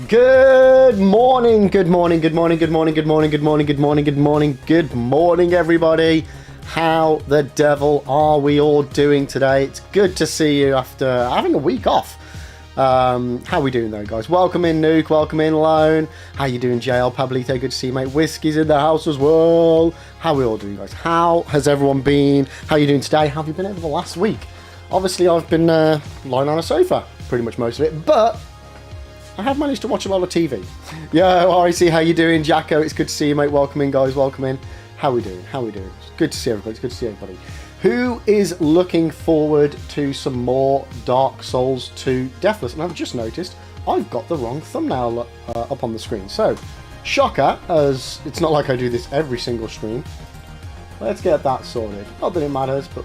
Good morning, everybody. How the devil are we all doing today? It's good to see you after having a week off. How are we doing though, guys? Welcome in, Nuke. Welcome in, Lone. How you doing, JL? Pablito, good to see you, mate. Whiskey's in the house as well. How are we all doing, guys? How has everyone been? How are you doing today? How have you been over the last week? Obviously, I've been lying on a sofa pretty much most of it, but I have managed to watch a lot of TV. Yo, REC, how you doing? Jacko, it's good to see you, mate. Welcome in, guys. Welcome in. How are we doing? How are we doing? It's good to see everybody. It's good to see everybody. Who is looking forward to some more Dark Souls 2 Deathless? And I've just noticed I've got the wrong thumbnail up on the screen. So, shocker, as it's not like I do this every single stream. Let's get that sorted. Not that it matters, but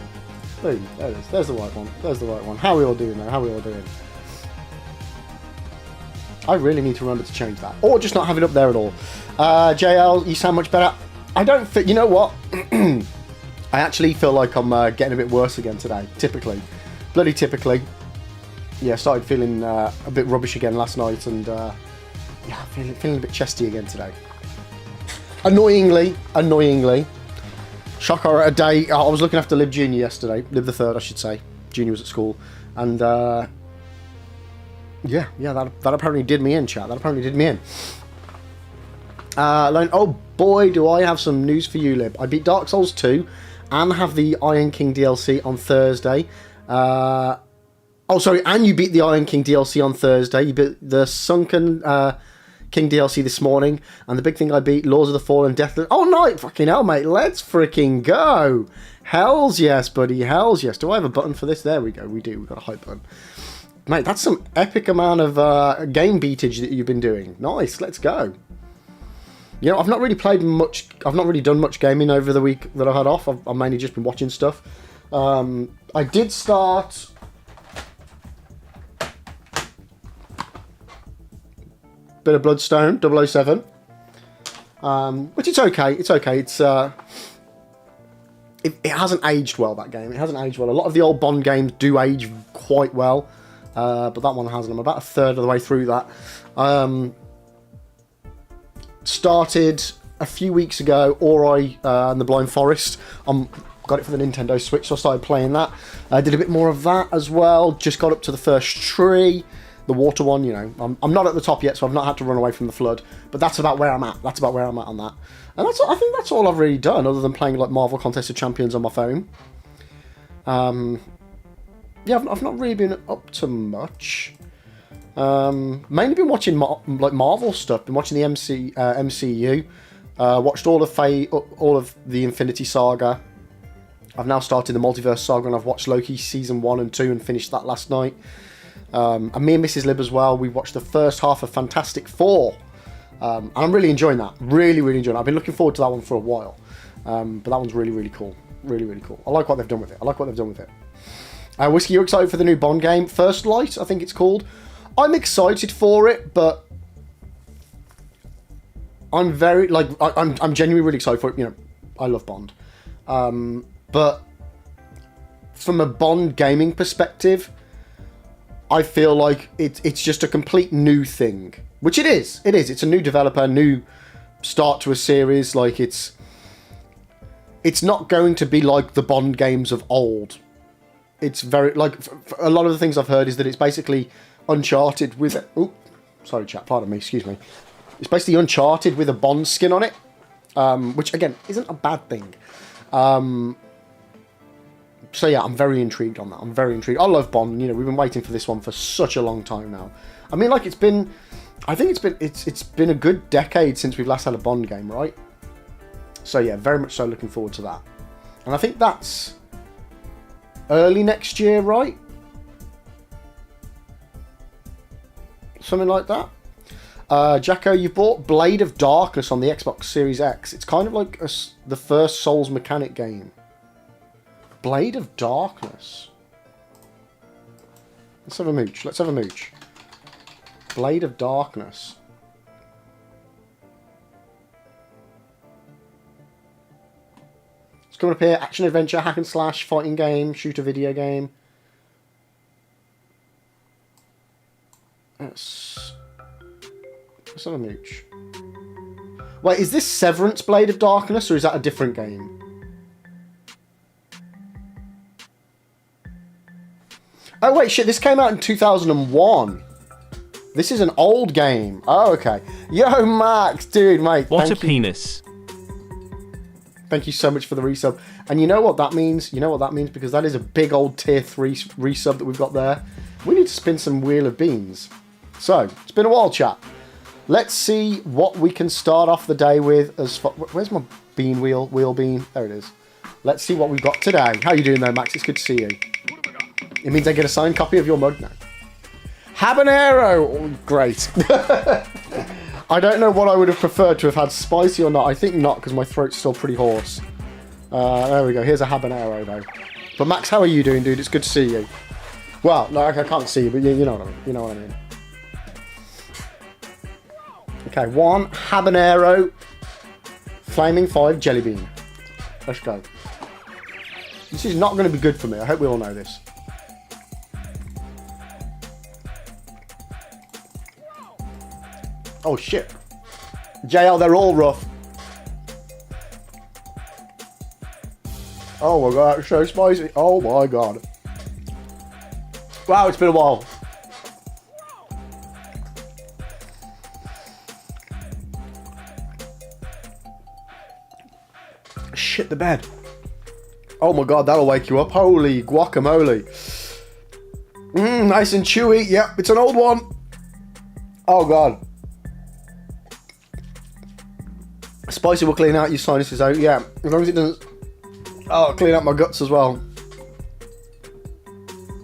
boom, there it is. There's the right one. There's the right one. How are we all doing though? How are we all doing? I really need to remember to change that. Or just not have it up there at all. JL, you sound much better. I don't feel... You know what? I actually feel like I'm getting a bit worse again today. Typically. Bloody typically. Yeah, started feeling a bit rubbish again last night. And yeah, feeling a bit chesty again today. Annoyingly. Shocker, a day... I was looking after Liv Jr. yesterday. Liv the third, I should say. Junior was at school. And... Yeah, that apparently did me in, chat. That apparently did me in. Oh boy, do I have some news for you, Lib. I beat Dark Souls 2 and have the Iron King DLC on Thursday. Oh, sorry, and you beat the Iron King DLC on Thursday. You beat the Sunken King DLC this morning. And the big thing I beat, Laws of the Fallen Deathless. Oh, no, fucking hell, mate. Let's freaking go. Hells yes, buddy. Hells yes. Do I have a button for this? There we go. We do. We've got a hype button. Mate, that's some epic amount of game beatage that you've been doing. Nice, let's go. You know, I've not really played much. I've not really done much gaming over the week that I had off. I've mainly just been watching stuff. I did start... Bit of Bloodstone, 007. Which it's okay. It's okay. It's... It hasn't aged well, that game. It hasn't aged well. A lot of the old Bond games do age quite well. But that one hasn't. I'm about a third of the way through that. Started a few weeks ago, Ori and the Blind Forest. Got it for the Nintendo Switch, so I started playing that. I did a bit more of that as well. Just got up to the first tree, the water one. You know, I'm not at the top yet, so I've not had to run away from the flood. But that's about where I'm at. That's about where I'm at on that. And I think that's all I've really done, other than playing like Marvel Contest of Champions on my phone. Yeah, I've not really been up to much. Mainly been watching like Marvel stuff. Been watching the MCU. Watched all of the Infinity Saga. I've now started the Multiverse Saga, and I've watched Loki season 1 and 2 and finished that last night. And me and Mrs. Lib as well. We watched the first half of Fantastic Four. And I'm really enjoying that. Really, really enjoying it. I've been looking forward to that one for a while. But that one's really, really cool. Really, really cool. I like what they've done with it. Whiskey, you're excited for the new Bond game? First Light, I think it's called. I'm excited for it, but I'm very, like, I'm genuinely really excited for it. You know, I love Bond. But from a Bond gaming perspective, I feel like it's just a complete new thing. Which it is. It is. It's a new developer, new start to a series. Like, it's not going to be like the Bond games of old. It's very, like, a lot of the things I've heard is that it's basically Uncharted with... Oh, sorry, chat. Pardon me. Excuse me. It's basically Uncharted with a Bond skin on it. Which, again, isn't a bad thing. So, yeah, I'm very intrigued on that. I'm very intrigued. I love Bond. You know, we've been waiting for this one for such a long time now. I mean, like, it's been... I think it's been a good decade since we've last had a Bond game, right? So yeah, very much so looking forward to that. And I think that's early next year, right? Something like that. Jacko, you bought Blade of Darkness on the Xbox Series X. It's kind of like the first Souls mechanic game. Blade of Darkness. Let's have a mooch. Let's have a mooch. Blade of Darkness. It's coming up here. Action adventure, hack and slash, fighting game, shooter video game. Let's have a mooch. Wait, is this Severance Blade of Darkness, or is that a different game? Oh wait, shit, this came out in 2001. This is an old game. Oh, okay. Yo, Max, dude, mate. What a penis. Thank you so much for the resub. And you know what that means? You know what that means? Because that is a big old tier 3 resub that we've got there. We need to spin some Wheel of Beans. So, it's been a while, chat. Let's see what we can start off the day with. As far, where's my bean wheel? Wheel bean. There it is. Let's see what we've got today. How you doing though, Max? It's good to see you. It means I get a signed copy of your mug now. Habanero! Oh, great. I don't know what I would have preferred to have had, spicy or not. I think not, because my throat's still pretty hoarse. There we go. Here's a habanero, though. But Max, how are you doing, dude? It's good to see you. Well, no, I can't see you, but you know what I mean. You know what I mean. Okay, 1 habanero, flaming 5 jelly bean. Let's go. This is not going to be good for me. I hope we all know this. Oh shit. JL, they're all rough. Oh my god, it's so spicy. Oh my god. Wow, it's been a while. Shit the bed. Oh my god, that'll wake you up. Holy guacamole. Nice and chewy. Yep, it's an old one. Oh god. Spicy will clean out your sinuses out. Yeah, as long as it doesn't... Oh, clean out my guts as well.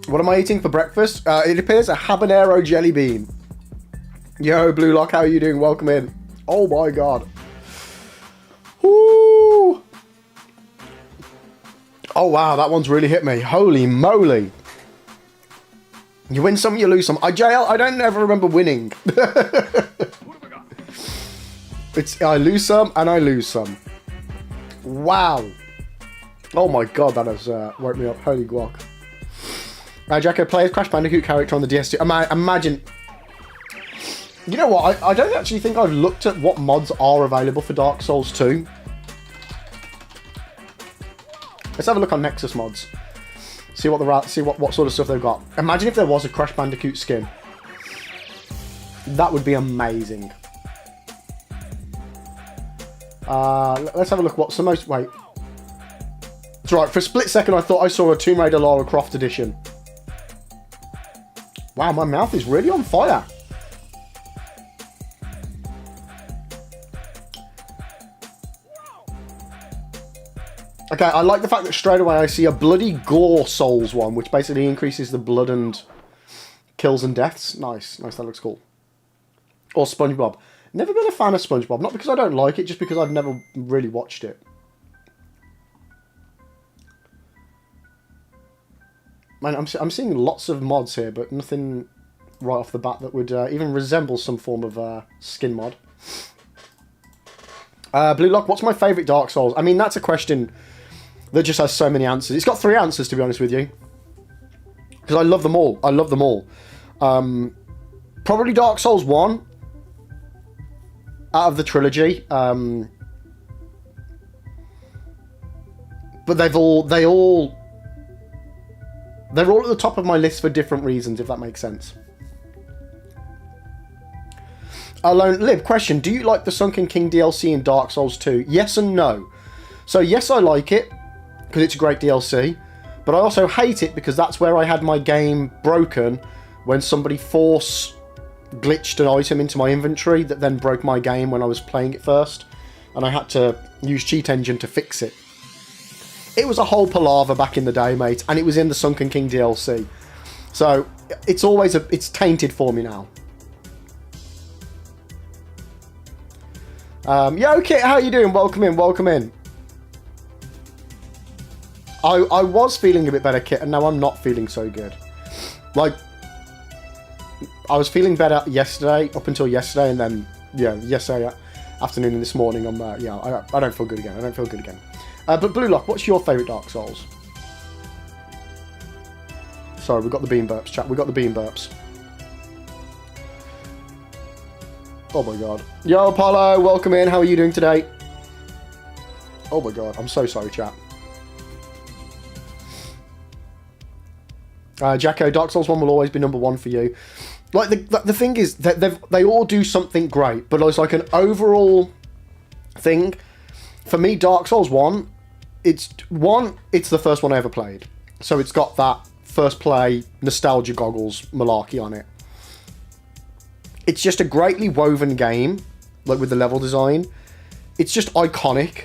What am I eating for breakfast? It appears a habanero jelly bean. Yo, Blue Lock, how are you doing? Welcome in. Oh my god. Woo! Oh wow, that one's really hit me. Holy moly. You win some, you lose some. I don't ever remember winning. I lose some and I lose some. Wow. Oh my god, that has woke me up. Holy guac. Jacko plays Crash Bandicoot character on the DS2. Imagine. You know what? I don't actually think I've looked at what mods are available for Dark Souls 2. Let's have a look on Nexus mods. See what sort of stuff they've got. Imagine if there was a Crash Bandicoot skin. That would be amazing. Let's have a look what's the most... Wait. That's right, for a split second I thought I saw a Tomb Raider Lara Croft edition. Wow, my mouth is really on fire. Okay, I like the fact that straight away I see a Bloody Gore Souls one, which basically increases the blood and kills and deaths. Nice, nice, that looks cool. Or SpongeBob. Never been a fan of SpongeBob. Not because I don't like it, just because I've never really watched it. Man, I'm seeing lots of mods here, but nothing right off the bat that would even resemble some form of skin mod. Blue Lock, what's my favourite Dark Souls? I mean, that's a question that just has so many answers. It's got 3 answers, to be honest with you. Because I love them all. I love them all. Probably Dark Souls 1. Out of the trilogy. But they're all at the top of my list for different reasons, if that makes sense. Alone Lib, question, do you like the Sunken King DLC in Dark Souls 2? Yes and no. So yes, I like it, because it's a great DLC, but I also hate it because that's where I had my game broken when somebody force glitched an item into my inventory that then broke my game when I was playing it first, and I had to use Cheat Engine to fix it. It was a whole palaver back in the day, mate, and it was in the Sunken King DLC. So it's always it's tainted for me now. Yo, Kit, how you doing? Welcome in, welcome in. I was feeling a bit better, Kit, and now I'm not feeling so good. Like, I was feeling better yesterday, up until yesterday, and then, yeah, yesterday afternoon and this morning, I don't feel good again. I don't feel good again. But Blue Lock, what's your favourite Dark Souls? Sorry, we've got the bean burps, chat. We've got the bean burps. Oh my god. Yo, Apollo, welcome in. How are you doing today? Oh my god, I'm so sorry, chat. Jacko, Dark Souls 1 will always be number 1 for you. Like, the thing is, that they all do something great, but it's like an overall thing. For me, Dark Souls 1, it's the first one I ever played. So it's got that first play nostalgia goggles malarkey on it. It's just a greatly woven game, like with the level design. It's just iconic.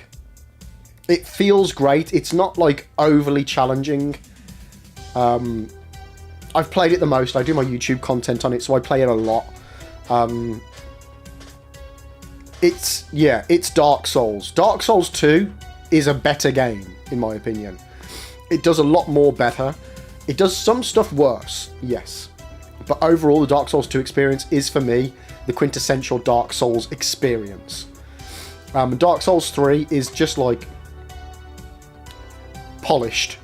It feels great. It's not like overly challenging. I've played it the most. I do my YouTube content on it, so I play it a lot. It's Dark Souls. Dark Souls 2 is a better game, in my opinion. It does a lot more better. It does some stuff worse, yes. But overall, the Dark Souls 2 experience is, for me, the quintessential Dark Souls experience. Dark Souls 3 is just, like, polished.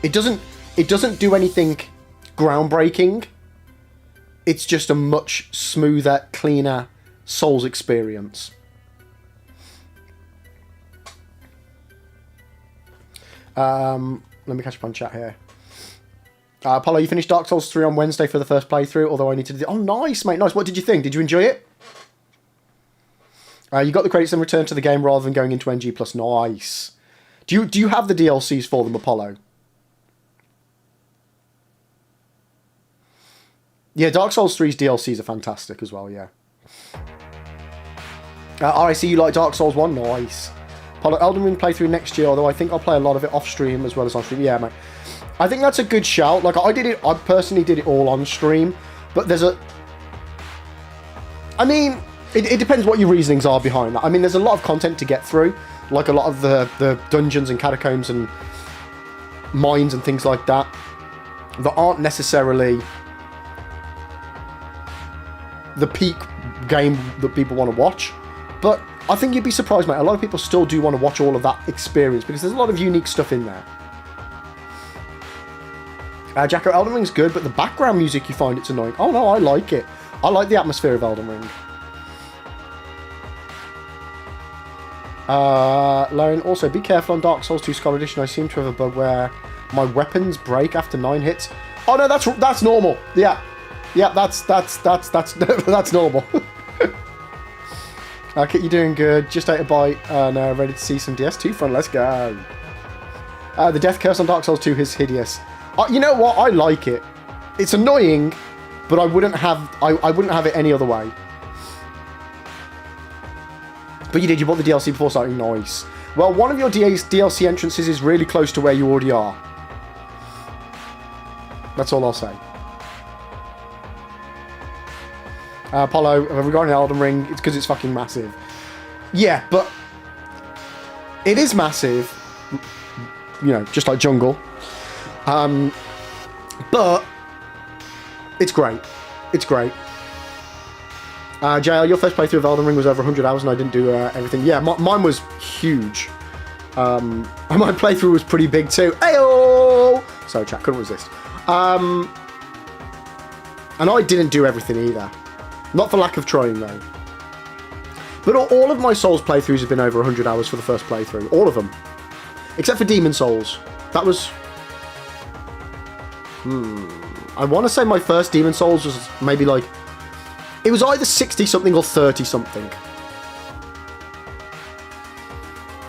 It doesn't do anything groundbreaking. It's just a much smoother, cleaner Souls experience. Let me catch up on chat here. Apollo, you finished Dark Souls 3 on Wednesday for the first playthrough, although I need to do... Oh, nice, mate, nice. What did you think? Did you enjoy it? You got the credits and returned to the game rather than going into NG+. Nice. Do you have the DLCs for them, Apollo? Yeah, Dark Souls 3's DLCs are fantastic as well, yeah. I see you like Dark Souls 1. Nice. Apollo, Elden Ring playthrough next year, although I think I'll play a lot of it off-stream as well as on-stream. Yeah, mate. I think that's a good shout. Like, I personally did it all on stream, but there's a... I mean, it depends what your reasonings are behind that. I mean, there's a lot of content to get through, like a lot of the dungeons and catacombs and mines and things like that aren't necessarily the peak game that people want to watch. But I think you'd be surprised, mate. A lot of people still do want to watch all of that experience because there's a lot of unique stuff in there. Jacko, Elden Ring's good, but the background music, you find it's annoying. Oh no, I like it. I like the atmosphere of Elden Ring. Lone, also be careful on Dark Souls 2 Scholar Edition. I seem to have a bug where my weapons break after 9 hits. Oh no, that's normal. Yeah, that's normal. Okay, you're doing good. Just ate a bite and ready to see some DS2 fun. Let's go. The death curse on Dark Souls 2 is hideous. You know what? I like it. It's annoying, but I wouldn't have it any other way. But you did. You bought the DLC before starting. Nice. Well, one of your DLC entrances is really close to where you already are. That's all I'll say. Apollo, regarding Elden Ring, it's because it's fucking massive. Yeah, but it is massive, you know, just like Jungle. But it's great. It's great. JL, your first playthrough of Elden Ring was over 100 hours and I didn't do everything. Yeah, mine was huge. And my playthrough was pretty big too. Ayo! So chat, couldn't resist. And I didn't do everything either. Not for lack of trying though. But all of my Souls playthroughs have been over 100 hours for the first playthrough. All of them. Except for Demon Souls. That was... I want to say my first Demon Souls was maybe like... It was either 60-something or 30-something.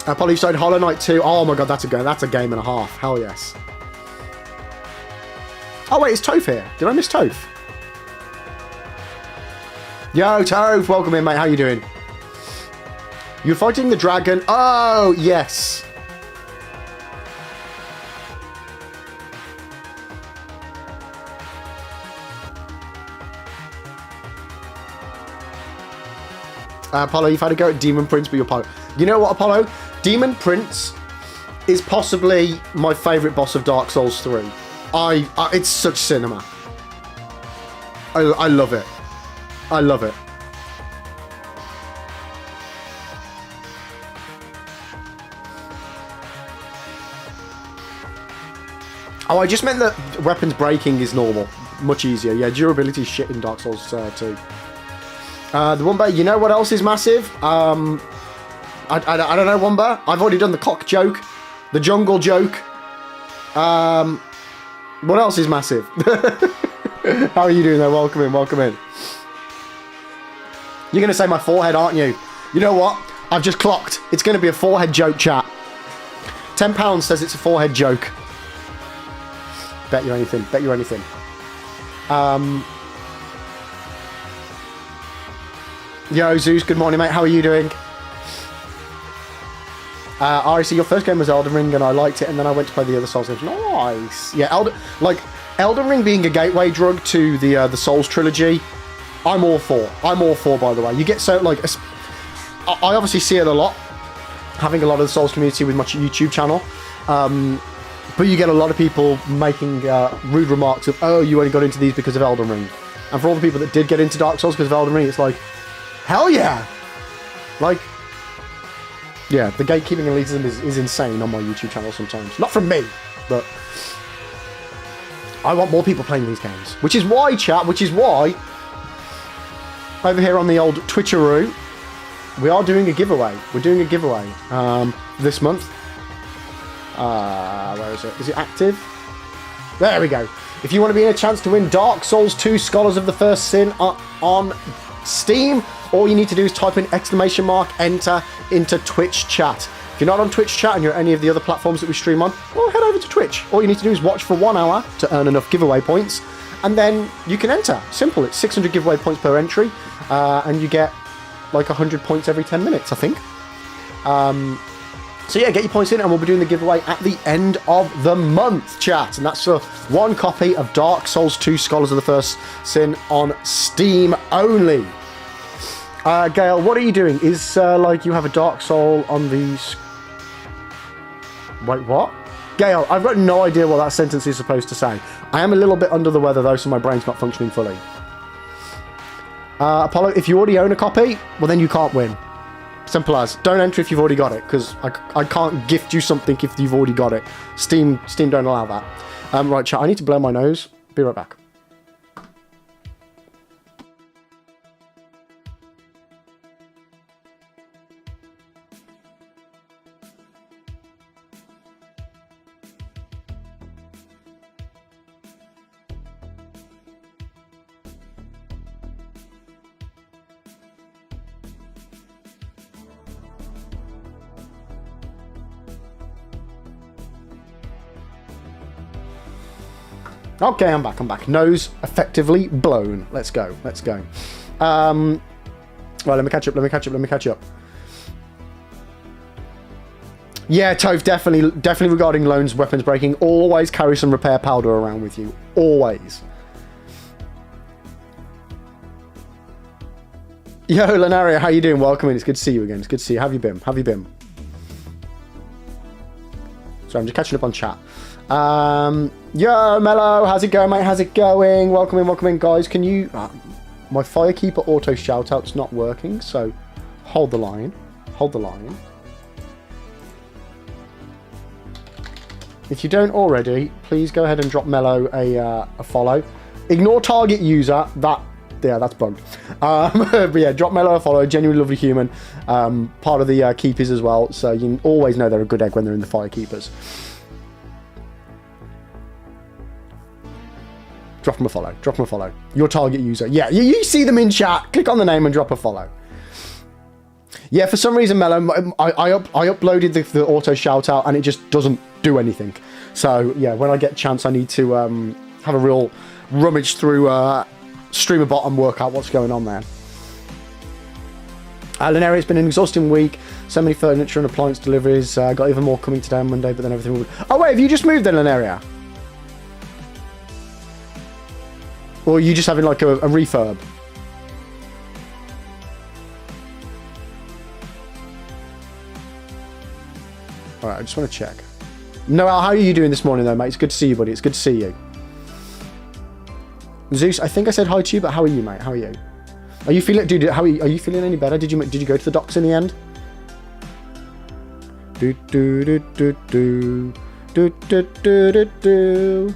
Probably started Hollow Knight 2. Oh my god, that's a game and a half. Hell yes. Oh wait, is Toph here? Did I miss Toph? Yo, Toph, welcome in, mate. How you doing? You're fighting the dragon. Oh, yes. Apollo, you've had a go at Demon Prince, but you're Apollo. You know what, Apollo? Demon Prince is possibly my favourite boss of Dark Souls 3. It's such cinema. I love it. I love it. Oh, I just meant that weapons breaking is normal. Much easier. Yeah, durability is shit in Dark Souls 2. The Wumba, you know what else is massive? I don't know, Wumba. I've already done the cock joke. The jungle joke. What else is massive? How are you doing there? Welcome in, welcome in. You're going to say my forehead, aren't you? You know what? I've just clocked. It's going to be a forehead joke, chat. £10 says it's a forehead joke. Bet you anything. Bet you anything. Yo, Zeus, good morning, mate. How are you doing? RIC, your first game was Elden Ring, and I liked it, and then I went to play the other Souls games. Nice. Yeah, Elden Ring being a gateway drug to the Souls trilogy, I'm all for. I'm all for, by the way. You get so, like... I obviously see it a lot, having a lot of the Souls community with my YouTube channel. But you get a lot of people making rude remarks of, oh, you only got into these because of Elden Ring. And for all the people that did get into Dark Souls because of Elden Ring, it's like, hell yeah! Like, yeah, the gatekeeping elitism is insane on my YouTube channel sometimes. Not from me, but I want more people playing these games. Which is why, chat, which is why, over here on the old Twitcheroo, we are doing a giveaway. We're doing a giveaway this month. Where is it? Is it active? There we go. If you want to be in a chance to win Dark Souls 2 Scholars of the First Sin on Steam, all you need to do is type in ! enter into Twitch chat. If you're not on Twitch chat and you're any of the other platforms that we stream on, well, head over to Twitch. All you need to do is watch for 1 hour to earn enough giveaway points, and then you can enter. Simple. It's 600 giveaway points per entry, and you get like 100 points every 10 minutes, I think. So yeah, get your points in, and we'll be doing the giveaway at the end of the month, chat. And that's for 1 copy of Dark Souls 2 Scholars of the First Sin on Steam only. Gail, what are you doing? Is like you have a Dark Soul on these... Wait, what? Gail, I've got no idea what that sentence is supposed to say. I am a little bit under the weather though, so my brain's not functioning fully. Apollo, if you already own a copy, well then you can't win. Simple as. Don't enter if you've already got it, because I can't gift you something if you've already got it. Steam don't allow that. Right, chat, I need to blow my nose. Be right back. Okay, I'm back. Nose effectively blown. Let's go. Right, let me catch up. Yeah, Toph, definitely regarding loans, weapons breaking, always carry some repair powder around with you. Always. Yo, Lenaria, how you doing? Welcome in. It's good to see you again. It's good to see you. How have you been? How have you been? Sorry, I'm just catching up on chat. Yo, Mello, how's it going, mate? How's it going? Welcome in, guys. Can you... my Firekeeper auto shout-out's not working, so hold the line. Hold the line. If you don't already, please go ahead and drop Mello a follow. Ignore target user. Yeah, that's bugged. But yeah, drop Mello a follow. Genuinely lovely human. Part of the Keepers as well, so you can always know they're a good egg when they're in the Firekeepers. Drop them a follow. Drop them a follow. Your target user. Yeah, you see them in chat. Click on the name and drop a follow. Yeah, for some reason, Mello, I uploaded the auto shout out and it just doesn't do anything. So yeah, when I get a chance, I need to have a real rummage through StreamerBot and work out what's going on there. Lineria, it's been an exhausting week. So many furniture and appliance deliveries. Got even more coming today on Monday, but then everything will... Oh wait, have you just moved then, Lineria? Or are you just having like a refurb? Alright, I just want to check. Noel, how are you doing this morning though, mate? It's good to see you, buddy. It's good to see you. Zeus, I think I said hi to you, but how are you, mate? How are you? Are you feeling, dude? Are you feeling any better? Did you go to the docks in the end? Do do do do do do do do do do.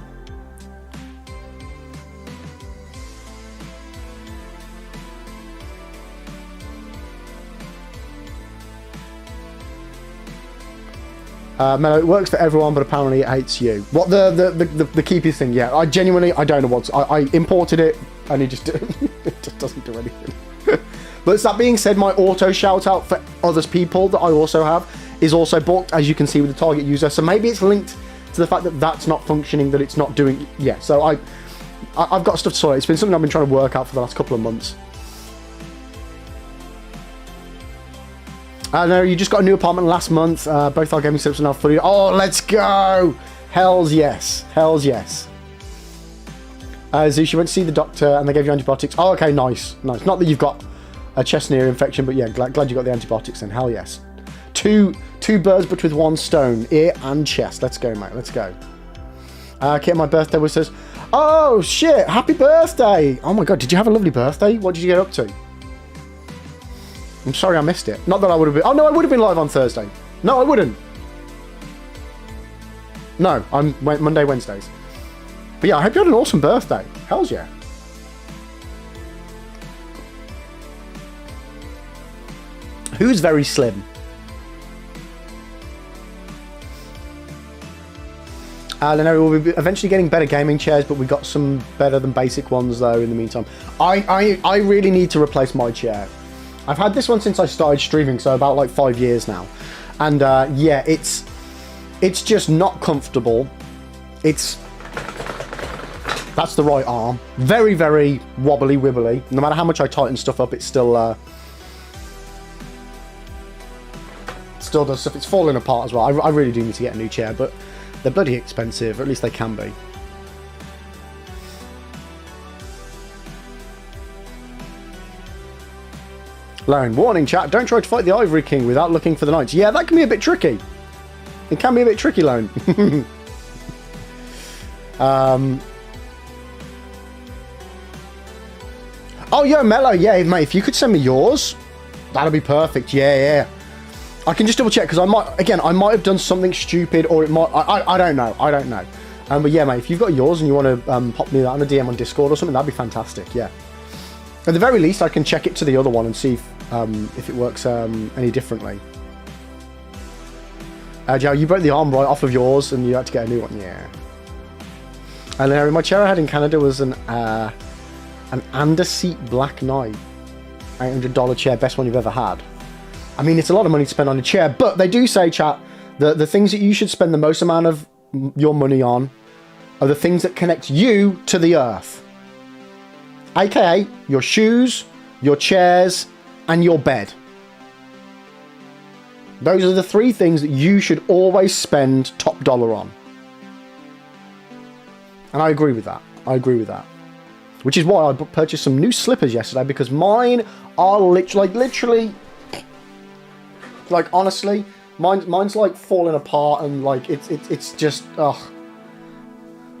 Mello, it works for everyone, but apparently it hates you. What, the keepers thing? Yeah, I don't know what's... I imported it, and it just doesn't do anything. But that being said, my auto shout-out for other people that I also have is also booked, as you can see with the target user. So maybe it's linked to the fact that that's not functioning, that it's not doing... Yeah, so I've got stuff to sort out. It's been something I've been trying to work out for the last couple of months. No, you just got a new apartment last month. Both our gaming setups are now fully... Oh, let's go! Hells yes. Hells yes. Zeus, you went to see the doctor and they gave you antibiotics. Oh, okay, nice. Nice. Not that you've got a chest and ear infection, but yeah, glad you got the antibiotics then. Hell yes. Two birds, but with one stone. Ear and chest. Let's go, mate. Let's go. Kit, my birthday was says... Oh, shit! Happy birthday! Oh my god, did you have a lovely birthday? What did you get up to? I'm sorry I missed it. Not that I would have been... Oh, no, I would have been live on Thursday. No, I wouldn't. No, I'm Monday, Wednesdays. But yeah, I hope you had an awesome birthday. Hells yeah. Who's very slim? Lenary will be eventually getting better gaming chairs, but we got some better than basic ones, though, in the meantime. I really need to replace my chair. I've had this one since I started streaming, so about like 5 years now. And yeah, it's just not comfortable. That's the right arm. Very, very wobbly wibbly. No matter how much I tighten stuff up, it still does stuff. It's falling apart as well. I really do need to get a new chair, but they're bloody expensive, or at least they can be. Lone, warning chat, don't try to fight the Ivory King without looking for the knights. Yeah, that can be a bit tricky. It can be a bit tricky, Lone. Oh, yo, Mello, yeah, mate, if you could send me yours, that'd be perfect. Yeah. I can just double check, because I might have done something stupid, or it might, I don't know. But yeah, mate, if you've got yours and you want to pop me that on a DM on Discord or something, that'd be fantastic, yeah. At the very least, I can check it to the other one and see if it works any differently. Joe, you broke the arm right off of yours and you had to get a new one. Yeah. And Larry, my chair I had in Canada was an Underseat Black Knight. $800 chair, best one you've ever had. I mean, it's a lot of money to spend on a chair, but they do say, chat, the things that you should spend the most amount of your money on are the things that connect you to the earth. AKA your shoes, your chairs, and your bed. Those are the three things that you should always spend top dollar on. And I agree with that. which is why I purchased some new slippers yesterday, because mine are literally, like, honestly, mine's like falling apart, and like it's just ugh.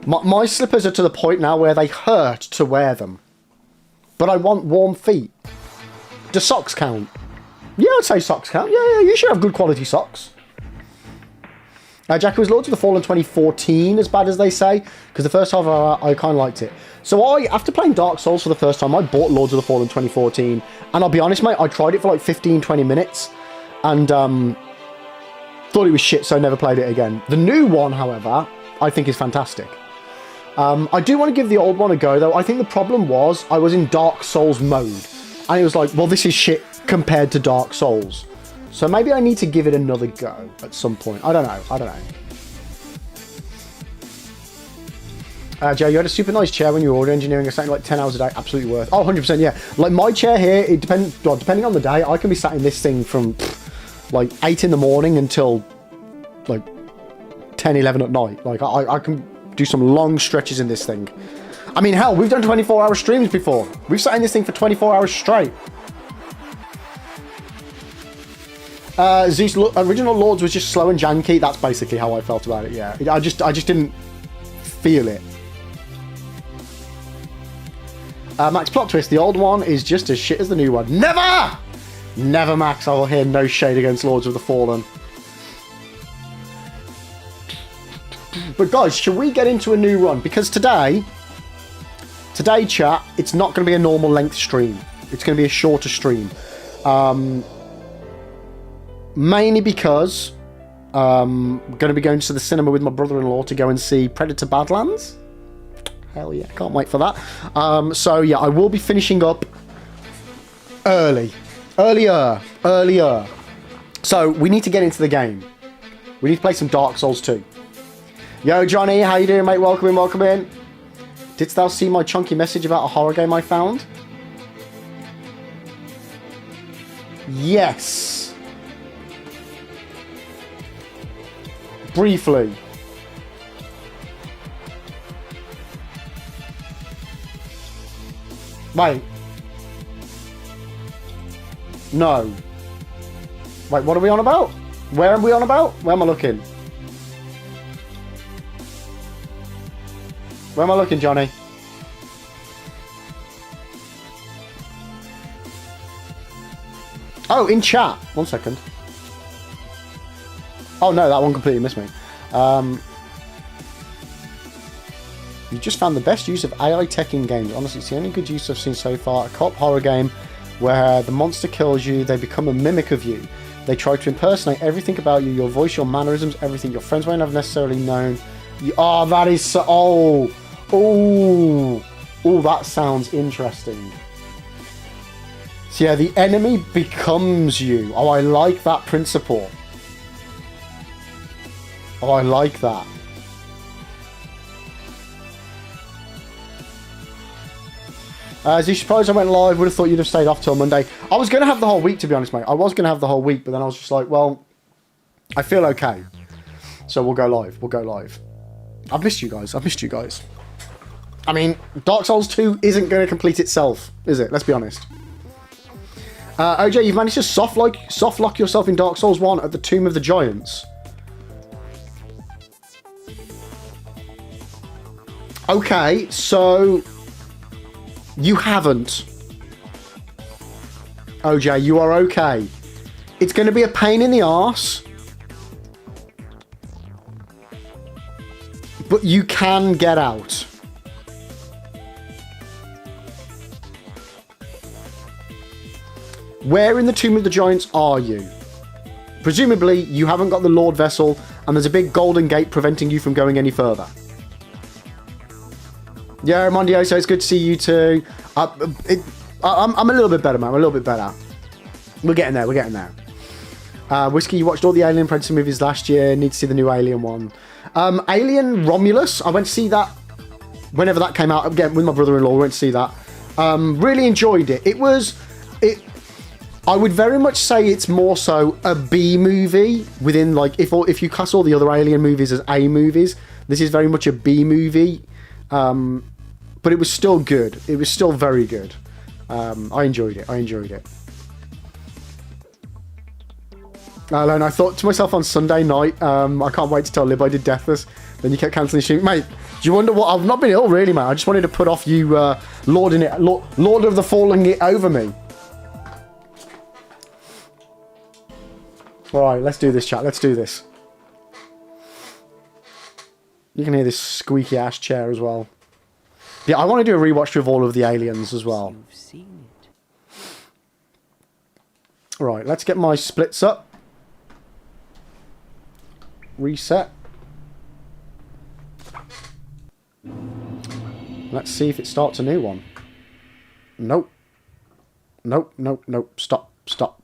My slippers are to the point now where they hurt to wear them, but I want warm feet. Do socks count? Yeah, I'd say socks count. Yeah, you should have good quality socks. Jackie, was Lords of the Fallen 2014 as bad as they say? Because the first half I kind of liked it. So after playing Dark Souls for the first time, I bought Lords of the Fallen 2014. And I'll be honest, mate, I tried it for like 15-20 minutes. And thought it was shit, so never played it again. The new one, however, I think is fantastic. I do want to give the old one a go, though. I think the problem was I was in Dark Souls mode. And it was like, well, this is shit compared to Dark Souls. So maybe I need to give it another go at some point. I don't know. Joe, you had a super nice chair when you were audio engineering. It's something like 10 hours a day. Absolutely worth. Oh, 100%, yeah. Like my chair here, it depends. Well, depending on the day, I can be sat in this thing from like 8 in the morning until like 10, 11 at night. Like I can do some long stretches in this thing. I mean, hell, we've done 24-hour streams before. We've sat in this thing for 24 hours straight. Zeus, original Lords was just slow and janky. That's basically how I felt about it, yeah. I just didn't feel it. Max, plot twist, the old one is just as shit as the new one. Never! Never, Max. I will hear no shade against Lords of the Fallen. But guys, should we get into a new run? Because today, chat, it's not going to be a normal length stream. It's going to be a shorter stream. Mainly because I'm going to be going to the cinema with my brother-in-law to go and see Predator Badlands. Hell yeah, can't wait for that. So yeah, I will be finishing up earlier. So we need to get into the game. We need to play some Dark Souls 2. Yo, Johnny, how you doing, mate? Welcome in. Didst thou see my chunky message about a horror game I found? Yes. Briefly. Wait. No. Wait, what are we on about? Where are we on about? Where am I looking? Where am I looking, Johnny? Oh, in chat. 1 second. Oh no, that one completely missed me. You just found the best use of AI tech in games. Honestly, it's the only good use I've seen so far. A co-op horror game where the monster kills you, they become a mimic of you. They try to impersonate everything about you, your voice, your mannerisms, everything. Your friends won't have necessarily known. Oh, that is so... Oh, that sounds interesting. So yeah, the enemy becomes you. Oh, I like that principle. Oh, I like that. As you surprised I went live, would have thought you'd have stayed off till Monday. I was going to have the whole week, to be honest, mate. I was going to have the whole week, but then I was just like, well, I feel okay. So we'll go live. I've missed you guys. I mean, Dark Souls 2 isn't going to complete itself, is it? Let's be honest. OJ, you've managed to soft lock yourself in Dark Souls 1 at the Tomb of the Giants. Okay, so you haven't. OJ, you are okay. It's going to be a pain in the arse, but you can get out. Where in the Tomb of the Giants are you? Presumably, you haven't got the Lord Vessel, and there's a big golden gate preventing you from going any further. Yeah, Mondio, so it's good to see you too. I'm a little bit better, man. I'm a little bit better. We're getting there. Whiskey, you watched all the Alien Predator movies last year. Need to see the new Alien one. Alien Romulus, I went to see that whenever that came out. Again, with my brother-in-law, we went to see that. Really enjoyed it. I would very much say it's more so a B movie within, like, if you class all the other Alien movies as A movies, this is very much a B movie. but it was still good. It was still very good. I enjoyed it. I enjoyed it. And I thought to myself on Sunday night, I can't wait to tell Lib I did Deathless. Then you kept cancelling shooting. Mate, do you wonder what? I've not been ill really, mate. I just wanted to put off you lording it, Lord of the Falling it over me. Alright, let's do this, chat. Let's do this. You can hear this squeaky ass chair as well. Yeah, I want to do a rewatch through of all of the aliens as well. You've seen it. Right, let's get my splits up. Reset. Let's see if it starts a new one. Nope. Nope, nope, nope. Stop, stop.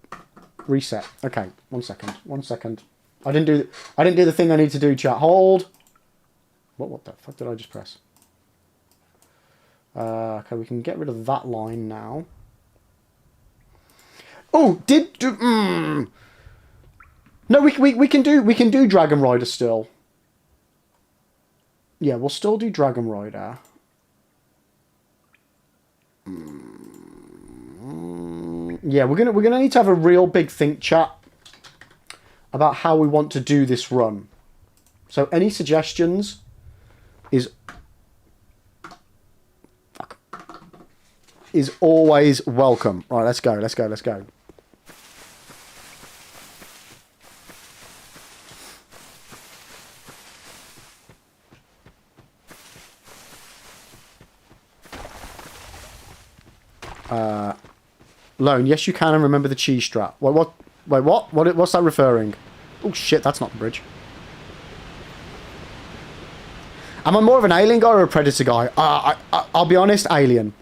Reset. Okay, 1 second. 1 second. I didn't do the thing I need to do, chat. Hold. What the fuck did I just press? Okay, we can get rid of that line now. Oh, No, we can do Dragon Rider still. Yeah, we'll still do Dragon Rider. Yeah, we're gonna need to have a real big think, chat, about how we want to do this run. So any suggestions is always welcome. Right, let's go. Let's go. Let's go. Lone, yes you can, and remember the cheese strap. Wait, what's that referring? Oh shit, that's not the bridge. Am I more of an Alien guy or a Predator guy? I'll be honest, Alien.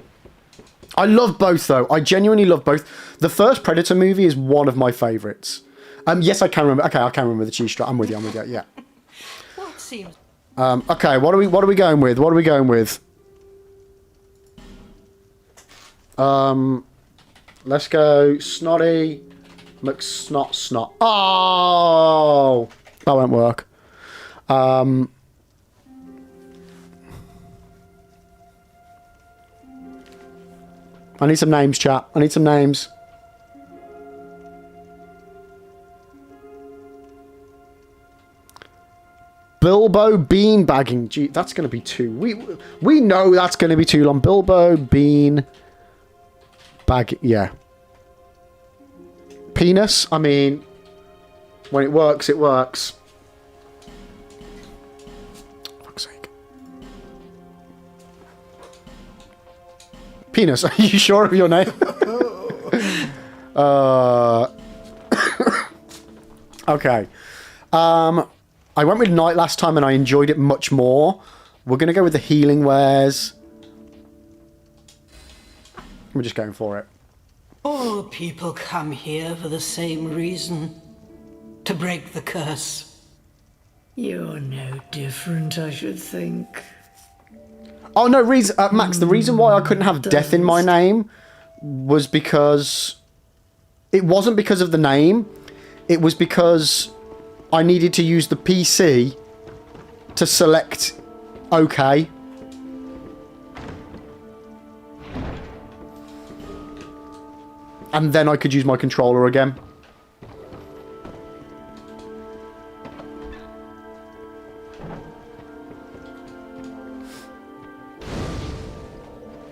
I love both though. I genuinely love both. The first Predator movie is one of my favourites. Yes, I can remember. Okay, I can remember the cheese strap. I'm with you. Yeah. What seems? Okay, what are we going with? What are we going with? Let's go Snotty McSnot. Oh, that won't work. I need some names, chat. I need some names. Bilbo beanbagging. Gee, that's going to be too... We know that's going to be too long. Bilbo bean... Bag... Yeah. Penis? I mean... When it works, it works. Fuck's sake. Penis, are you sure of your name? Okay. I went with Night last time and I enjoyed it much more. We're going to go with the healing wares. We're just going for it. All people come here for the same reason. To break the curse. You're no different, I should think. Oh, no, Max, the reason why I couldn't have death in my name was because... It wasn't because of the name. It was because I needed to use the PC to select OK. And then I could use my controller again.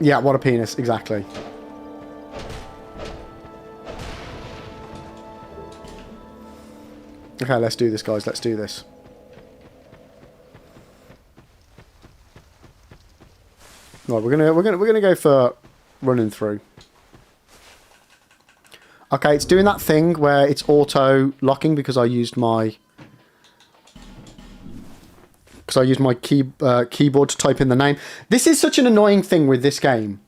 Yeah, what a penis, exactly. Okay, let's do this, guys. Let's do this. Right, we're gonna go for running through. Okay, it's doing that thing where it's auto locking because I used my keyboard to type in the name. This is such an annoying thing with this game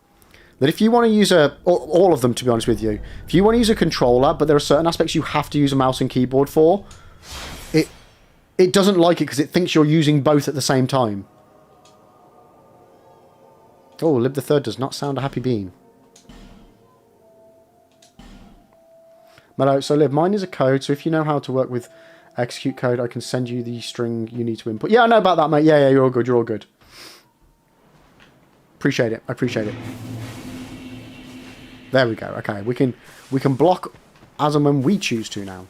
that if you want to use all of them, to be honest with you, if you want to use a controller, but there are certain aspects you have to use a mouse and keyboard for, it doesn't like it because it thinks you're using both at the same time. Oh, Lib the Third does not sound a happy bean. So Lib, mine is a code, so if you know how to work with execute code, I can send you the string you need to input. Yeah, I know about that, mate. Yeah, you're all good. You're all good. appreciate it. I appreciate it. There we go. Okay, we can block as and when we choose to now.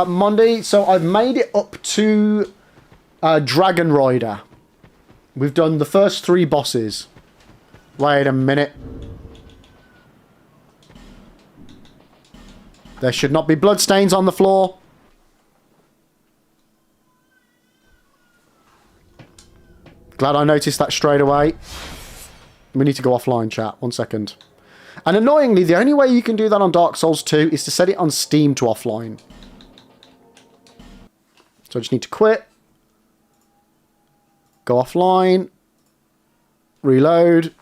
Monday. So I've made it up to Dragon Rider. We've done the first 3 bosses. Wait a minute. There should not be bloodstains on the floor. Glad I noticed that straight away. We need to go offline, chat. 1 second. And annoyingly, the only way you can do that on Dark Souls 2 is to set it on Steam to offline. So I just need to quit. Go offline. Reload.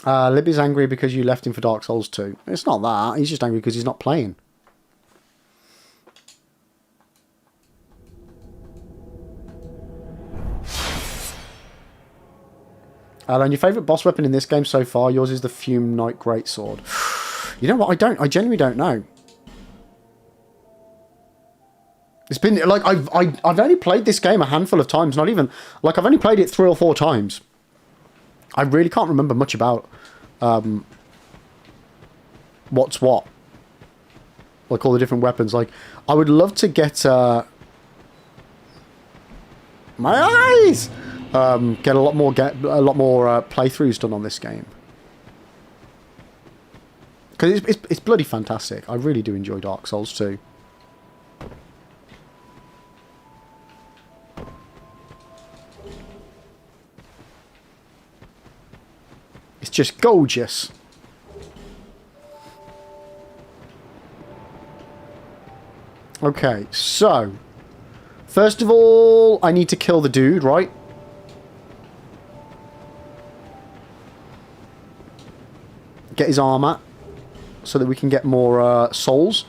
Libby's angry because you left him for Dark Souls 2. It's not that. He's just angry because he's not playing. And your favourite boss weapon in this game so far? Yours is the Fume Knight Greatsword. You know what? I genuinely don't know. It's been like I've only played this game a handful of times. Not even like I've only played it 3 or 4 times. I really can't remember much about what's what. Like all the different weapons. Like I would love to get my eyes. Get a lot more playthroughs done on this game. Because it's bloody fantastic. I really do enjoy Dark Souls 2. It's just gorgeous. Okay, so first of all, I need to kill the dude, right? Get his armor so that we can get more souls.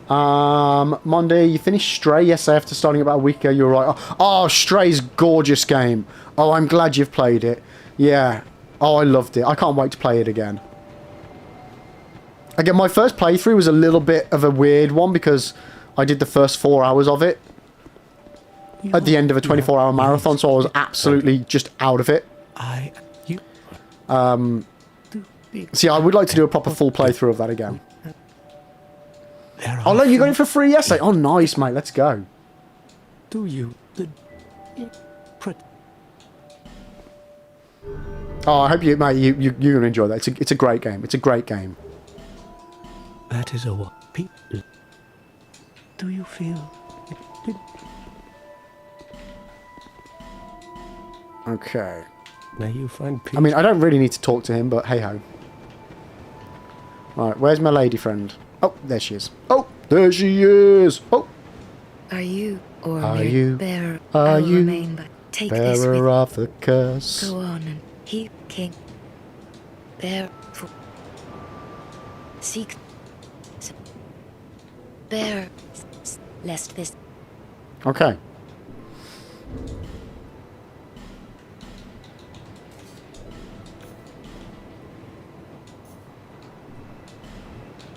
Monday, you finished Stray yesterday after starting about a week ago. You're right. Oh, Stray's gorgeous game. Oh, I'm glad you've played it. Yeah. Oh, I loved it. I can't wait to play it again. Again, my first playthrough was a little bit of a weird one because I did the first 4 hours of it at the end of a 24-hour marathon, so I was absolutely just out of it. See, I would like to do a proper full playthrough of that again. Oh, look, you got it for free yesterday. Oh, nice, mate. Let's go. Do you? Oh, I hope you, mate, you're going to enjoy that. It's a great game. It's a great game. That is a what? Do you feel? Okay. May you find peace. I mean, I don't really need to talk to him, but hey-ho. Right, where's my lady friend? Oh, there she is. Oh, there she is. Oh. Are you or Are mere you? bearer? Are I'll you remain, but take this with bearer of the curse? Go on and heap king. Bear for seek. Bear lest this. Okay.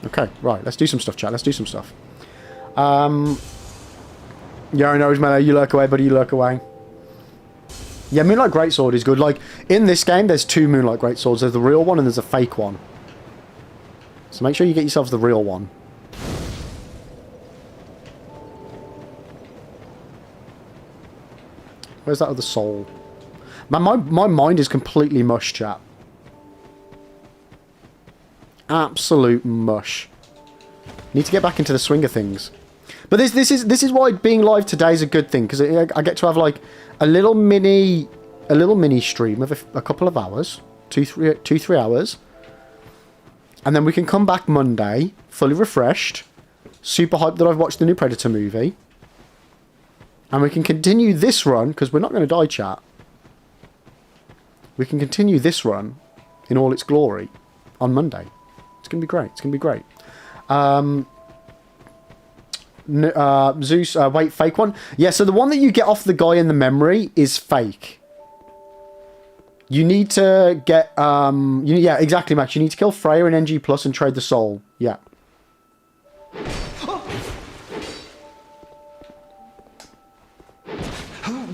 Okay, right, let's do some stuff, chat. Let's do some stuff. Yara knows, melee, you lurk away, buddy, you lurk away. Yeah, Moonlight Greatsword is good. Like, in this game, there's 2 Moonlight Greatswords. There's the real one and there's a fake one. So make sure you get yourselves the real one. Where's that other soul? Man, my mind is completely mush, chat. Absolute mush. Need to get back into the swing of things. But this is why being live today is a good thing, because I get to have like a little mini stream of a couple of hours, 2-3 hours, and then we can come back Monday fully refreshed, super hyped that I've watched the new Predator movie, and we can continue this run because we're not going to die, chat. We can continue this run in all its glory on Monday. It's going to be great. It's going to be great. Zeus, wait, fake one? Yeah, so the one that you get off the guy in the memory is fake. You need to get, yeah, exactly, Max. You need to kill Freya and NG Plus and trade the soul. Yeah.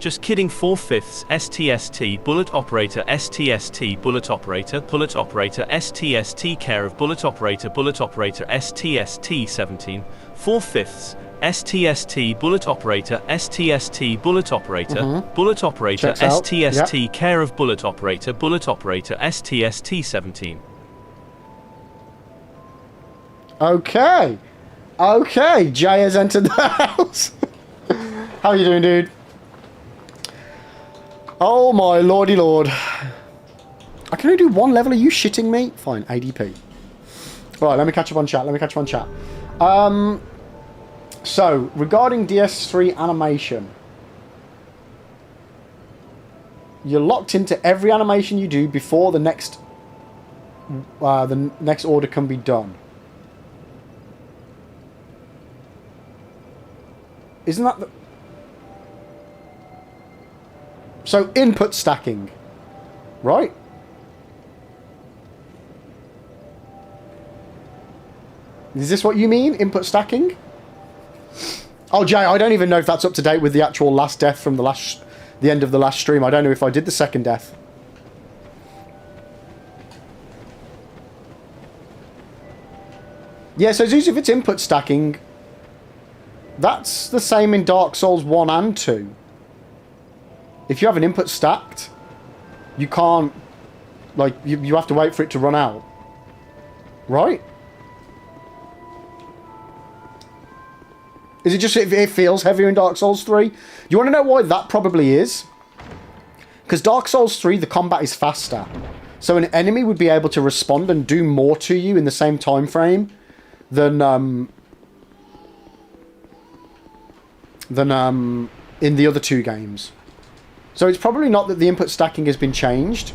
Just kidding. 4/5 STST bullet operator STST bullet operator STST care of bullet operator STST 17 4/5 STST bullet operator STST bullet operator Checks out. STST Yep. care of bullet operator STST 17. Okay. Okay, Jay has entered the house. How are you doing, dude? Oh my lordy lord. I can only do one level, are you shitting me? Fine, ADP. Right, let me catch up on chat, so, regarding DS3 animation. You're locked into every animation you do before the next order can be done. Isn't that the... So, input stacking. Right? Is this what you mean? Input stacking? Oh, Jay, I don't even know if that's up to date with the actual last death from the end of the last stream. I don't know if I did the second death. Yeah, so if it's input stacking, that's the same in Dark Souls 1 and 2. If you have an input stacked, you can't, like, you have to wait for it to run out. Right? Is it just it feels heavier in Dark Souls 3? You want to know why that probably is? Because Dark Souls 3, the combat is faster. So an enemy would be able to respond and do more to you in the same time frame than in the other two games. So it's probably not that the input stacking has been changed.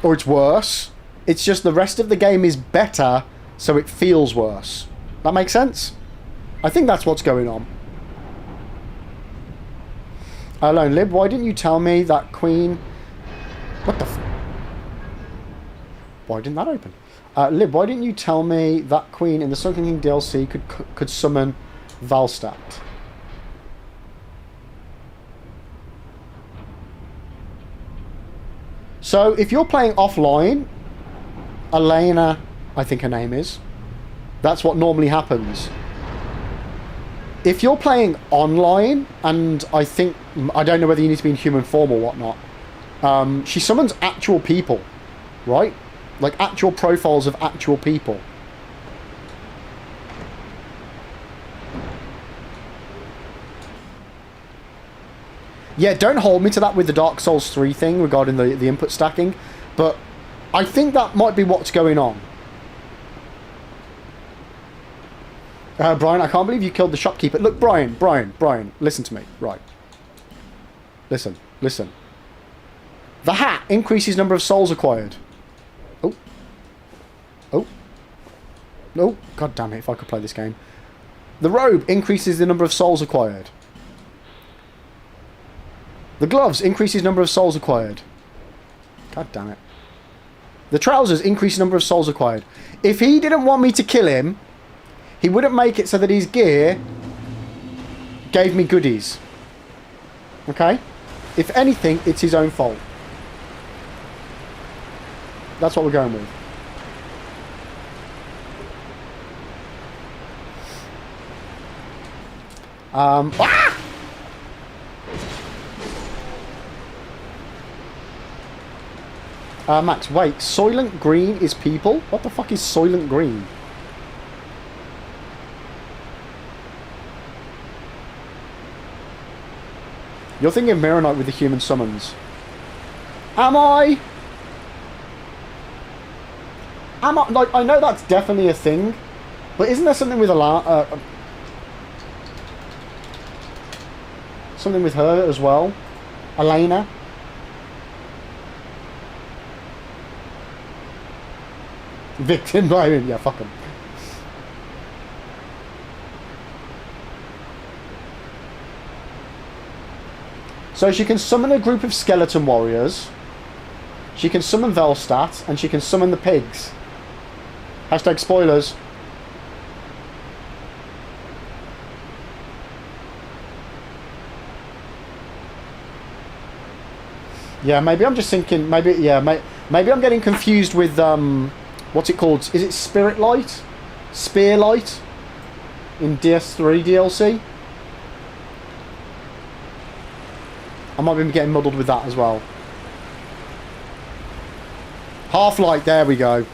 Or it's worse. It's just the rest of the game is better, so it feels worse. That makes sense? I think that's what's going on. Alone Lib, why didn't you tell me that Queen... What the f... Why didn't that open? Lib, why didn't you tell me that Queen in the Sunken King DLC could summon Valstat? So, if you're playing offline, Elena, I think her name is, That's what normally happens. If you're playing online, and I don't know whether you need to be in human form or whatnot, she summons actual people, right? Like actual profiles of actual people. Yeah, don't hold me to that with the Dark Souls 3 thing regarding the input stacking, but I think that might be what's going on. Brian, I can't believe you killed the shopkeeper. Look, Brian, listen to me. Right. Listen. The hat increases number of souls acquired. Oh, god damn it, if I could play this game. The robe increases the number of souls acquired. The gloves increases number of souls acquired. God damn it. The trousers increase number of souls acquired. If he didn't want me to kill him, he wouldn't make it so that his gear gave me goodies. Okay? If anything, it's his own fault. That's what we're going with. Max, wait. Soylent Green is people? What the fuck is Soylent Green? You're thinking of Mirror Knight with the human summons. Am I? Like, I know that's definitely a thing, but isn't there something with something with her as well? Elena? Victim blaming, yeah, fuck him. So she can summon a group of skeleton warriors. She can summon Velstadt, and she can summon the pigs. Hashtag spoilers. Yeah, maybe I'm just thinking. Maybe I'm getting confused with what's it called? Is it Spirit Light? Spear Light in DS3 DLC? I might be getting muddled with that as well. Half-Light, there we go.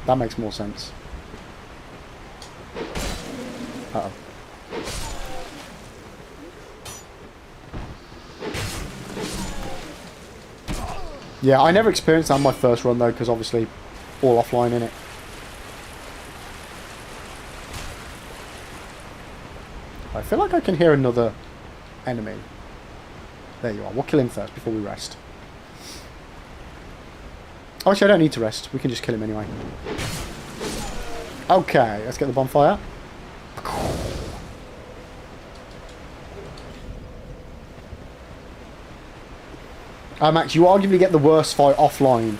That makes more sense. Uh-oh. Yeah, I never experienced that on my first run though, because obviously all offline in it. I feel like I can hear another enemy. There you are. We'll kill him first before we rest. Actually, I don't need to rest. We can just kill him anyway. Okay, let's get the bonfire. Max, you arguably get the worst fight offline.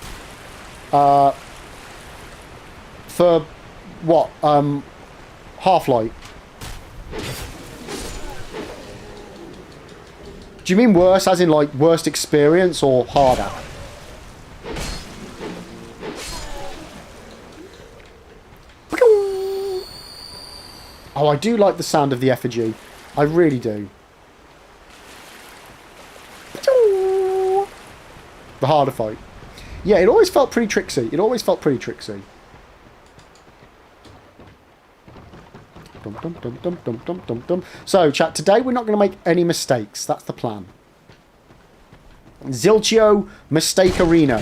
For what? Half-Light. Do you mean worse as in like worst experience or harder? Oh, I do like the sound of the effigy. I really do. The harder fight. Yeah, it always felt pretty tricksy. Dum, dum, dum, dum, dum, dum, dum, dum. So, chat, today we're not going to make any mistakes. That's the plan. Zilchio Mistakerino.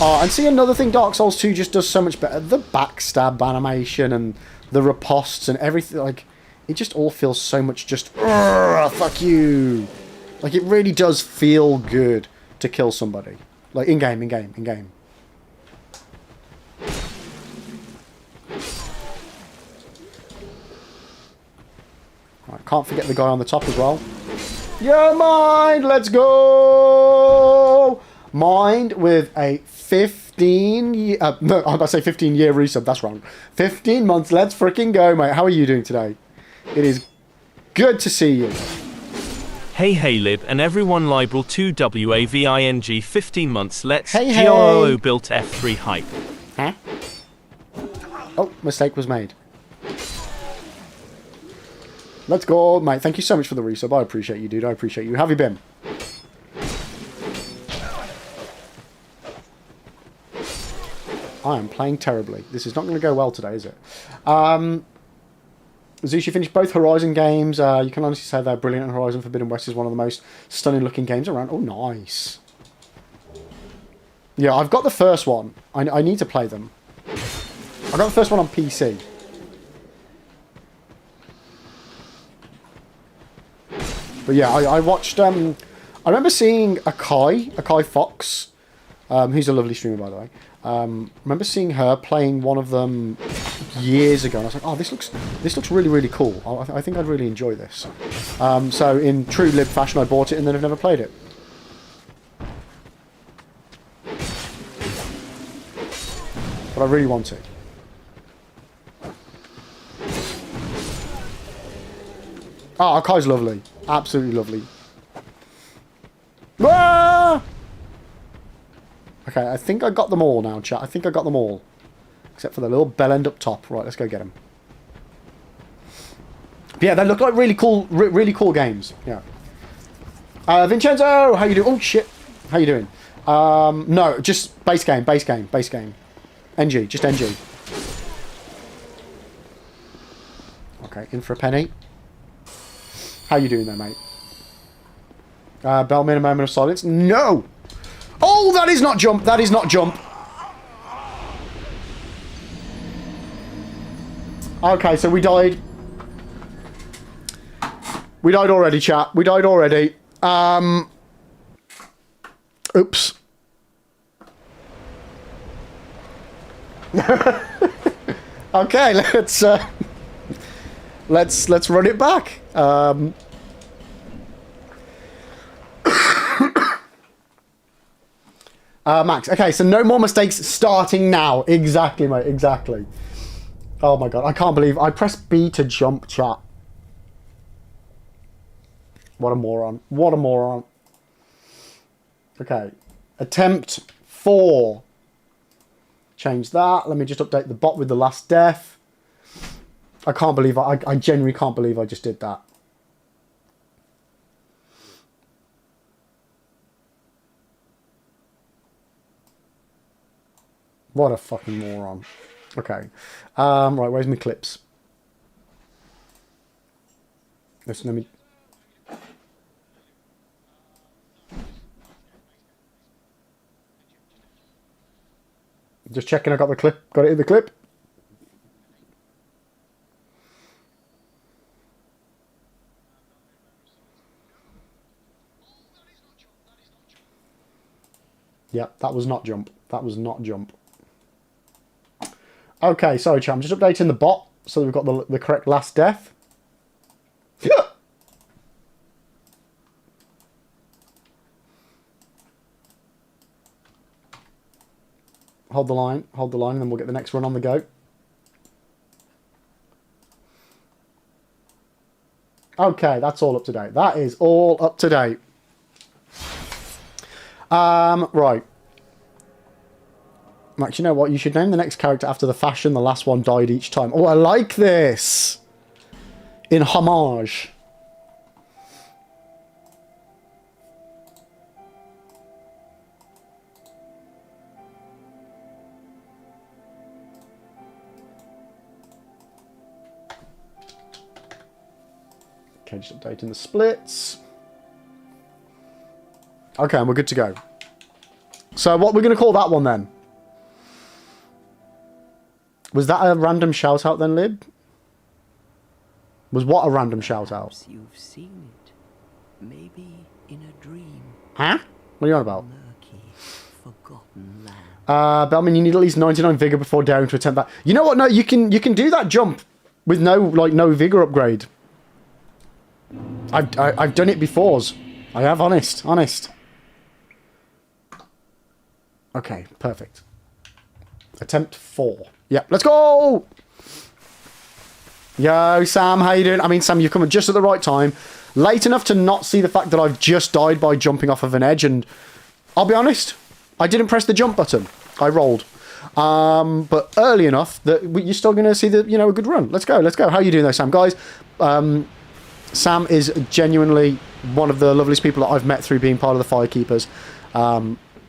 And see, another thing Dark Souls 2 just does so much better. The backstab animation and the ripostes and everything. Like, it just all feels so much just... fuck you. Like, it really does feel good to kill somebody. Like, in-game. Right, can't forget the guy on the top as well. Yeah, mind! Let's go! Mind with a 15 no, I'm about to say 15-year resub. That's wrong. 15 months. Let's freaking go, mate. How are you doing today? It is good to see you. Hey Lib and everyone Liberal 2WAVING 15 months let's Hey. GROO built F3 hype. Huh? Oh, mistake was made. Let's go, mate. Thank you so much for the resub. I appreciate you, dude. I appreciate you. How have you been? I am playing terribly. This is not going to go well today, is it? Zeus, you finished both Horizon games. You can honestly say they're brilliant. Horizon Forbidden West is one of the most stunning looking games around. Oh, nice. Yeah, I've got the first one. I need to play them. I got the first one on PC. But yeah, I watched... I remember seeing Akai Fox, who's a lovely streamer, by the way. Remember seeing her playing one of them years ago, and I was like, oh, this looks really, really cool. I think I'd really enjoy this. So in true Lib fashion, I bought it and then I've never played it. But I really want it. Oh, Akai's lovely. Absolutely lovely. Ah! Okay, I think I got them all now, chat. I think I got them all. Except for the little bell end up top. Right, let's go get them. But yeah, they look like really cool games. Yeah. Vincenzo, how you doing? Oh, shit. How you doing? No, just base game. NG, just NG. Okay, in for a penny. How you doing there, mate? Bellman, a moment of silence. No! Oh, that is not jump. That is not jump. Okay, so we died. We died already, chat. We died already. Oops. Okay, let's run it back. Max. Okay, so no more mistakes starting now. Exactly, mate. Exactly. Oh my god, I can't believe I pressed B to jump, chat. What a moron. What a moron. Okay. Attempt 4. Change that. Let me just update the bot with the last death. I can't believe I genuinely can't believe I just did that. What a fucking moron. Okay. Right, where's my clips? Let me... Just checking I got the clip. Got it in the clip? Yep, that was not jump. That was not jump. Okay, sorry, chat. I'm just updating the bot so that we've got the correct last death. Hold the line, and then we'll get the next run on the go. Okay, that's all up to date. That is all up to date. Right. Max, you know what? You should name the next character after the fashion the last one died each time. Oh, I like this! In homage. Okay, just updating the splits. Okay, and we're good to go. So what we're going to call that one then? Was that a random shout out then, Lib? Was what a random shout out? Perhaps you've seen it. Maybe in a dream. Huh? What are you on about? Murky, forgotten land. Bellman, you need at least 99 vigor before daring to attempt that. You know what? No, you can do that jump with no vigor upgrade. I've done it before. I have, honest. Okay, perfect. Attempt 4. Yep, let's go! Yo, Sam, how you doing? I mean, Sam, you've come just at the right time. Late enough to not see the fact that I've just died by jumping off of an edge, and I'll be honest, I didn't press the jump button. I rolled. But early enough that you're still going to see the, a good run. Let's go, let's go. How are you doing though, Sam? Guys, Sam is genuinely one of the loveliest people that I've met through being part of the Firekeepers.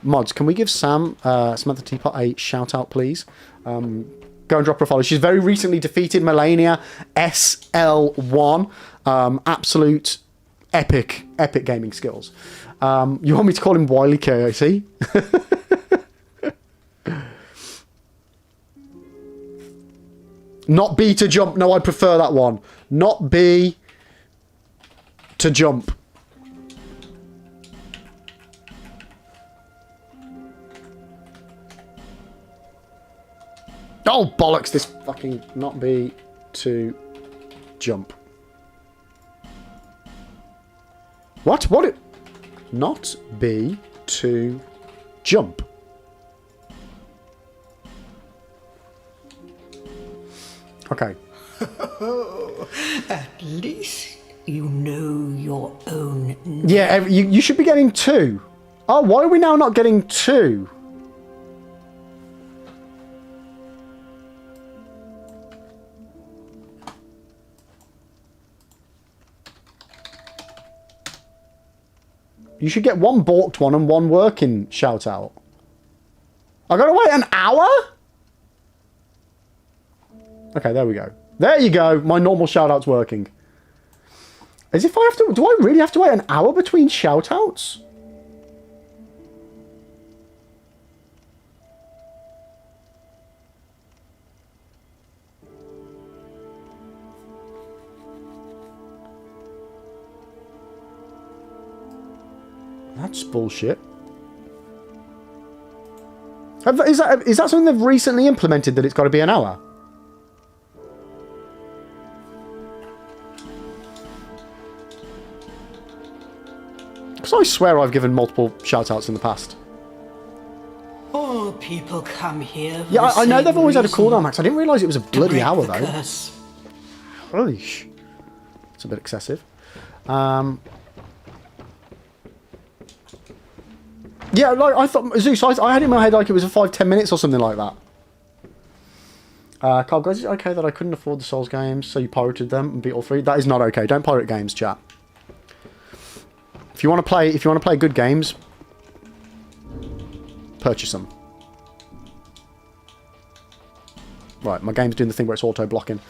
Mods, can we give Sam, Samantha Teapot, a shout out, please? Go and drop her a follow. She's very recently defeated Melania SL1. Absolute epic gaming skills. You want me to call him Wily KIC? Not B to jump. No, I prefer that one. Not B to jump. Oh, bollocks. This fucking not B to jump. What? What? Not B to jump. Okay. At least you know your own name. Yeah, you should be getting 2. Oh, why are we now not getting 2? You should get 1 balked one and 1 working shout out. I gotta wait an hour? Okay, there we go. There you go. My normal shout out's working. As if I have to... Do I really have to wait an hour between shout outs? That's bullshit. Is that something they've recently implemented, that it's got to be an hour? Because I swear I've given multiple shout-outs in the past. All people come here. Yeah, I know they've always had a cooldown max. I didn't realise it was a bloody hour, though. Curse. Holy sh... It's a bit excessive. Yeah, like, I thought... Zeus, I had in my head like it was a 5-10 minutes or something like that. Carl, guys, is it okay that I couldn't afford the Souls games, so you pirated them and beat all 3? That is not okay. Don't pirate games, chat. If you want to play good games, purchase them. Right, my game's doing the thing where it's auto-blocking.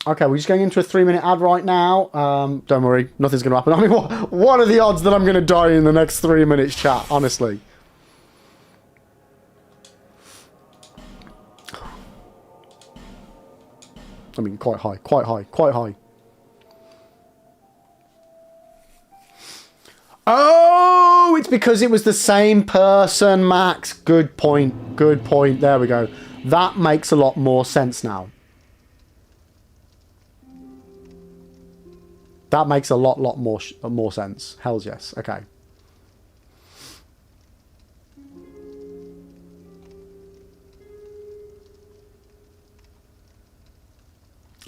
Okay, we're just going into a 3-minute ad right now. Don't worry, nothing's going to happen. I mean, what are the odds that I'm going to die in the next 3 minutes, chat, honestly? I mean, quite high, quite high, quite high. Oh, it's because it was the same person, Max. Good point, good point. There we go. That makes a lot more sense now. That makes a lot more sense. Hells yes. Okay.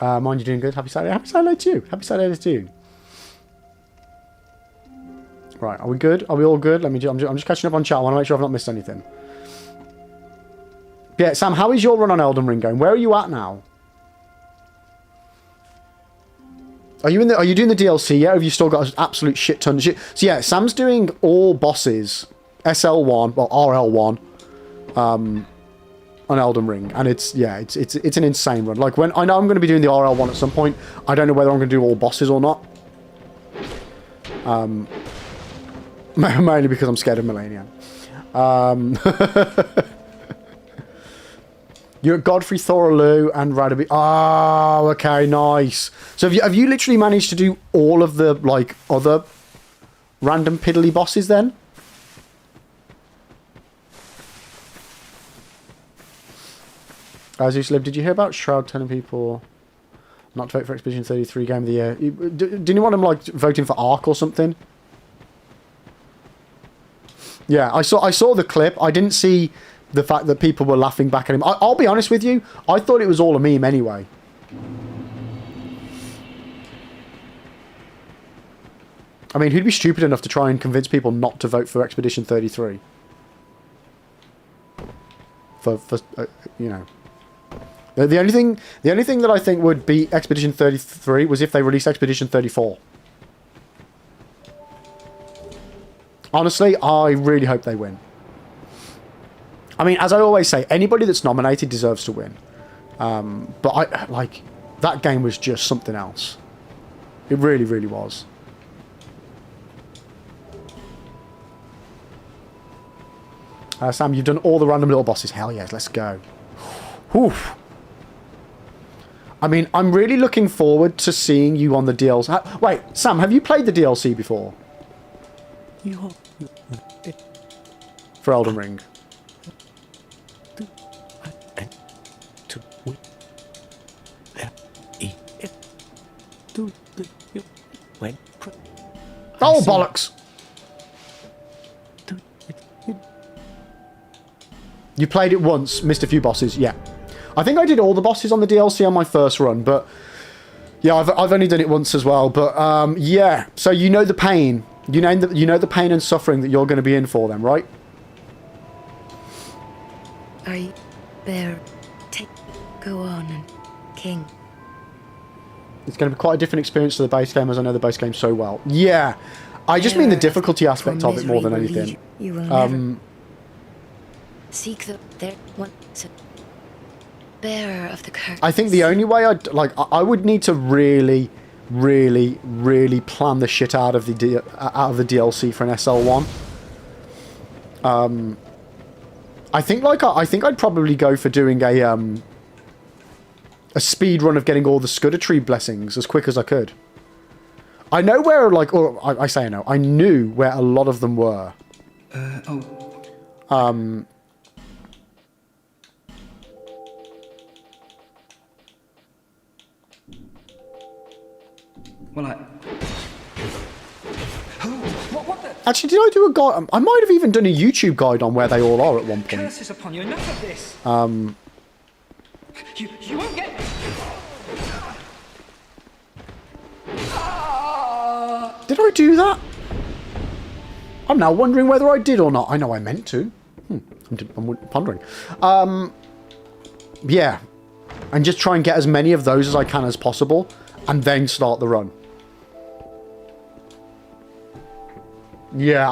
Mind you doing good. Happy Saturday. Happy Saturday to you. Happy Saturday to you. Right, are we good? Are we all good? I'm just catching up on chat. I want to make sure I've not missed anything. Yeah, Sam, how is your run on Elden Ring going? Where are you at now? Are you doing the DLC yet? Or have you still got an absolute shit ton of shit? So yeah, Sam's doing all bosses, SL1, well RL1, on Elden Ring, and it's an insane run. Like, when I know I'm going to be doing the RL1 at some point, I don't know whether I'm going to do all bosses or not. Mainly because I'm scared of Melania. You're at Godfrey, Thoraloo, and Radaby. Oh, okay, nice. So have you literally managed to do all of the, like, other random piddly bosses then? Zeus Liv, did you hear about Shroud telling people not to vote for Expedition 33 Game of the Year? Didn't you want them, like, voting for Ark or something? Yeah, I saw the clip. I didn't see the fact that people were laughing back at him. I'll be honest with you. I thought it was all a meme anyway. I mean, who'd be stupid enough to try and convince people not to vote for Expedition 33? For you know, the only thing that I think would beat Expedition 33 was if they released Expedition 34. Honestly, I really hope they win. I mean, as I always say, anybody that's nominated deserves to win. But that game was just something else. It really, really was. Sam, you've done all the random little bosses. Hell yes, let's go. Whew. I mean, I'm really looking forward to seeing you on the DLC. Wait, Sam, have you played the DLC before? For Elden Ring. Oh, bollocks! You played it once, missed a few bosses, yeah. I think I did all the bosses on the DLC on my first run, but... Yeah, I've only done it once as well, but, yeah. So you know the pain. You know the pain and suffering that you're going to be in for them, right? Are you there? Go on, and King. It's going to be quite a different experience to the base game, as I know the base game so well. Yeah. I just mean the difficulty aspect of it more than anything. You will never seek their one bearer of the curse. I think the only way I would need to really, really, really plan the shit out of the DLC for an SL1. I think I'd probably go for doing a speed run of getting all the Scudder Tree blessings as quick as I could. I know where I knew where a lot of them were. Well, what the? Actually, did I do a guide? I might have even done a YouTube guide on where they all are at one point. Curses upon you! Enough of this. You won't get me. Did I do that? I'm now wondering whether I did or not. I know I meant to. I'm pondering. Yeah. And just try and get as many of those as I can as possible, and then start the run. Yeah,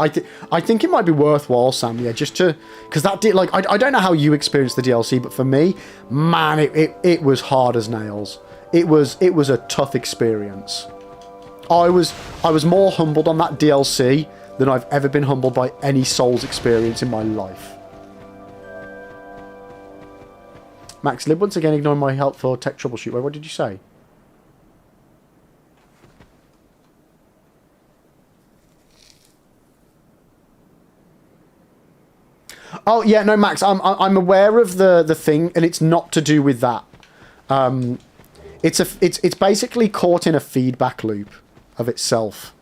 I think it might be worthwhile, Sam. Yeah, just to, because that did, like, I don't know how you experienced the DLC, but for me, man, it was hard as nails. It was a tough experience. I was more humbled on that DLC than I've ever been humbled by any Souls experience in my life. Max Lib once again ignoring my help for tech troubleshoot. Wait, what did you say? Oh yeah, no, Max. I'm aware of the thing, and it's not to do with that. It's basically caught in a feedback loop of itself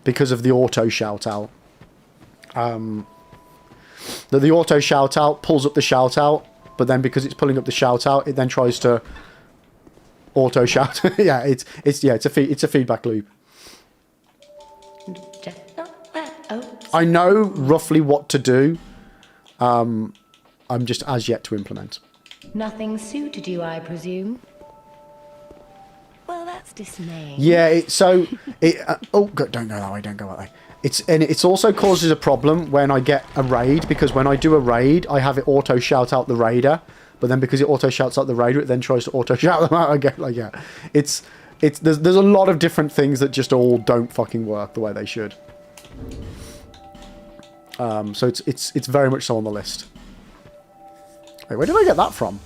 because of the auto shout out. The auto shout out pulls up the shout out, but then because it's pulling up the shout out, it then tries to auto shout. Yeah, it's a feedback loop. I know roughly what to do. I'm just as yet to implement. Nothing suited you, I presume. Well, that's dismaying. Yeah, oh, don't go that way. Don't go that way. It's also causes a problem when I get a raid, because when I do a raid, I have it auto shout out the raider, but then because it auto shouts out the raider, it then tries to auto shout them out again. Like, yeah, there's a lot of different things that just all don't fucking work the way they should. So it's very much so on the list. Wait, where did I get that from?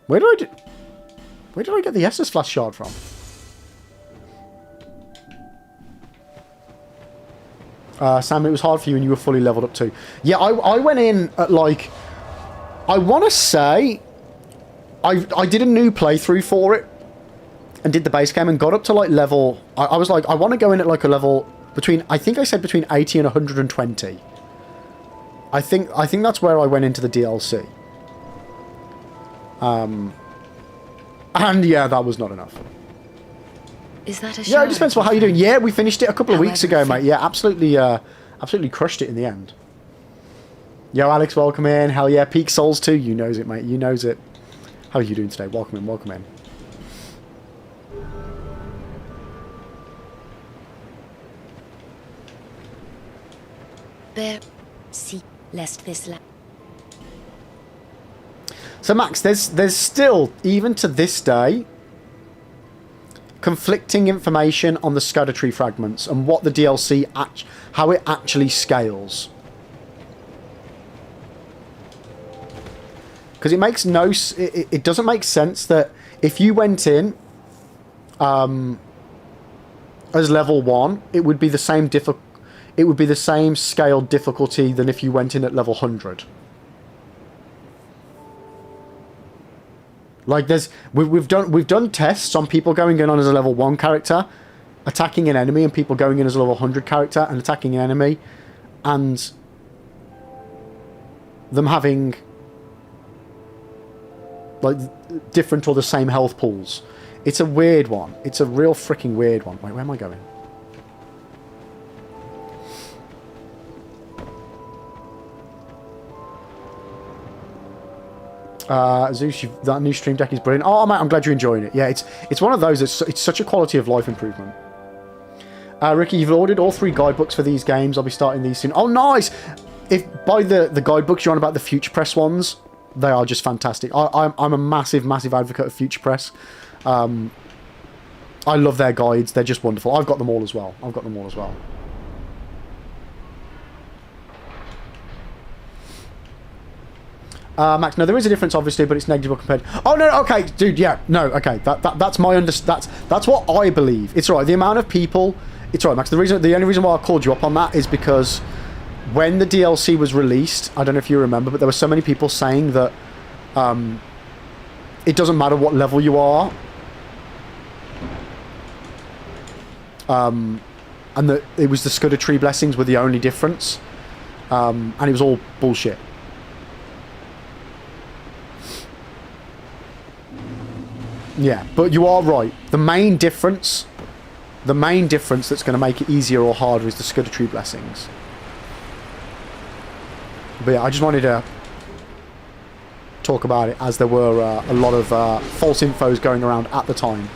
Where did I get the Estus Flash shard from? Sam, it was hard for you and you were fully leveled up too. Yeah, I went in at like... I want to say... I did a new playthrough for it. And did the base game and got up to like level... I was like, I want to go in at like a level I think I said between 80 and 120. I think that's where I went into the DLC. And yeah, that was not enough. Is that a Yeah, Dispensable, how you doing? Yeah, we finished it a couple of weeks ago, However, mate. Yeah, absolutely crushed it in the end. Yo, Alex, welcome in. Hell yeah, Peak Souls 2. You knows it, mate. You knows it. How are you doing today? Welcome in, welcome in. There, see, lest this So Max, there's still, even to this day, conflicting information on the Scudder Tree fragments and what the DLC, how it actually scales. Because it makes it doesn't make sense that if you went in as level 1, it would be the same scaled difficulty than if you went in at level 100. Like we've done tests on people going in on as a level 1 character, attacking an enemy, and people going in as a level 100 character and attacking an enemy, and them having like different or the same health pools. It's a weird one. It's a real freaking weird one. Wait, where am I going? Zeus, that new stream deck is brilliant. Oh, mate, I'm glad you're enjoying it. Yeah, it's one of those. It's such a quality of life improvement. Ricky, you've ordered all 3 guidebooks for these games. I'll be starting these soon. Oh, nice! If by the guidebooks you're on about the Future Press ones, they are just fantastic. I'm a massive advocate of Future Press. I love their guides. They're just wonderful. I've got them all as well. Max, no, there is a difference, obviously, but it's negligible compared. Oh no, okay, dude, yeah, no, okay, that's my that's what I believe. It's all right. The amount of people, it's all right, Max. The only reason why I called you up on that is because when the DLC was released, I don't know if you remember, but there were so many people saying that it doesn't matter what level you are, and that it was the Scudder Tree blessings were the only difference, and it was all bullshit. Yeah, but you are right. The main difference that's going to make it easier or harder is the Scudder Tree blessings. But yeah, I just wanted to talk about it as there were a lot of false infos going around at the time.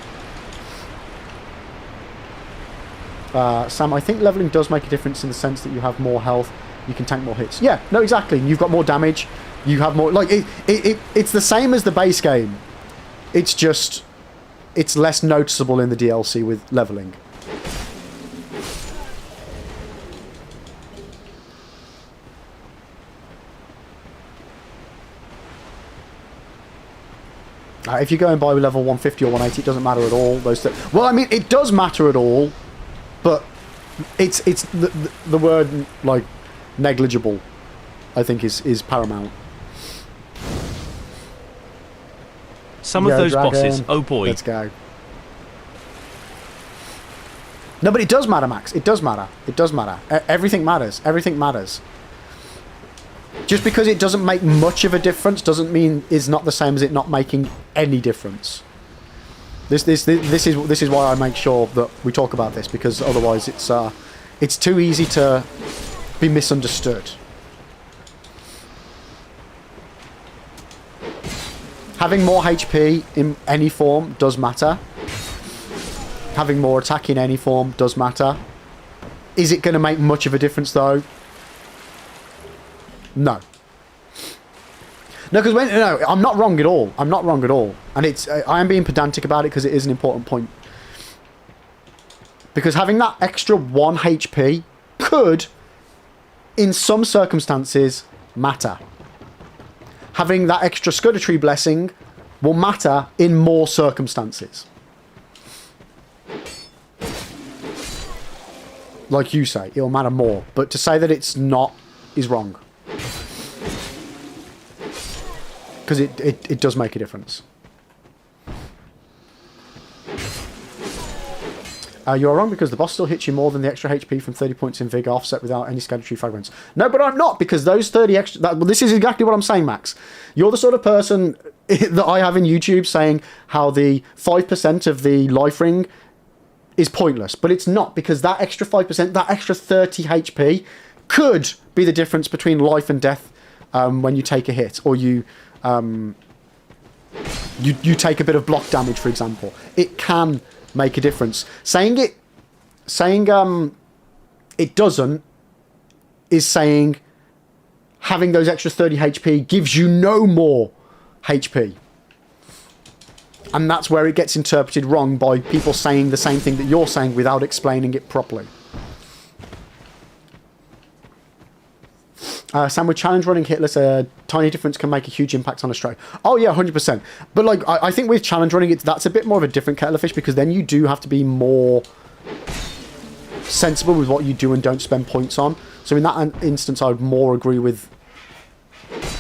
Sam, I think leveling does make a difference in the sense that you have more health, you can tank more hits. Yeah, no, exactly. You've got more damage, you have more... Like, it's the same as the base game. It's just, it's less noticeable in the DLC with leveling. If you're going by level 150 or 180, it doesn't matter at all. Well, I mean, it does matter at all, but it's the word like negligible, I think, is paramount. Some of those bosses, oh boy. Let's go. No, but it does matter, Max. It does matter. It does matter. Everything matters. Everything matters. Just because it doesn't make much of a difference doesn't mean it's not the same as it not making any difference. This is why I make sure that we talk about this, because otherwise it's too easy to be misunderstood. Having more HP in any form does matter. Having more attack in any form does matter. Is it going to make much of a difference, though? No. No, because I'm not wrong at all. I'm not wrong at all. And I am being pedantic about it because it is an important point. Because having that extra 1 HP could, in some circumstances, matter. Having that extra Scudder Tree blessing will matter in more circumstances. Like you say, it'll matter more. But to say that it's not is wrong. Because it does make a difference. You are wrong because the boss still hits you more than the extra HP from 30 points in Vigor offset without any Scattertree fragments. No, but I'm not, because those 30 extra... well, this is exactly what I'm saying, Max. You're the sort of person that I have in YouTube saying how the 5% of the life ring is pointless. But it's not, because that extra 5%, that extra 30 HP could be the difference between life and death when you take a hit. Or you take a bit of block damage, for example. It can make a difference. Saying it doesn't is saying having those extra 30 HP gives you no more HP. And that's where it gets interpreted wrong by people saying the same thing that you're saying without explaining it properly. Sam, with challenge running hitless, a tiny difference can make a huge impact on a strike. Oh yeah, 100%. But like, I think with challenge running, that's a bit more of a different kettle of fish, because then you do have to be more sensible with what you do and don't spend points on. So in that instance, I would more agree with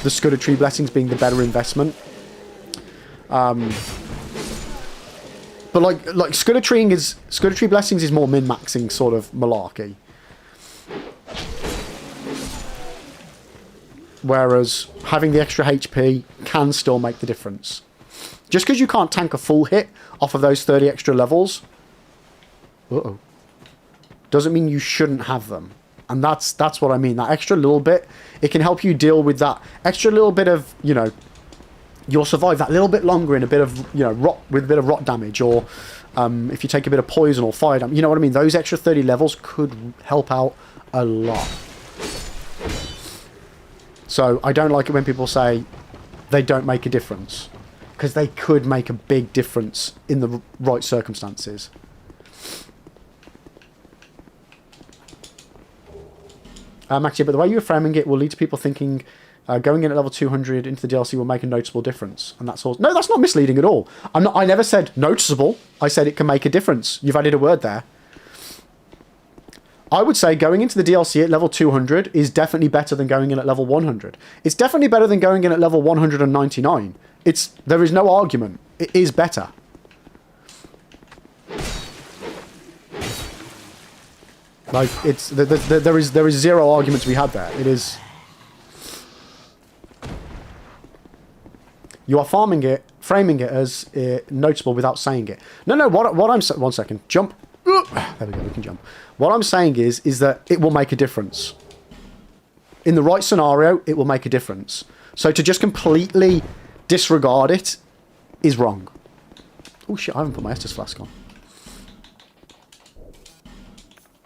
the Scudder Blessings being the better investment. But like Scudder Blessings is more min-maxing sort of malarkey. Whereas having the extra HP can still make the difference. Just because you can't tank a full hit off of those 30 extra levels, doesn't mean you shouldn't have them. And that's what I mean. That extra little bit, it can help you deal with that extra little bit of, you know, you'll survive that little bit longer in a bit of, you know, rot, with a bit of rot damage, or if you take a bit of poison or fire damage, you know what I mean? Those extra 30 levels could help out a lot. So I don't like it when people say they don't make a difference, because they could make a big difference in the right circumstances. Actually, but the way you were framing it will lead to people thinking going in at level 200 into the DLC will make a noticeable difference, and that's all. No, that's not misleading at all. I never said noticeable. I said it can make a difference. You've added a word there. I would say going into the DLC at level 200 is definitely better than going in at level 100. It's definitely better than going in at level 199. There is no argument. It is better. Like, there is zero argument to be had there. It is. You are framing it as noticeable without saying it. No. What I'm saying. 1 second. Jump. There we go. We can jump. What I'm saying is that it will make a difference. In the right scenario, it will make a difference. So to just completely disregard it is wrong. Oh shit! I haven't put my Estus flask on.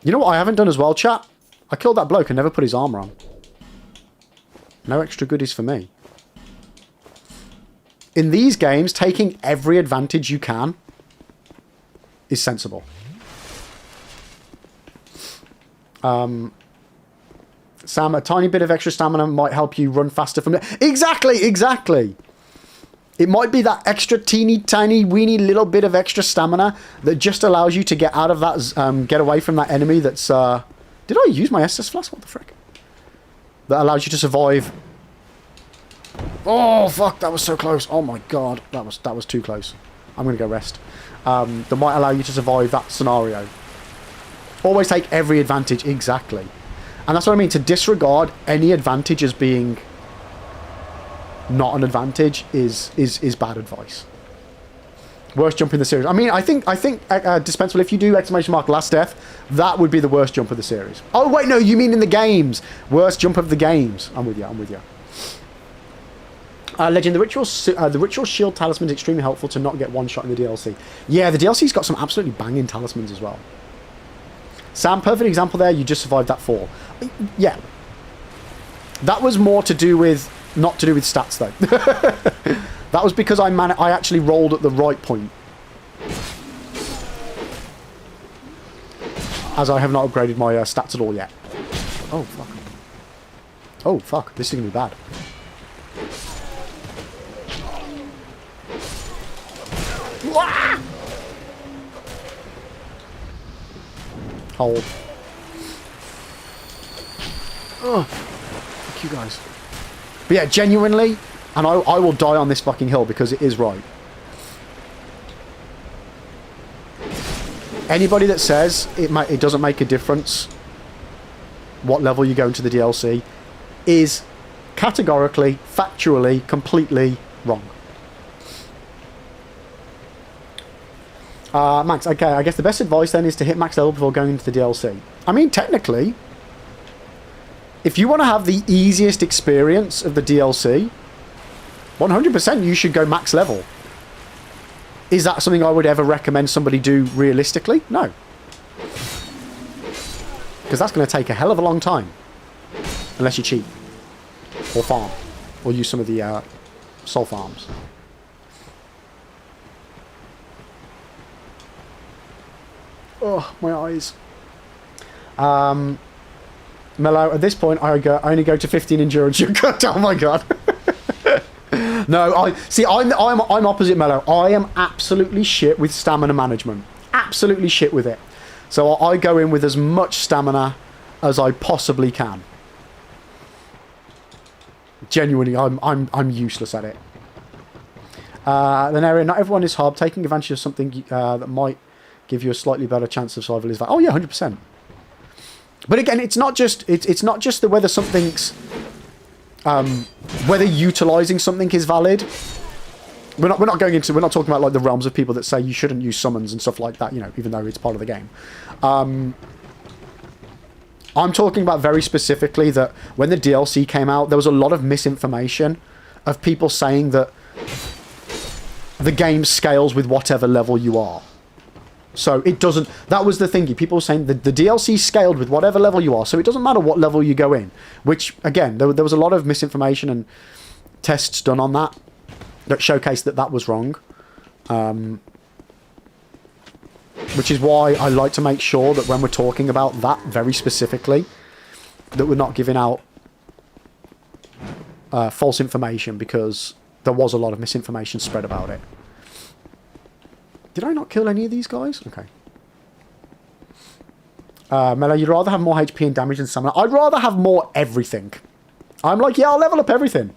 You know what I haven't done as well, chat? I killed that bloke and never put his armor on. No extra goodies for me. In these games, taking every advantage you can is sensible. Sam, a tiny bit of extra stamina might help you run faster from there. Exactly! It might be that extra teeny tiny weeny little bit of extra stamina that just allows you to get out of that, get away from that enemy that's, did I use my Estus flask? What the frick? That allows you to survive. Oh, fuck, that was so close. Oh my god, that was too close. I'm gonna go rest. That might allow you to survive that scenario. Always take every advantage, exactly. And that's what I mean, to disregard any advantage as being not an advantage is bad advice. Worst jump in the series. I mean, I think Dispensable, if you do !last death, that would be the worst jump of the series. Oh wait, no, you mean in the games. Worst jump of the games. I'm with you. Legend, the ritual shield talisman is extremely helpful to not get one shot in the DLC. Yeah, the DLC's got some absolutely banging talismans as well. Sam, perfect example there. You just survived that fall. Yeah, that was more to do with, not to do with stats though. That was because I actually rolled at the right point, as I have not upgraded my stats at all yet. Oh fuck! Oh fuck! This is gonna be bad. Wah! Hold. Oh, fuck you guys. But yeah, genuinely, and I will die on this fucking hill because it is right. Anybody that says it doesn't make a difference what level you go into the DLC is categorically, factually, completely wrong. Max, okay, I guess the best advice then is to hit max level before going into the DLC. I mean, technically, if you want to have the easiest experience of the DLC, 100% you should go max level. Is that something I would ever recommend somebody do realistically? No. Because that's going to take a hell of a long time. Unless you cheat. Or farm. Or use some of the soul farms. Oh, my eyes. Mello, at this point, I only go to 15 endurance. You're good. Oh my god. No, I'm opposite Mello. I am absolutely shit with stamina management. Absolutely shit with it. So I go in with as much stamina as I possibly can. Genuinely, I'm useless at it. Then area, not everyone is hard. Taking advantage of something that might give you a slightly better chance of survival is that. Oh yeah, 100%. But again, it's not just the whether something's whether utilizing something is valid. We're not talking about like the realms of people that say you shouldn't use summons and stuff like that, you know, even though it's part of the game. I'm talking about very specifically that when the DLC came out, there was a lot of misinformation of people saying that the game scales with whatever level you are. So it doesn't... That was the thingy. People were saying that the DLC scaled with whatever level you are, so it doesn't matter what level you go in. Which, again, there was a lot of misinformation and tests done on that showcased that was wrong. Which is why I like to make sure that when we're talking about that very specifically, that we're not giving out false information, because there was a lot of misinformation spread about it. Did I not kill any of these guys? Okay. Mello, you'd rather have more HP and damage than stamina. I'd rather have more everything. I'm like, yeah, I'll level up everything.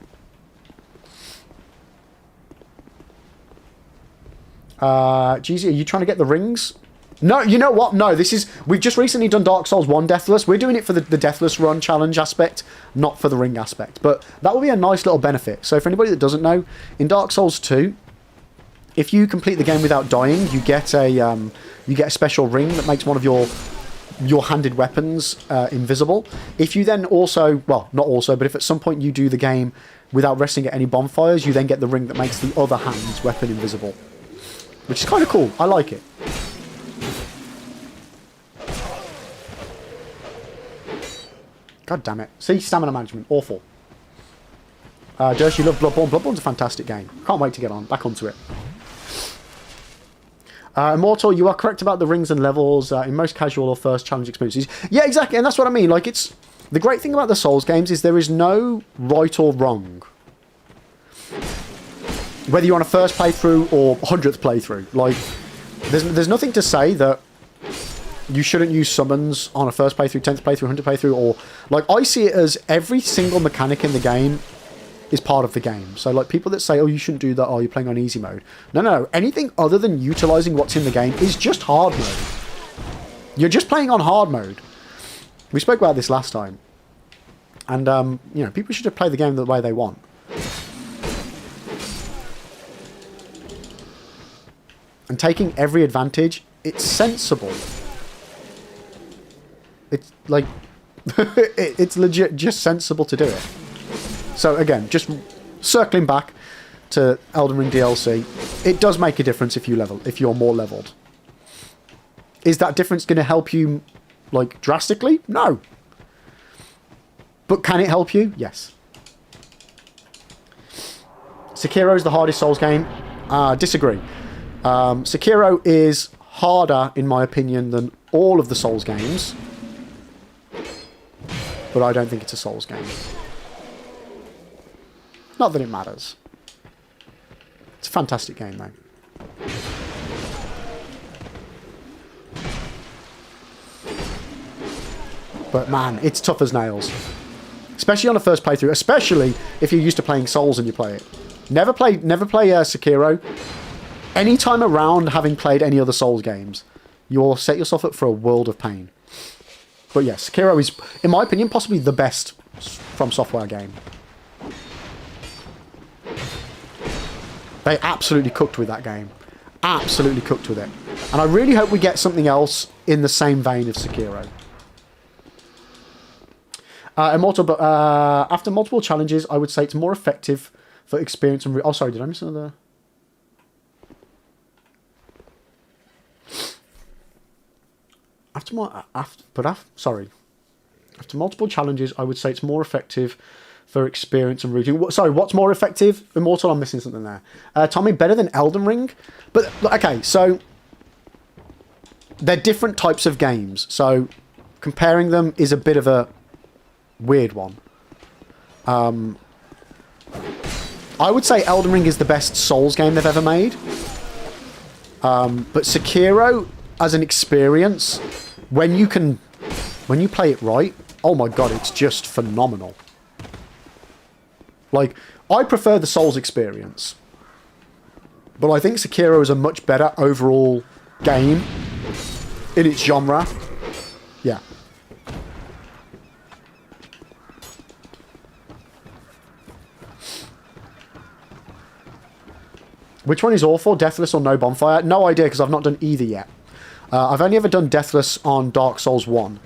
Jeezy, are you trying to get the rings? No, you know what? No, we've just recently done Dark Souls 1 Deathless. We're doing it for the Deathless run challenge aspect, not for the ring aspect. But that will be a nice little benefit. So for anybody that doesn't know, in Dark Souls 2, if you complete the game without dying, you get a special ring that makes one of your handed weapons invisible. If you then also, well, not also, but if at some point you do the game without resting at any bonfires, you then get the ring that makes the other hand's weapon invisible. Which is kind of cool. I like it. God damn it. See, stamina management. Awful. Josh, you love Bloodborne. Bloodborne's a fantastic game. Can't wait to get back onto it. Immortal, you are correct about the rings and levels in most casual or first challenge experiences. Yeah, exactly, and that's what I mean. Like, it's the great thing about the Souls games is there is no right or wrong. Whether you're on a first playthrough or 100th playthrough, like, there's nothing to say that you shouldn't use summons on a first playthrough, 10th playthrough, 100th playthrough, or like, I see it as every single mechanic in the game is part of the game. So like people that say, oh, you shouldn't do that, oh, you're playing on easy mode. No, anything other than utilizing what's in the game is just hard mode. You're just playing on hard mode. We spoke about this last time. And, you know, people should just play the game the way they want. And taking every advantage, it's sensible. It's like, it's legit just sensible to do it. So again, just circling back to Elden Ring DLC, it does make a difference if you're more leveled. Is that difference going to help you, like, drastically? No. But can it help you? Yes. Sekiro is the hardest Souls game. Disagree. Sekiro is harder, in my opinion, than all of the Souls games. But I don't think it's a Souls game. Not that it matters. It's a fantastic game, though. But man, it's tough as nails. Especially on a first playthrough. Especially if you're used to playing Souls and you play it. Never play Sekiro. Any time around having played any other Souls games, you'll set yourself up for a world of pain. But yes, Sekiro is, in my opinion, possibly the best From Software game. They absolutely cooked with that game. Absolutely cooked with it. And I really hope we get something else in the same vein of Sekiro. Immortal, but after multiple challenges, I would say it's more effective for experience and... oh, sorry, did I miss another... After multiple challenges, I would say it's more effective for experience and routine. Sorry, what's more effective? Immortal, I'm missing something there. Tommy, better than Elden Ring? But, okay, so... they're different types of games, so comparing them is a bit of a weird one. I would say Elden Ring is the best Souls game they've ever made. But Sekiro, as an experience, when you play it right, oh my god, it's just phenomenal. Like, I prefer the Souls experience. But I think Sekiro is a much better overall game in its genre. Yeah. Which one is awful? Deathless or No Bonfire? No idea, because I've not done either yet. I've only ever done Deathless on Dark Souls 1.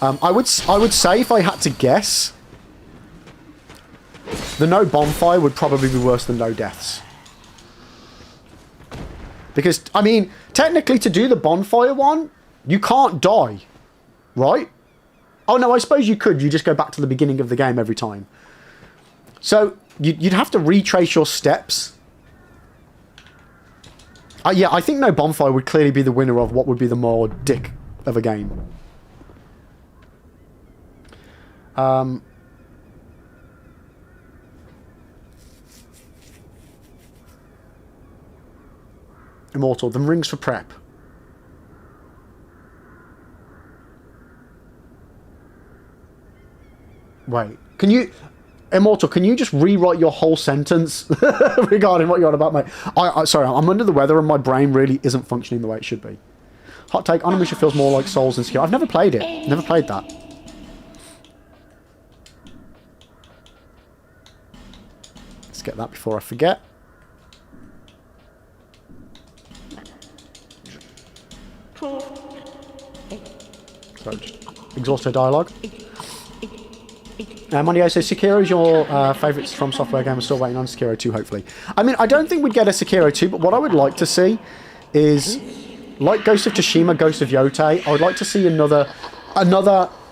I would say, if I had to guess, the No Bonfire would probably be worse than No Deaths. Because, I mean, technically to do the Bonfire one, you can't die. Right? Oh no, I suppose you could. You just go back to the beginning of the game every time. So, you'd have to retrace your steps. Yeah, I think No Bonfire would clearly be the winner of what would be the more dick of a game. Immortal, the rings for prep. Wait, can you... Immortal, can you just rewrite your whole sentence regarding what you're on about, mate? Sorry, I'm under the weather and my brain really isn't functioning the way it should be. Hot take, Onimusha feels more like Souls than Sekiro. I've never played it. Never played that. Let's get that before I forget. Sorry, just exhaust her dialogue. Mondio says, Sekiro is your favourite From Software game. I'm still waiting on Sekiro 2, hopefully. I mean, I don't think we'd get a Sekiro 2, but what I would like to see is, like Ghost of Tsushima, Ghost of Yotei, I would like to see another,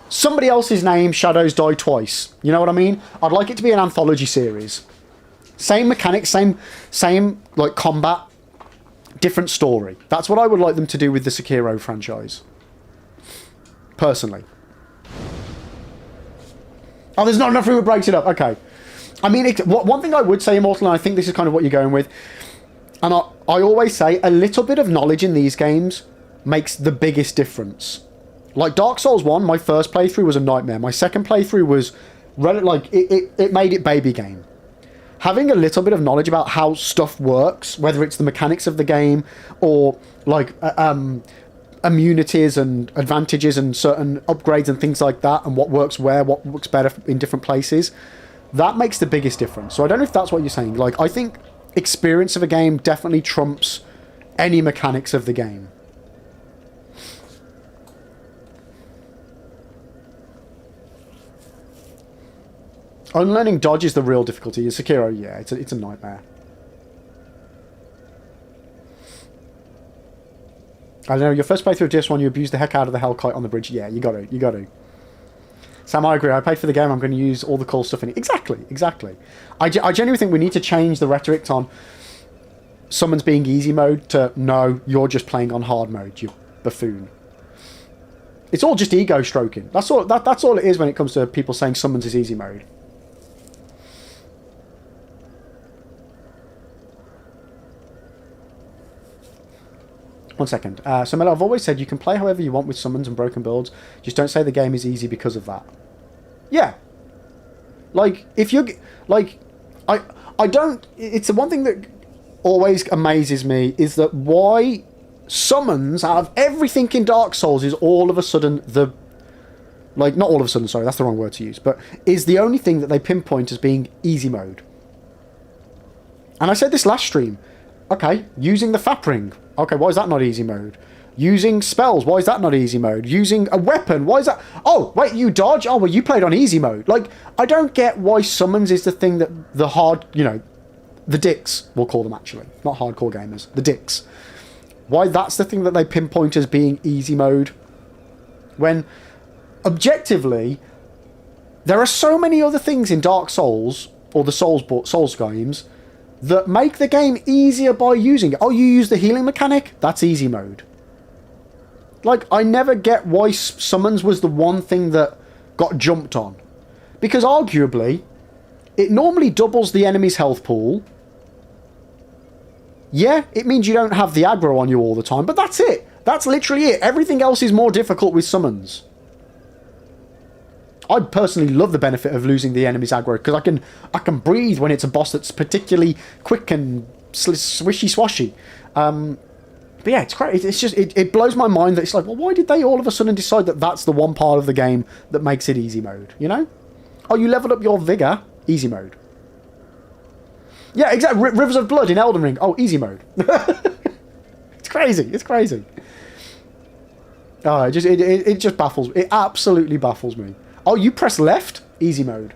somebody else's name, Shadows Die Twice. You know what I mean? I'd like it to be an anthology series. Same mechanics, same like combat, different story. That's what I would like them to do with the Sekiro franchise. Personally. Oh, there's not enough room, it breaks it up. Okay. I mean, one thing I would say, Immortal, and I think this is kind of what you're going with, and I always say, a little bit of knowledge in these games makes the biggest difference. Like Dark Souls 1, my first playthrough was a nightmare. My second playthrough was, like, it made it baby game. Having a little bit of knowledge about how stuff works, whether it's the mechanics of the game, or, like, immunities and advantages and certain upgrades and things like that, and what works where, what works better in different places, that makes the biggest difference. So I don't know if that's what you're saying. Like, I think experience of a game definitely trumps any mechanics of the game. Unlearning dodge is the real difficulty. In Sekiro, yeah, it's a nightmare. I don't know, your first playthrough of DS1, you abused the heck out of the Hellkite on the bridge. Yeah, you got to. Sam, I agree. I paid for the game. I'm going to use all the cool stuff in it. Exactly. I genuinely think we need to change the rhetoric on summons being easy mode to, no, you're just playing on hard mode, you buffoon. It's all just ego stroking. That's all it is when it comes to people saying summons is easy mode. One second. So Mel, I've always said you can play however you want with summons and broken builds. Just don't say the game is easy because of that. Yeah. Like, if you... Like, I don't... It's the one thing that always amazes me is that why summons out of everything in Dark Souls is all of a sudden the... Like, not all of a sudden, sorry, that's the wrong word to use, but is the only thing that they pinpoint as being easy mode. And I said this last stream. Okay, using the FAP ring. Okay, why is that not easy mode? Using spells, why is that not easy mode? Using a weapon, why is that... Oh, wait, you dodge? Oh, well, you played on easy mode. Like, I don't get why summons is the thing that the hard... You know, the dicks, we'll call them, actually. Not hardcore gamers. The dicks. Why that's the thing that they pinpoint as being easy mode. When, objectively, there are so many other things in Dark Souls, or the Souls games, that make the game easier by using it. Oh, you use the healing mechanic? That's easy mode. Like, I never get why summons was the one thing that got jumped on. Because arguably, it normally doubles the enemy's health pool. Yeah, it means you don't have the aggro on you all the time, but that's it. That's literally it. Everything else is more difficult with summons. I personally love the benefit of losing the enemy's aggro, because I can breathe when it's a boss that's particularly quick and swishy-swashy. But yeah, it's crazy. It's just, it blows my mind that it's like, well, why did they all of a sudden decide that that's the one part of the game that makes it easy mode, you know? Oh, you leveled up your vigor? Easy mode. Yeah, exactly. Rivers of Blood in Elden Ring. Oh, easy mode. It's crazy. It's crazy. Oh, it just baffles me. It absolutely baffles me. Oh, you press left? Easy mode.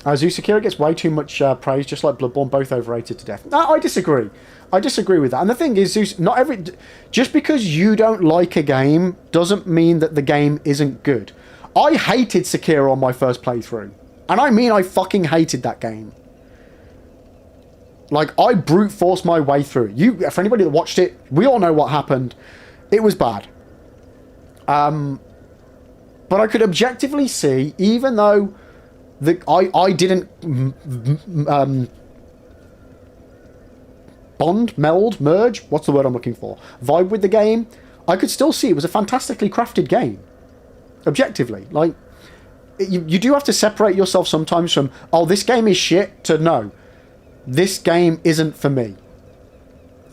Sekiro gets way too much praise, just like Bloodborne, both overrated to death. No, I disagree. I disagree with that. And the thing is, Zeus, just because you don't like a game doesn't mean that the game isn't good. I hated Sekiro on my first playthrough. And I mean I fucking hated that game. Like, I brute forced my way through it. For anybody that watched it, we all know what happened. It was bad. But I could objectively see, even though I didn't merge, what's the word I'm looking for? Vibe with the game, I could still see it was a fantastically crafted game. Objectively. Like, you do have to separate yourself sometimes from, oh, this game is shit, to no. This game isn't for me.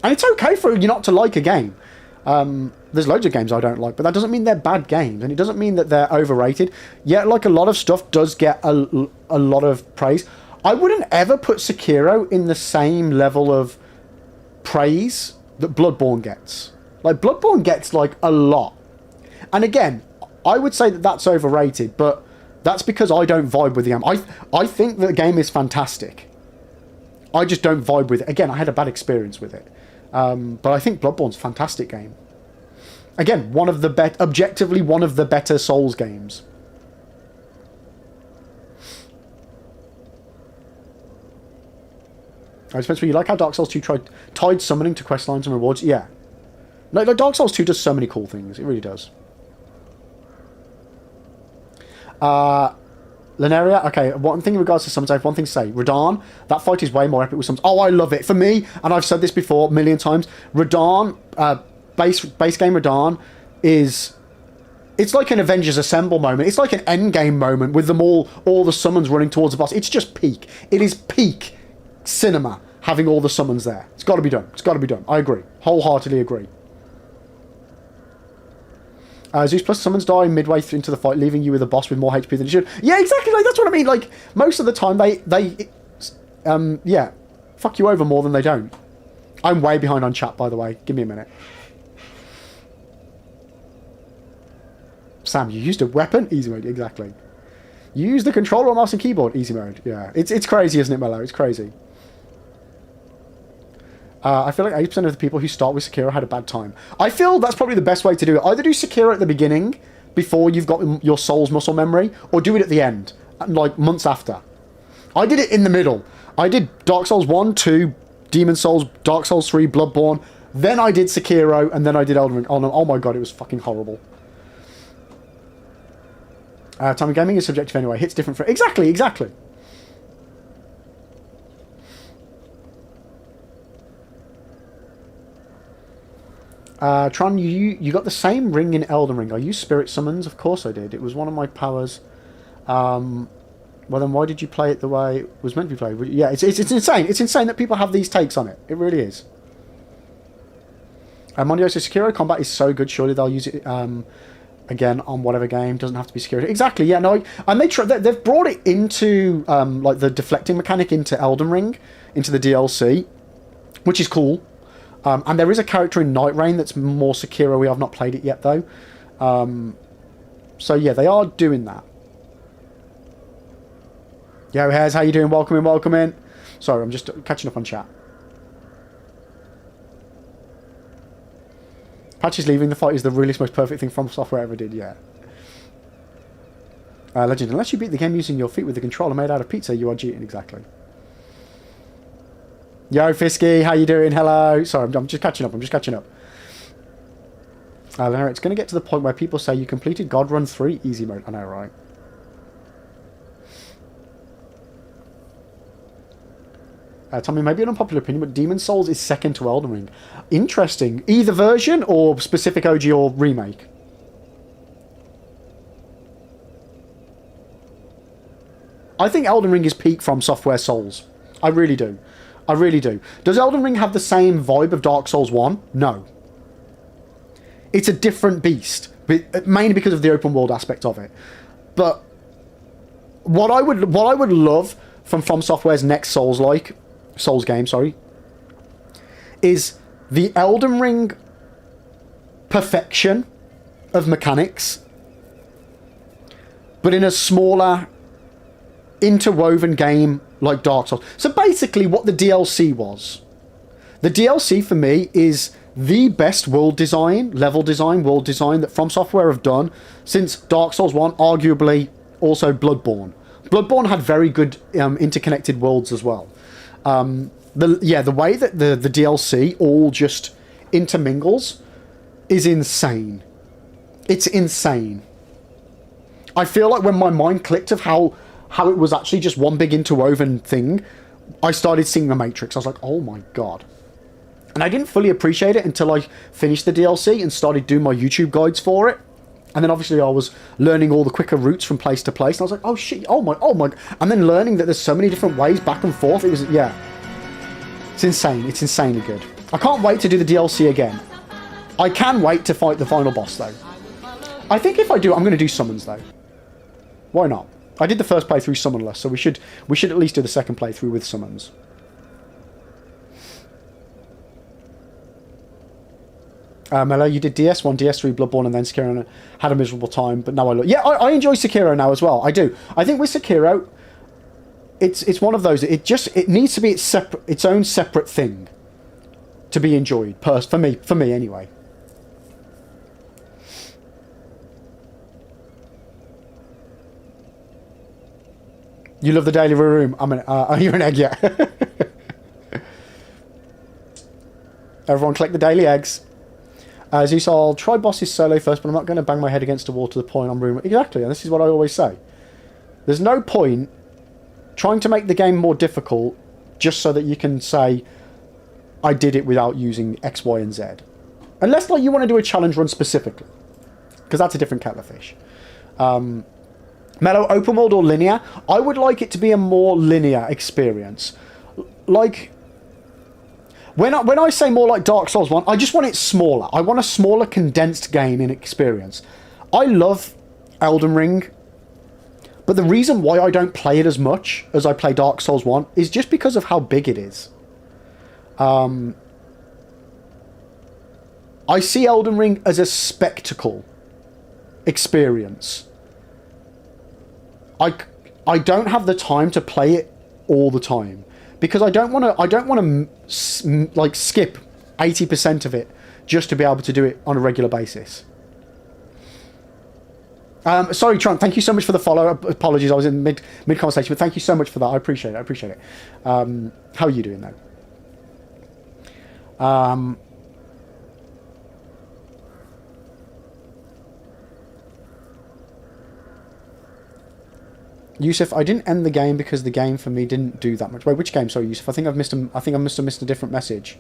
And it's okay for you not to like a game. There's loads of games I don't like, but that doesn't mean they're bad games, and it doesn't mean that they're overrated. Yet, like, a lot of stuff does get a lot of praise. I wouldn't ever put Sekiro in the same level of praise that Bloodborne gets. Like, Bloodborne gets, like, a lot. And again, I would say that that's overrated, but that's because I don't vibe with the game. I think the game is fantastic. I just don't vibe with it. Again, I had a bad experience with it. But I think Bloodborne's a fantastic game. Again, objectively one of the better Souls games. Spencer, you like how Dark Souls 2 tied summoning to questlines and rewards? Yeah. Like Dark Souls 2 does so many cool things. It really does. Linearia, okay, one thing in regards to summons, I have one thing to say. Radahn, that fight is way more epic with summons. Oh, I love it. For me, and I've said this before a million times, Radahn, base game Radahn is... It's like an Avengers Assemble moment. It's like an endgame moment with them all the summons running towards the boss. It's just peak. It is peak cinema, having all the summons there. It's got to be done. It's got to be done. I agree. Wholeheartedly agree. Zeus plus summons die midway into the fight, leaving you with a boss with more HP than you should. Yeah, exactly. Like, that's what I mean. Like, most of the time, yeah, fuck you over more than they don't. I'm way behind on chat, by the way. Give me a minute. Sam, you used a weapon? Easy mode, exactly. You use the controller, mouse, and keyboard? Easy mode, yeah. It's crazy, isn't it, Mello? It's crazy. I feel like 80% of the people who start with Sekiro had a bad time. I feel that's probably the best way to do it. Either do Sekiro at the beginning, before you've got your soul's muscle memory, or do it at the end, like months after. I did it in the middle. I did Dark Souls 1, 2, Demon Souls, Dark Souls 3, Bloodborne, then I did Sekiro, and then I did Elden Ring. Oh, no, oh my god, it was fucking horrible. Time of gaming is subjective anyway. Hits different for... Exactly. Tron, you got the same ring in Elden Ring. I used Spirit Summons. Of course I did. It was one of my powers. Well, then why did you play it the way it was meant to be played? Yeah, it's insane. It's insane that people have these takes on it. It really is. Mondio says Sekiro combat is so good. Surely they'll use it again on whatever game. Doesn't have to be Sekiro. Exactly. Yeah. No. And they've brought it into like the deflecting mechanic into Elden Ring, into the DLC, which is cool. And there is a character in Night Rain that's more Sekiro-y. I've not played it yet though. So yeah, they are doing that. Yo, Hares, how you doing? Welcome in, welcome in. Sorry, I'm just catching up on chat. Patches leaving the fight is the realest, most perfect thing From Software ever did, yeah. Legend, unless you beat the game using your feet with the controller made out of pizza, you are cheating, exactly. Yo, Fisky, how you doing? Hello. Sorry, I'm just catching up, I'm just catching up. Lenore, it's going to get to the point where people say you completed God Run 3 easy mode. I know, right? Tommy, maybe an unpopular opinion, but Demon Souls is second to Elden Ring. Interesting. Either version or specific OG or remake? I think Elden Ring is peak From Software Souls. I really do. I really do. Does Elden Ring have the same vibe of Dark Souls 1? No. It's a different beast, mainly because of the open world aspect of it. But what I would love from Software's next Souls game, is the Elden Ring perfection of mechanics, but in a smaller, interwoven game like Dark Souls. So basically what the DLC was. The DLC for me is the best world design that From Software have done since Dark Souls 1, arguably also Bloodborne. Bloodborne had very good interconnected worlds as well. The way that the DLC all just intermingles is insane. It's insane. I feel like when my mind clicked of how it was actually just one big interwoven thing, I started seeing the Matrix. I was like, oh my god. And I didn't fully appreciate it until I finished the DLC and started doing my YouTube guides for it. And then obviously I was learning all the quicker routes from place to place. And I was like, oh shit, oh my. And then learning that there's so many different ways back and forth. It was, yeah. It's insane. It's insanely good. I can't wait to do the DLC again. I can wait to fight the final boss though. I think if I do, I'm going to do summons though. Why not? I did the first playthrough summonless, so we should at least do the second playthrough with summons. Mello, you did DS1, DS3, Bloodborne, and then Sekiro, and had a miserable time, but now I look... Yeah, I enjoy Sekiro now as well. I do. I think with Sekiro, it's one of those... It needs to be its own separate thing to be enjoyed. For me anyway. You love the daily room. You're an egg, yeah. Everyone click the daily eggs. Zeus, I'll try bosses solo first, but I'm not going to bang my head against a wall to the point I'm room. Exactly, and this is what I always say. There's no point trying to make the game more difficult just so that you can say, I did it without using X, Y, and Z. Unless like you want to do a challenge run specifically. Because that's a different kettle of fish. Mellow, open world or linear? I would like it to be a more linear experience. Like... When I say more like Dark Souls 1, I just want it smaller. I want a smaller, condensed game in experience. I love Elden Ring, but the reason why I don't play it as much as I play Dark Souls 1 is just because of how big it is. I see Elden Ring as a spectacle experience. I don't have the time to play it all the time. Because I don't want to like skip 80% of it just to be able to do it on a regular basis. Sorry, Trump. Thank you so much for the follow. Apologies, I was in mid conversation, but thank you so much for that. I appreciate it. How are you doing though? Yusuf, I didn't end the game because the game for me didn't do that much. Wait, which game? Sorry, Yusuf. I think I must have missed a different message.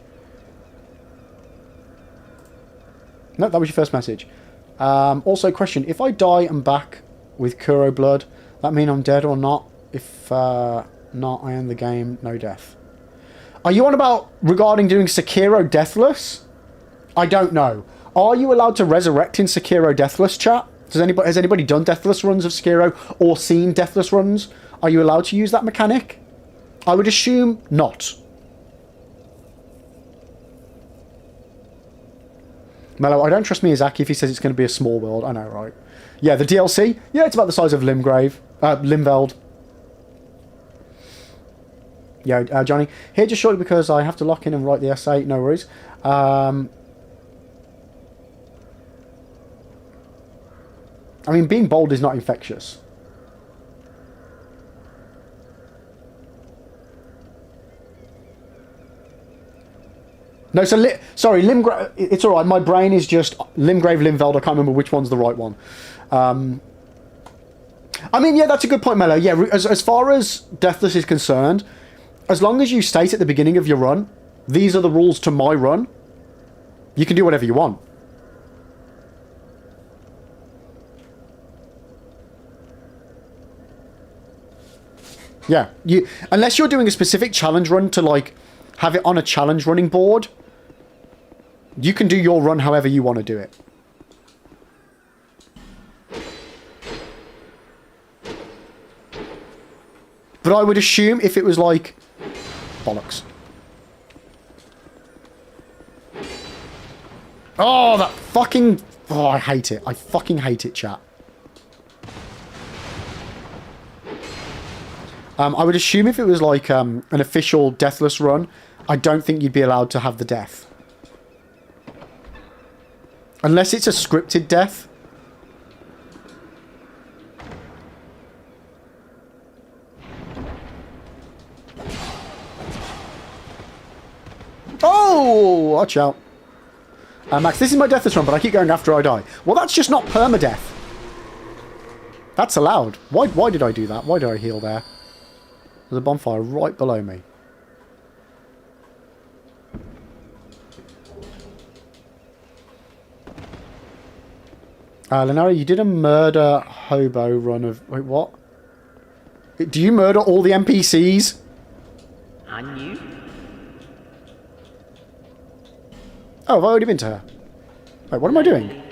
No, that was your first message. Also, question: if I die and back with Kuro blood, that mean I'm dead or not? If not, I end the game. No death. Are you on about regarding doing Sekiro Deathless? I don't know. Are you allowed to resurrect in Sekiro Deathless, chat? Has anybody done Deathless runs of Sekiro or seen Deathless runs? Are you allowed to use that mechanic? I would assume not. Mello, I don't trust Miyazaki if he says it's going to be a small world. I know, right? Yeah, the DLC? Yeah, it's about the size of Limveld. Yeah, Johnny. Here just shortly because I have to lock in and write the essay. No worries. I mean, being bold is not infectious. No, so, sorry, Limgrave, it's alright, my brain is just Limgrave, Limveld, I can't remember which one's the right one. I mean, yeah, that's a good point, Mello. Yeah, as far as Deathless is concerned, as long as you state at the beginning of your run, these are the rules to my run, you can do whatever you want. Yeah, unless you're doing a specific challenge run to, like, have it on a challenge running board, you can do your run however you want to do it. But I would assume if it was like... Bollocks. Oh, that fucking... Oh, I hate it. I fucking hate it, chat. I would assume if it was like an official Deathless run, I don't think you'd be allowed to have the death. Unless it's a scripted death. Oh, watch out. Max, this is my Deathless run, but I keep going after I die. Well, that's just not permadeath. That's allowed. Why did I do that? Why did I heal there? There's a bonfire right below me. Lenara, you did a murder hobo run of... Wait, what? Do you murder all the NPCs? And you? Oh, have I already been to her? Wait, what am I doing?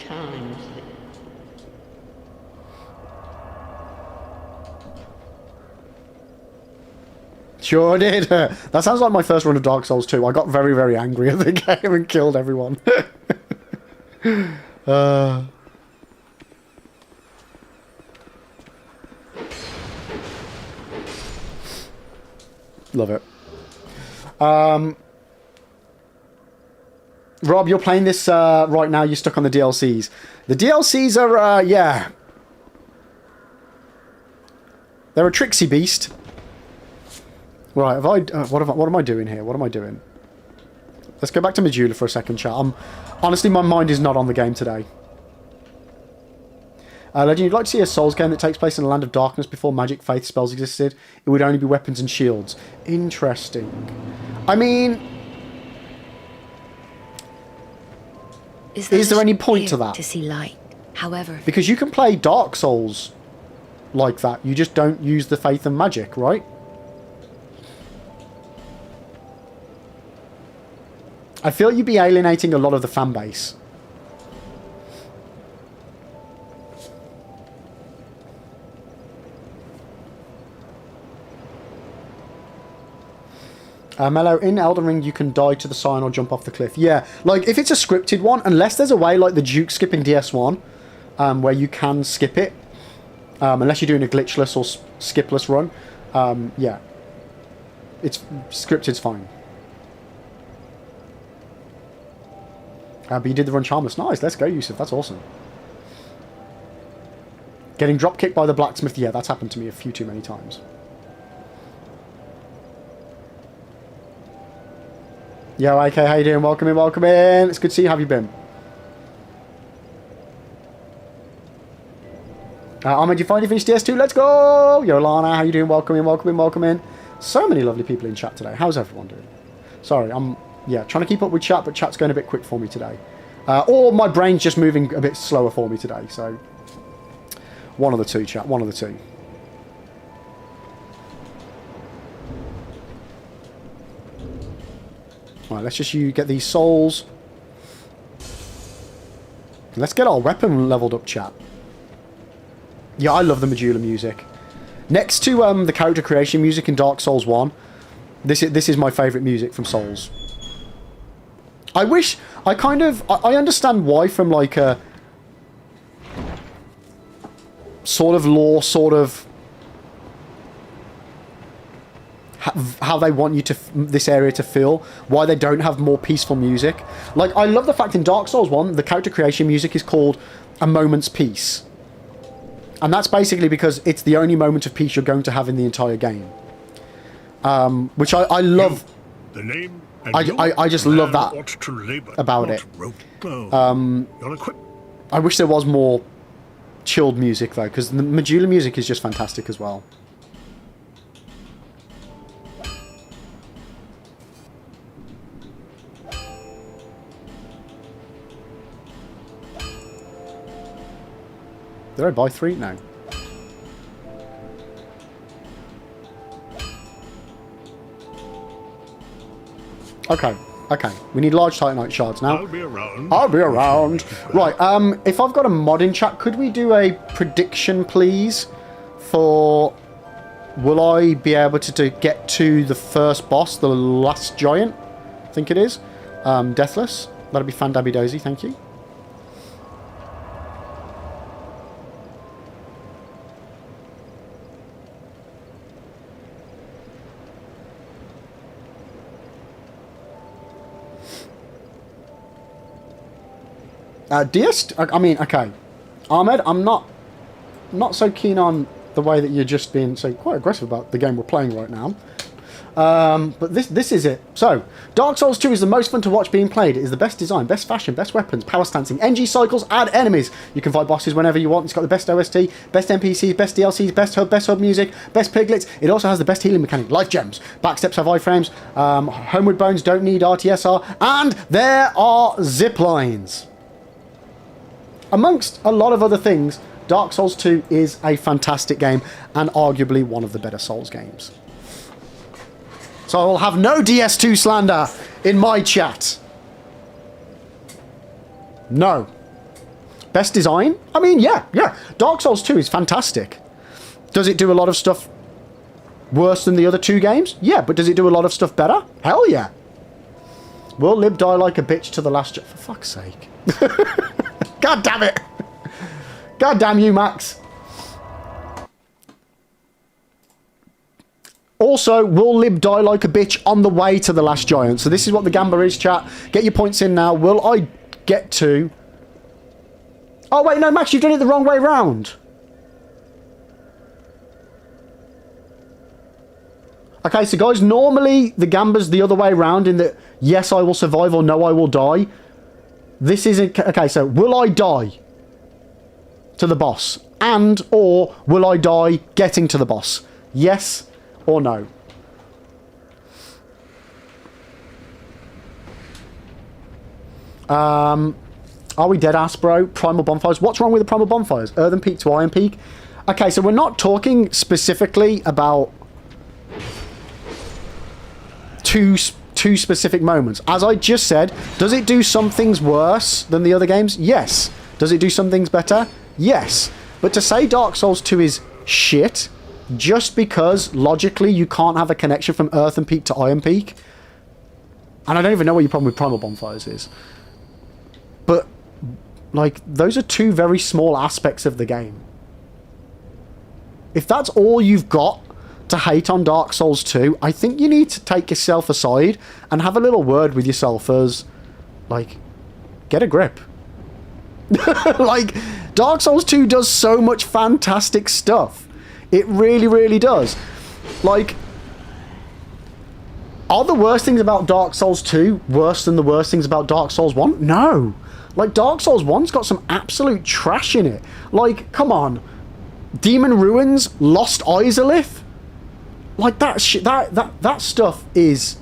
Sure did. That sounds like my first run of Dark Souls 2. I got very, very angry at the game and killed everyone. Love it. Rob, you're playing this right now. You're stuck on the DLCs. The DLCs are, yeah. They're a tricksy beast. Right, have I... what am I doing here? What am I doing? Let's go back to Majula for a second, chat. Honestly, my mind is not on the game today. Legend, you'd like to see a Souls game that takes place in a land of darkness before magic, faith, spells existed. It would only be weapons and shields. Interesting. I mean... Is there any point to that? To see light, however... Because you can play Dark Souls like that. You just don't use the faith and magic, right? I feel you'd be alienating a lot of the fan base. Mello, in Elden Ring you can die to the sign or jump off the cliff. Yeah, like if it's a scripted one, unless there's a way like the Duke skipping DS1, where you can skip it, unless you're doing a glitchless or skipless run, yeah, it's scripted's fine. But you did the run charmless. Nice, let's go, Yusuf. That's awesome. Getting drop kicked by the blacksmith. Yeah, that's happened to me a few too many times. Yo, AK, how you doing? Welcome in, welcome in. It's good to see you. How have you been? Ahmed, you finally finished DS2? Let's go! Yo, Lana, how you doing? Welcome in, welcome in, welcome in. So many lovely people in chat today. How's everyone doing? Sorry, I'm... Yeah, trying to keep up with chat, but chat's going a bit quick for me today. Or my brain's just moving a bit slower for me today, so... One of the two, chat. One of the two. Right, let's just get these souls. Let's get our weapon leveled up, chat. Yeah, I love the Majula music. Next to the character creation music in Dark Souls 1, this is my favourite music from Souls. I understand why from like a sort of lore, sort of how they want you to this area to feel, why they don't have more peaceful music. Like, I love the fact in Dark Souls 1 the character creation music is called A Moment's Peace, and that's basically because it's the only moment of peace you're going to have in the entire game, which I love. The name I just love that about it. I wish there was more chilled music though, because the Majula music is just fantastic as well. Did I buy 3? No. Okay. Okay. We need large Titanite shards now. I'll be around. I'll be around. Right. If I've got a mod in chat, could we do a prediction, please, for will I be able to get to the first boss, the last giant? I think it is. Deathless. That'd be fan-dabby-dozy. Thank you. I mean, okay. Ahmed, I'm not so keen on the way that you're just being so quite aggressive about the game we're playing right now. But this is it. So, Dark Souls 2 is the most fun to watch being played. It is the best design, best fashion, best weapons, power stancing, NG cycles, and enemies. You can fight bosses whenever you want. It's got the best OST, best NPCs, best DLCs, best hub music, best piglets. It also has the best healing mechanic, life gems. Backsteps have iframes. Homeward bones don't need RTSR. And there are zip lines. Amongst a lot of other things, Dark Souls 2 is a fantastic game and arguably one of the better Souls games. So I'll have no DS2 slander in my chat. No. Best design? I mean, yeah. Dark Souls 2 is fantastic. Does it do a lot of stuff worse than the other two games? Yeah, but does it do a lot of stuff better? Hell yeah. Will Lib die like a bitch to the last... For fuck's sake. God damn it! God damn you, Max. Also, will Lib die like a bitch on the way to the last giant? So this is what the gambler is, chat. Get your points in now. Will I get to... Oh, wait, no, Max, you've done it the wrong way round. Okay, so guys, normally the gamber's the other way around in that, yes, I will survive or no, I will die. This isn't... Okay, so will I die to the boss? And or will I die getting to the boss? Yes or no? Are we dead ass, bro? Primal bonfires. What's wrong with the primal bonfires? Earthen Peak to Iron Peak? Okay, so we're not talking specifically about two specific moments. As I just said, does it do some things worse than the other games? Yes. Does it do some things better? Yes. But to say Dark Souls 2 is shit just because logically you can't have a connection from Earthen Peak to Iron Peak, and I don't even know what your problem with Primal Bonfires is, but like those are two very small aspects of the game. If that's all you've got to hate on Dark Souls 2, I think you need to take yourself aside and have a little word with yourself as, like, get a grip. Like, Dark Souls 2 does so much fantastic stuff. It really, really does. Like, are the worst things about Dark Souls 2 worse than the worst things about Dark Souls 1? No. Like, Dark Souls 1's got some absolute trash in it. Like, come on. Demon Ruins, Lost Izalith? Like, that stuff is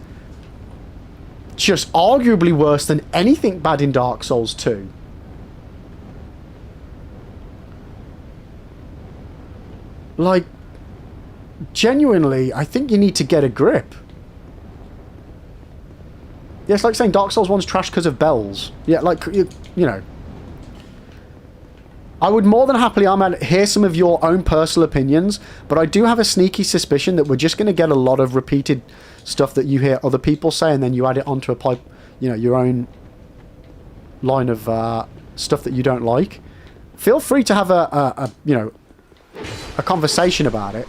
just arguably worse than anything bad in Dark Souls 2. Like, genuinely, I think you need to get a grip. Yeah, it's like saying Dark Souls 1's trash because of bells. Yeah, like, you know. I would more than happily, Ahmed, hear some of your own personal opinions, but I do have a sneaky suspicion that we're just going to get a lot of repeated stuff that you hear other people say, and then you add it onto a pipe, you know, your own line of stuff that you don't like. Feel free to have a you know, a conversation about it.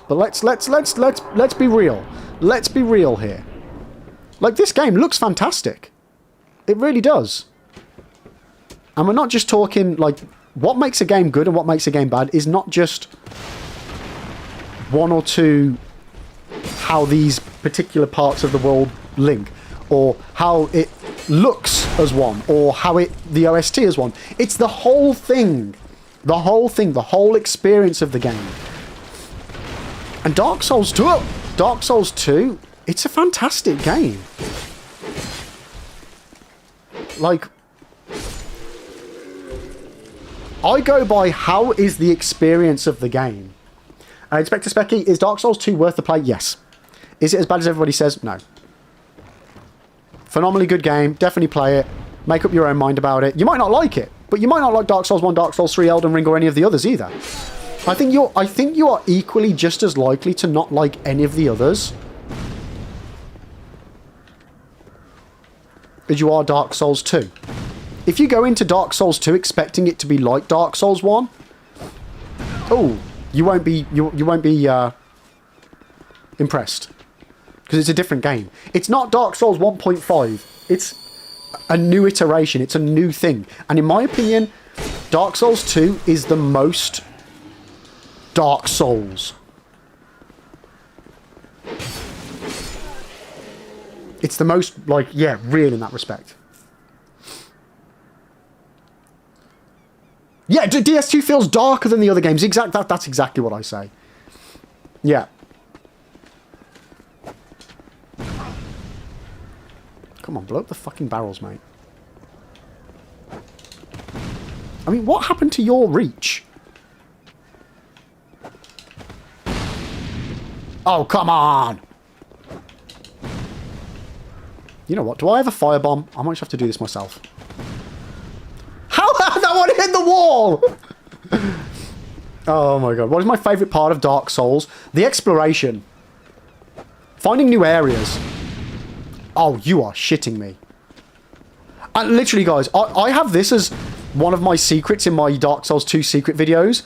But let's be real. Let's be real here. Like, this game looks fantastic. It really does. And we're not just talking, like, what makes a game good and what makes a game bad is not just one or two how these particular parts of the world link, or how it looks as one, or how the OST is one. It's the whole thing. The whole thing, the whole experience of the game. And Dark Souls 2, it's a fantastic game. Like, I go by how is the experience of the game. Inspector Specky, is Dark Souls 2 worth the play? Yes. Is it as bad as everybody says? No. Phenomenally good game. Definitely play it. Make up your own mind about it. You might not like it, but you might not like Dark Souls 1, Dark Souls 3, Elden Ring, or any of the others either. I think you are equally just as likely to not like any of the others as you are Dark Souls 2. If you go into Dark Souls 2 expecting it to be like Dark Souls 1, oh, you won't be impressed, because it's a different game. It's not Dark Souls 1.5. It's a new iteration. It's a new thing. And in my opinion, Dark Souls 2 is the most Dark Souls. It's the most, like, yeah, real in that respect. Yeah, DS2 feels darker than the other games. That's exactly what I say. Yeah. Come on, blow up the fucking barrels, mate. I mean, what happened to your reach? Oh, come on! You know what? Do I have a firebomb? I might just have to do this myself. How that one hit the wall? Oh my god. What is my favourite part of Dark Souls? The exploration. Finding new areas. Oh, you are shitting me. And literally, guys, I have this as one of my secrets in my Dark Souls 2 secret videos.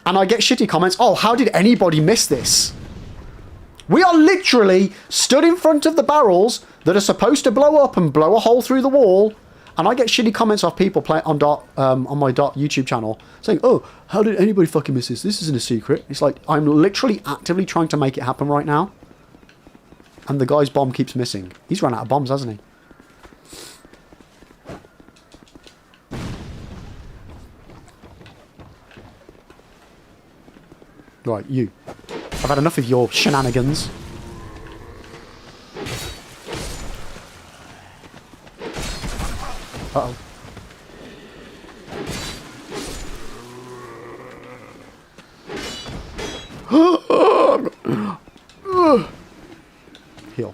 And I get shitty comments. Oh, how did anybody miss this? We are literally stood in front of the barrels that are supposed to blow up and blow a hole through the wall. And I get shitty comments off people playing on my Dark YouTube channel saying, oh, how did anybody fucking miss this? This isn't a secret. It's like, I'm literally actively trying to make it happen right now. And the guy's bomb keeps missing. He's run out of bombs, hasn't he? Right, you. I've had enough of your shenanigans. Uh-oh. Heal.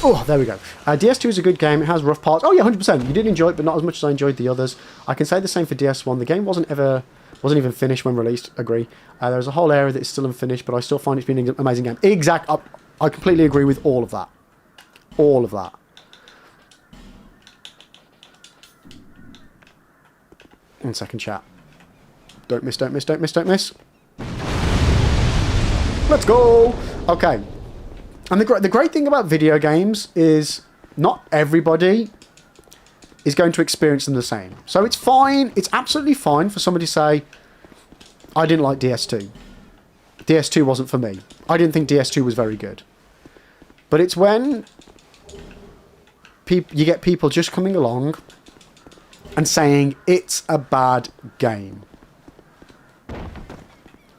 Oh, there we go. DS2 is a good game. It has rough parts. Oh yeah, 100%. You did enjoy it, but not as much as I enjoyed the others. I can say the same for DS1. The game wasn't even finished when released. Agree. There's a whole area that is still unfinished, but I still find it's been an amazing game. I completely agree with all of that. All of that. One second, chat. Don't miss, don't miss, don't miss, don't miss. Let's go! Okay. And the great thing about video games is not everybody is going to experience them the same. So it's fine, it's absolutely fine for somebody to say, I didn't like DS2. DS2 wasn't for me. I didn't think DS2 was very good. But it's when you get people just coming along and saying it's a bad game.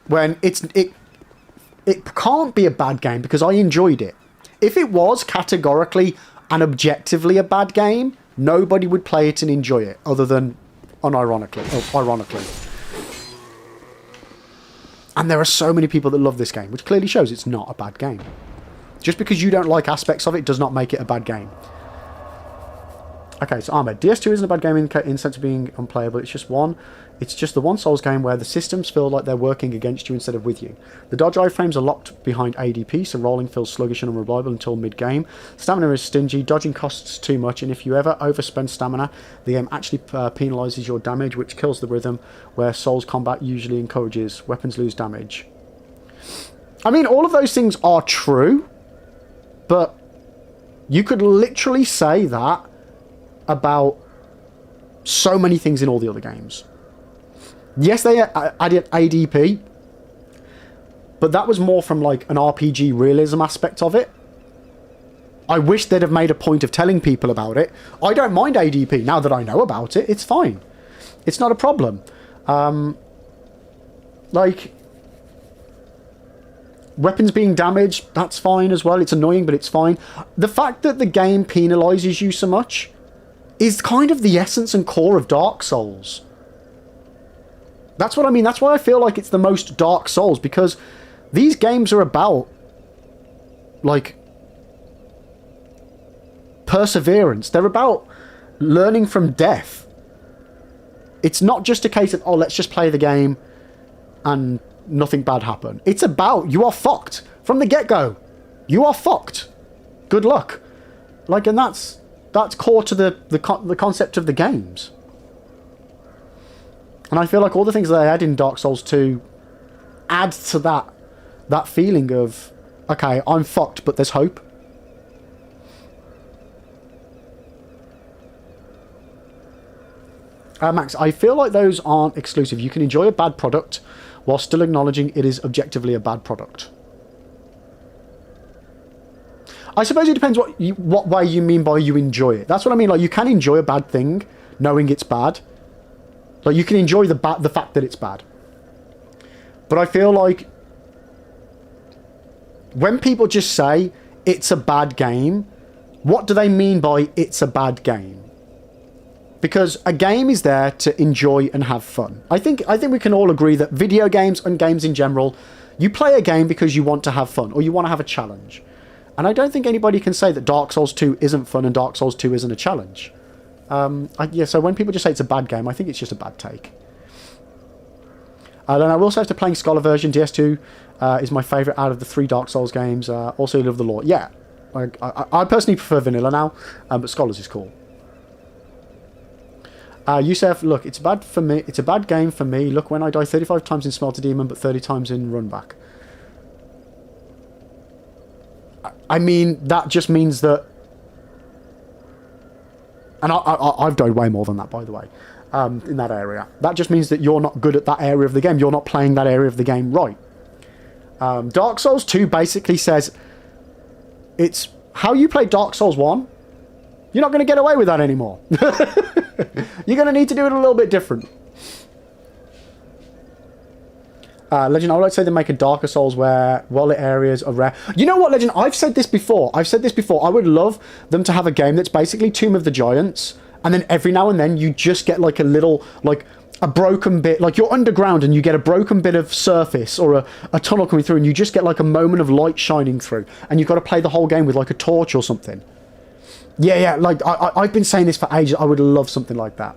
When it can't be a bad game because I enjoyed it. If it was categorically and objectively a bad game, nobody would play it and enjoy it, other than ironically. And there are so many people that love this game, which clearly shows it's not a bad game. Just because you don't like aspects of it does not make it a bad game. Okay, so Ahmed, DS2 isn't a bad game in sense of being unplayable. It's just the one Souls game where the systems feel like they're working against you instead of with you. The dodge iframes are locked behind ADP, so rolling feels sluggish and unreliable until mid-game. Stamina is stingy, dodging costs too much, and if you ever overspend stamina, the game actually penalises your damage, which kills the rhythm, where Souls combat usually encourages weapons lose damage. I mean, all of those things are true, but you could literally say that about so many things in all the other games. Yes, they added ADP, but that was more from like an RPG realism aspect of it. I wish they'd have made a point of telling people about it. I don't mind ADP now that I know about it. It's fine. It's not a problem. Like, weapons being damaged, that's fine as well. It's annoying, but it's fine. The fact that the game penalises you so much is kind of the essence and core of Dark Souls. That's what I mean. That's why I feel like it's the most Dark Souls, because these games are about, like, perseverance. They're about learning from death. It's not just a case of, oh, let's just play the game and nothing bad happen. It's about, you are fucked. From the get-go, you are fucked. Good luck. Like, and that's core to the concept of the games. And I feel like all the things that they add in Dark Souls 2 add to that feeling of, okay, I'm fucked, but there's hope. Max, I feel like those aren't exclusive. You can enjoy a bad product while still acknowledging it is objectively a bad product. I suppose it depends what way you mean by you enjoy it. That's what I mean. Like, you can enjoy a bad thing knowing it's bad. Like, you can enjoy the fact that it's bad. But I feel like when people just say it's a bad game, what do they mean by it's a bad game? Because a game is there to enjoy and have fun. I think we can all agree that video games and games in general, you play a game because you want to have fun or you want to have a challenge. And I don't think anybody can say that Dark Souls 2 isn't fun and Dark Souls 2 isn't a challenge. Yeah, so when people just say it's a bad game, I think it's just a bad take. Then I will say after playing Scholar version, DS2 is my favourite out of the 3 Dark Souls games. Also love the lore. Yeah, I personally prefer Vanilla now, but Scholars is cool. Yusef, look, it's bad for me. It's a bad game for me. Look, when I die 35 times in Smelter Demon, but 30 times in Runback. I mean, that just means that... And I've died way more than that, by the way, in that area. That just means that you're not good at that area of the game. You're not playing that area of the game right. Dark Souls 2 basically says... It's how you play Dark Souls 1. You're not going to get away with that anymore. You're going to need to do it a little bit different. Legend, I would like to say they make a Darker Souls where wallet areas are rare. You know what, Legend? I've said this before. I would love them to have a game that's basically Tomb of the Giants, and then every now and then you just get like a little, like a broken bit, like you're underground and you get a broken bit of surface or a tunnel coming through, and you just get like a moment of light shining through, and you've got to play the whole game with like a torch or something. Yeah, like, I've been saying this for ages. I would love something like that.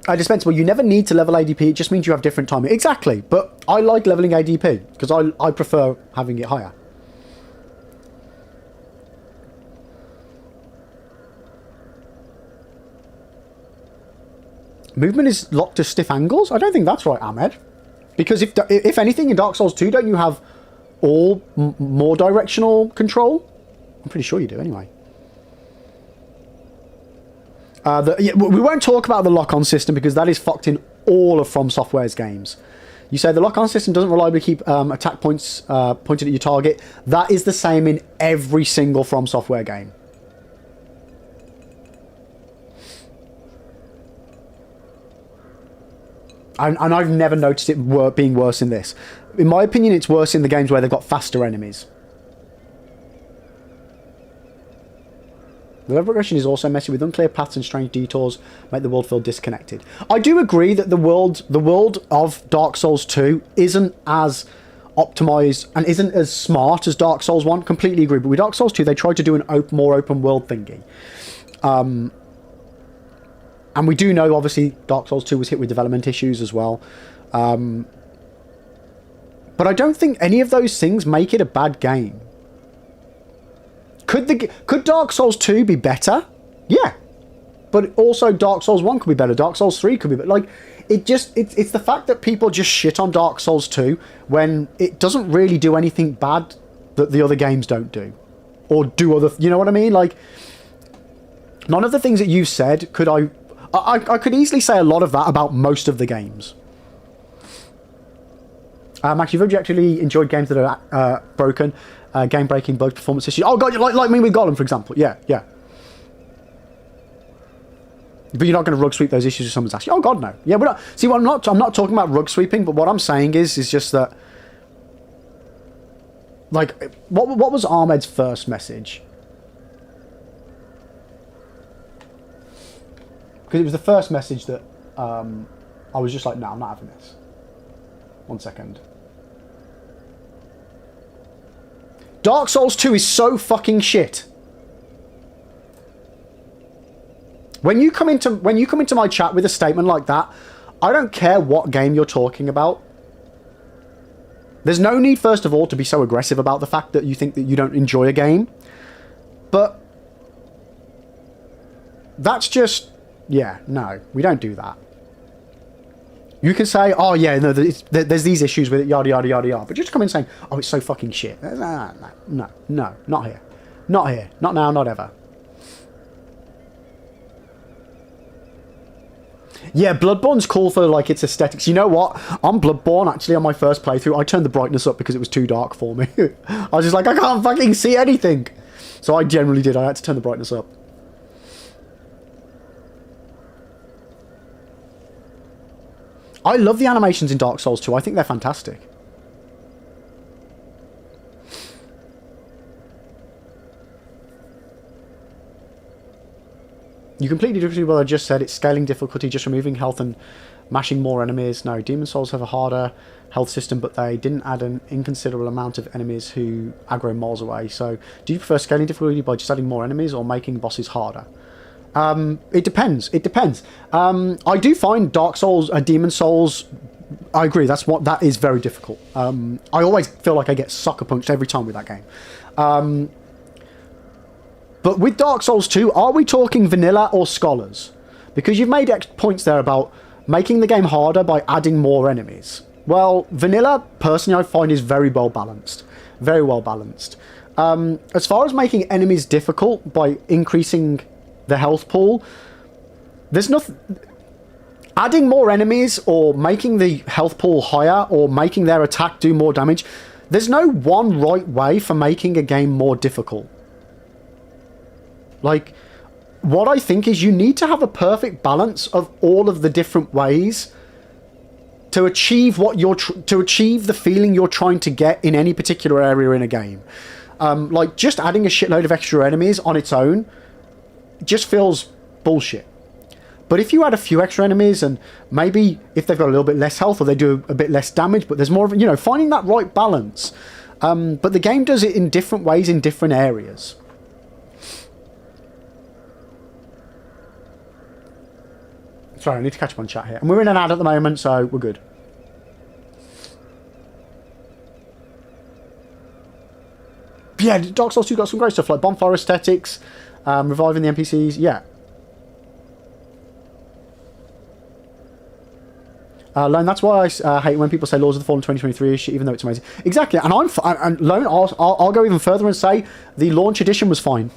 Dispensable, you never need to level ADP. It just means you have different timing. Exactly, but I like leveling ADP, because I prefer having it higher. Movement is locked to stiff angles? I don't think that's right, Ahmed. Because if anything, in Dark Souls 2, don't you have all more directional control? I'm pretty sure you do, anyway. Yeah, we won't talk about the lock-on system, because that is fucked in all of From Software's games. You say the lock-on system doesn't reliably keep attack points pointed at your target. That is the same in every single From Software game. And I've never noticed it being worse in this. In my opinion, it's worse in the games where they've got faster enemies. The level progression is also messy with unclear paths and strange detours, make the world feel disconnected. I do agree that the world of Dark Souls 2 isn't as optimized and isn't as smart as Dark Souls 1. Completely agree. But with Dark Souls 2, they tried to do an more open world thingy. And we do know, obviously, Dark Souls 2 was hit with development issues as well. But I don't think any of those things make it a bad game. Could Dark Souls 2 be better? Yeah. But also Dark Souls 1 could be better. Dark Souls 3 could be better. Like, it's the fact that people just shit on Dark Souls 2 when it doesn't really do anything bad that the other games don't do. Or do other... You know what I mean? Like, none of the things that you've said could I could easily say a lot of that about most of the games. Max, you've objectively enjoyed games that are broken, game-breaking, bugs, performance issues. Oh god, like me with Gollum, for example. Yeah. But you're not going to rug sweep those issues if someone's asking. Oh god, no. Yeah, we're not. See, I'm not talking about rug sweeping, but what I'm saying is just that. Like, what was Ahmed's first message? Because it was the first message that I was just like, no, I'm not having this. 1 second. Dark Souls 2 is so fucking shit. When you come into my chat with a statement like that, I don't care what game you're talking about. There's no need, first of all, to be so aggressive about the fact that you think that you don't enjoy a game. But that's just... Yeah, no, we don't do that. You can say, oh yeah, no, there's these issues with it, yada, yada, yada, yada. But just come in saying, oh, it's so fucking shit. No, not here. Not here. Not now, not ever. Yeah, Bloodborne's cool for, like, its aesthetics. You know what? On Bloodborne, actually, on my first playthrough, I turned the brightness up because it was too dark for me. I was just like, I can't fucking see anything. So I generally did. I had to turn the brightness up. I love the animations in Dark Souls 2. I think they're fantastic. You completely disagree with what I just said. It's scaling difficulty, just removing health and mashing more enemies. No, Demon Souls have a harder health system, but they didn't add an inconsiderable amount of enemies who aggro miles away. So, do you prefer scaling difficulty by just adding more enemies or making bosses harder? It depends. It depends. I do find Dark Souls, Demon Souls, I agree, that is very difficult. I always feel like I get sucker punched every time with that game. But with Dark Souls 2, are we talking vanilla or scholars? Because you've made points there about making the game harder by adding more enemies. Well, vanilla, personally, I find is very well balanced. Very well balanced. As far as making enemies difficult by increasing the health pool, there's nothing... Adding more enemies or making the health pool higher or making their attack do more damage, there's no one right way for making a game more difficult. Like, what I think is you need to have a perfect balance of all of the different ways to achieve what you're to achieve the feeling you're trying to get in any particular area in a game. Like, just adding a shitload of extra enemies on its own just feels bullshit. But if you add a few extra enemies and maybe if they've got a little bit less health or they do a bit less damage, but there's more of, you know, finding that right balance. But the game does it in different ways in different areas. Sorry, I need to catch up on chat here. And we're in an ad at the moment, so we're good. Yeah, Dark Souls 2 got some great stuff like bonfire aesthetics, reviving the NPCs, yeah. Lone, that's why I hate when people say Lords of the Fallen 2023 is shit, even though it's amazing. Exactly, and Lone, I'll go even further and say the launch edition was fine.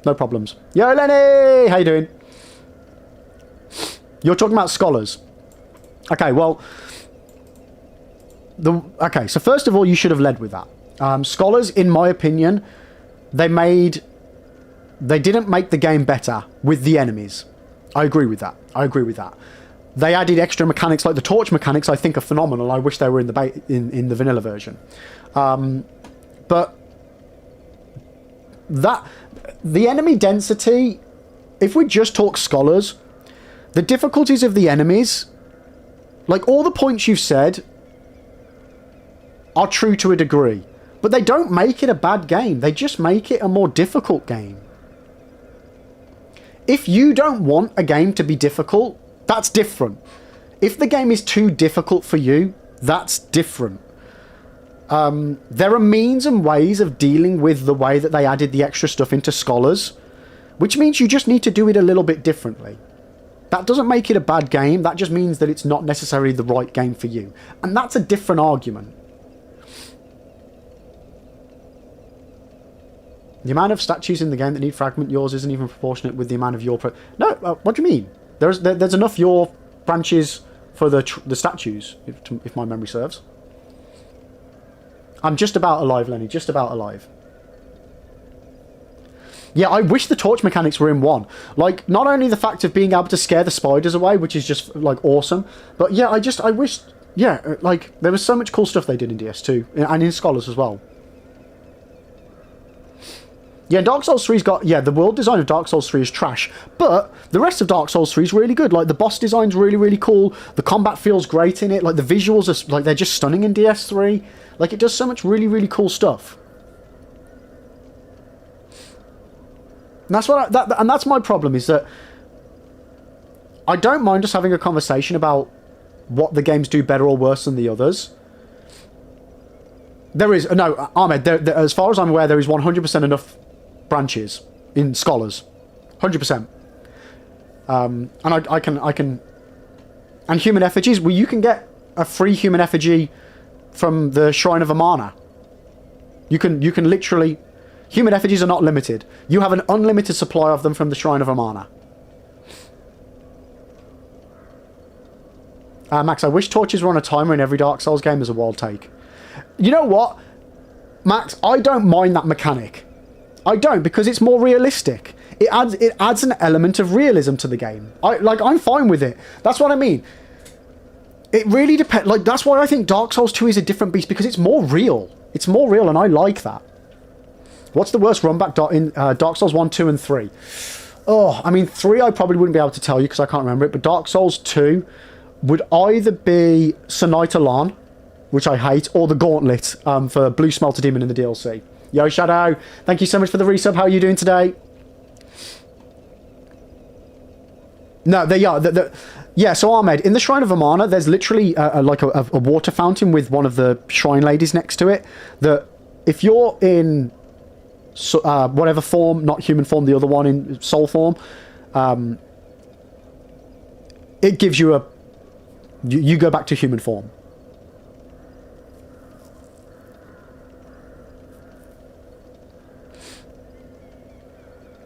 No problems. Yo, Lenny! How you doing? You're talking about scholars. Okay, well... Okay, so first of all, you should have led with that. Scholars, in my opinion, they didn't make the game better with the enemies. I agree with that. They added extra mechanics like the torch mechanics. I think are phenomenal. I wish they were in the vanilla version. But the enemy density, if we just talk scholars, the difficulties of the enemies, like all the points you've said, are true to a degree. But they don't make it a bad game. They just make it a more difficult game. If you don't want a game to be difficult, that's different. If the game is too difficult for you, that's different. There are means and ways of dealing with the way that they added the extra stuff into Scholars, which means you just need to do it a little bit differently. That doesn't make it a bad game, that just means that it's not necessarily the right game for you. And that's a different argument. The amount of statues in the game that need fragment yours isn't even proportionate with the amount of your... No, what do you mean? There's enough your branches for the statues, if my memory serves. I'm just about alive, Lenny. Just about alive. Yeah, I wish the torch mechanics were in 1. Like, not only the fact of being able to scare the spiders away, which is just, like, awesome. But, yeah, I wish... Yeah, like, there was so much cool stuff they did in DS2. And in Scholars as well. Yeah, Dark Souls 3's got... Yeah, the world design of Dark Souls 3 is trash. But the rest of Dark Souls 3 is really good. Like, the boss design's really, really cool. The combat feels great in it. Like, the visuals are... Like, they're just stunning in DS3. Like, it does so much really, really cool stuff. And that's what and that's my problem, is that I don't mind us having a conversation about what the games do better or worse than the others. There is... No, Ahmed, as far as I'm aware, there is 100% enough branches in Scholars. 100%. And I can... And human effigies, well, you can get a free human effigy from the Shrine of Amana. You can literally... Human effigies are not limited. You have an unlimited supply of them from the Shrine of Amana. Max, I wish torches were on a timer in every Dark Souls game as a wild take. You know what? Max, I don't mind that mechanic. I don't, because it's more realistic. It adds an element of realism to the game. I'm fine with it. That's what I mean. It really depends. Like, that's why I think Dark Souls 2 is a different beast, because it's more real. It's more real, and I like that. What's the worst run back in Dark Souls 1, 2, and 3? Oh, I mean, 3 I probably wouldn't be able to tell you because I can't remember it, but Dark Souls 2 would either be Sonite Alarm, which I hate, or the Gauntlet for Blue Smelter Demon in the DLC. Yo, Shadow, thank you so much for the resub. How are you doing today? No, they are. Yeah, so Ahmed, in the Shrine of Amana, there's literally like a water fountain with one of the shrine ladies next to it, that if you're in... So, whatever form, not human form, the other one in soul form, it gives you you go back to human form.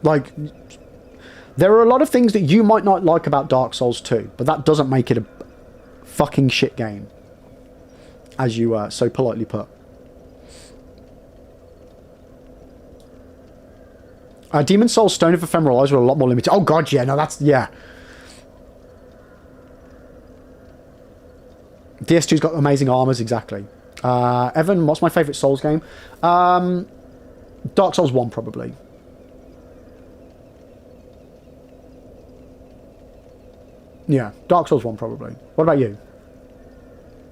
Like, there are a lot of things that you might not like about Dark Souls 2, but that doesn't make it a fucking shit game, as you so politely put. Demon Souls Stone of Ephemeral Eyes were a lot more limited. Oh god, yeah, no, that's... Yeah. DS2's got amazing armors, exactly. Evan, what's my favourite Souls game? Dark Souls 1, probably. Yeah, Dark Souls 1, probably. What about you?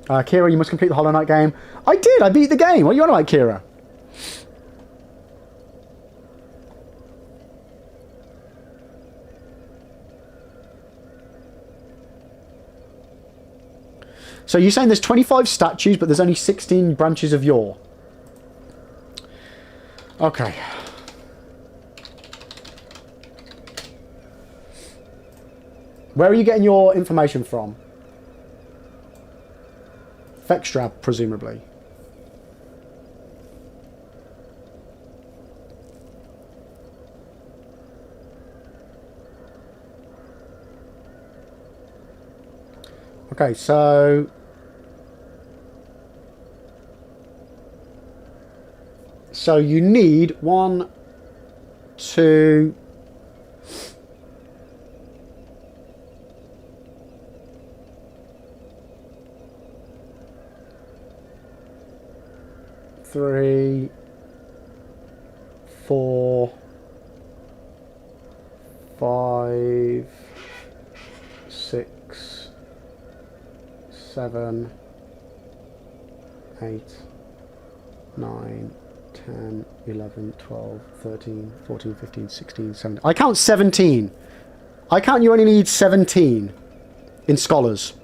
Kira, you must complete the Hollow Knight game. I did, I beat the game. What are you on about, Kira? So you're saying there's 25 statues, but there's only 16 branches of yore. Okay. Where are you getting your information from? Vextrab, presumably. Okay, so... So you need 1, 2... 3, 4, 5, 6, 7, 8, 9, 10, 11, 12, 13, 14, 15, 16, 17. I count 17. I count you only need 17 in Scholars.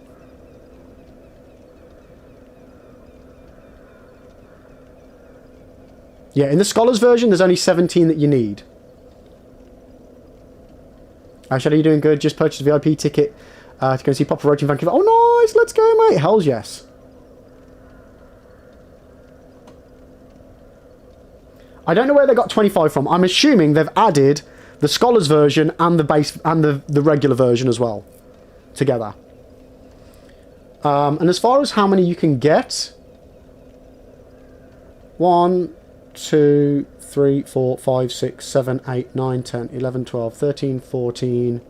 Yeah, in the Scholars version, there's only 17 that you need. Ash, are you doing good? Just purchased a VIP ticket to go see Papa Roach in Vancouver. Oh, nice! Let's go, mate. Hells yes. I don't know where they got 25 from. I'm assuming they've added the Scholars version and the base and the regular version as well together. And as far as how many you can get, 1, 2, 3, 4, 5, 6, 7, 8, 9, 10, 11, 12, 13, 14,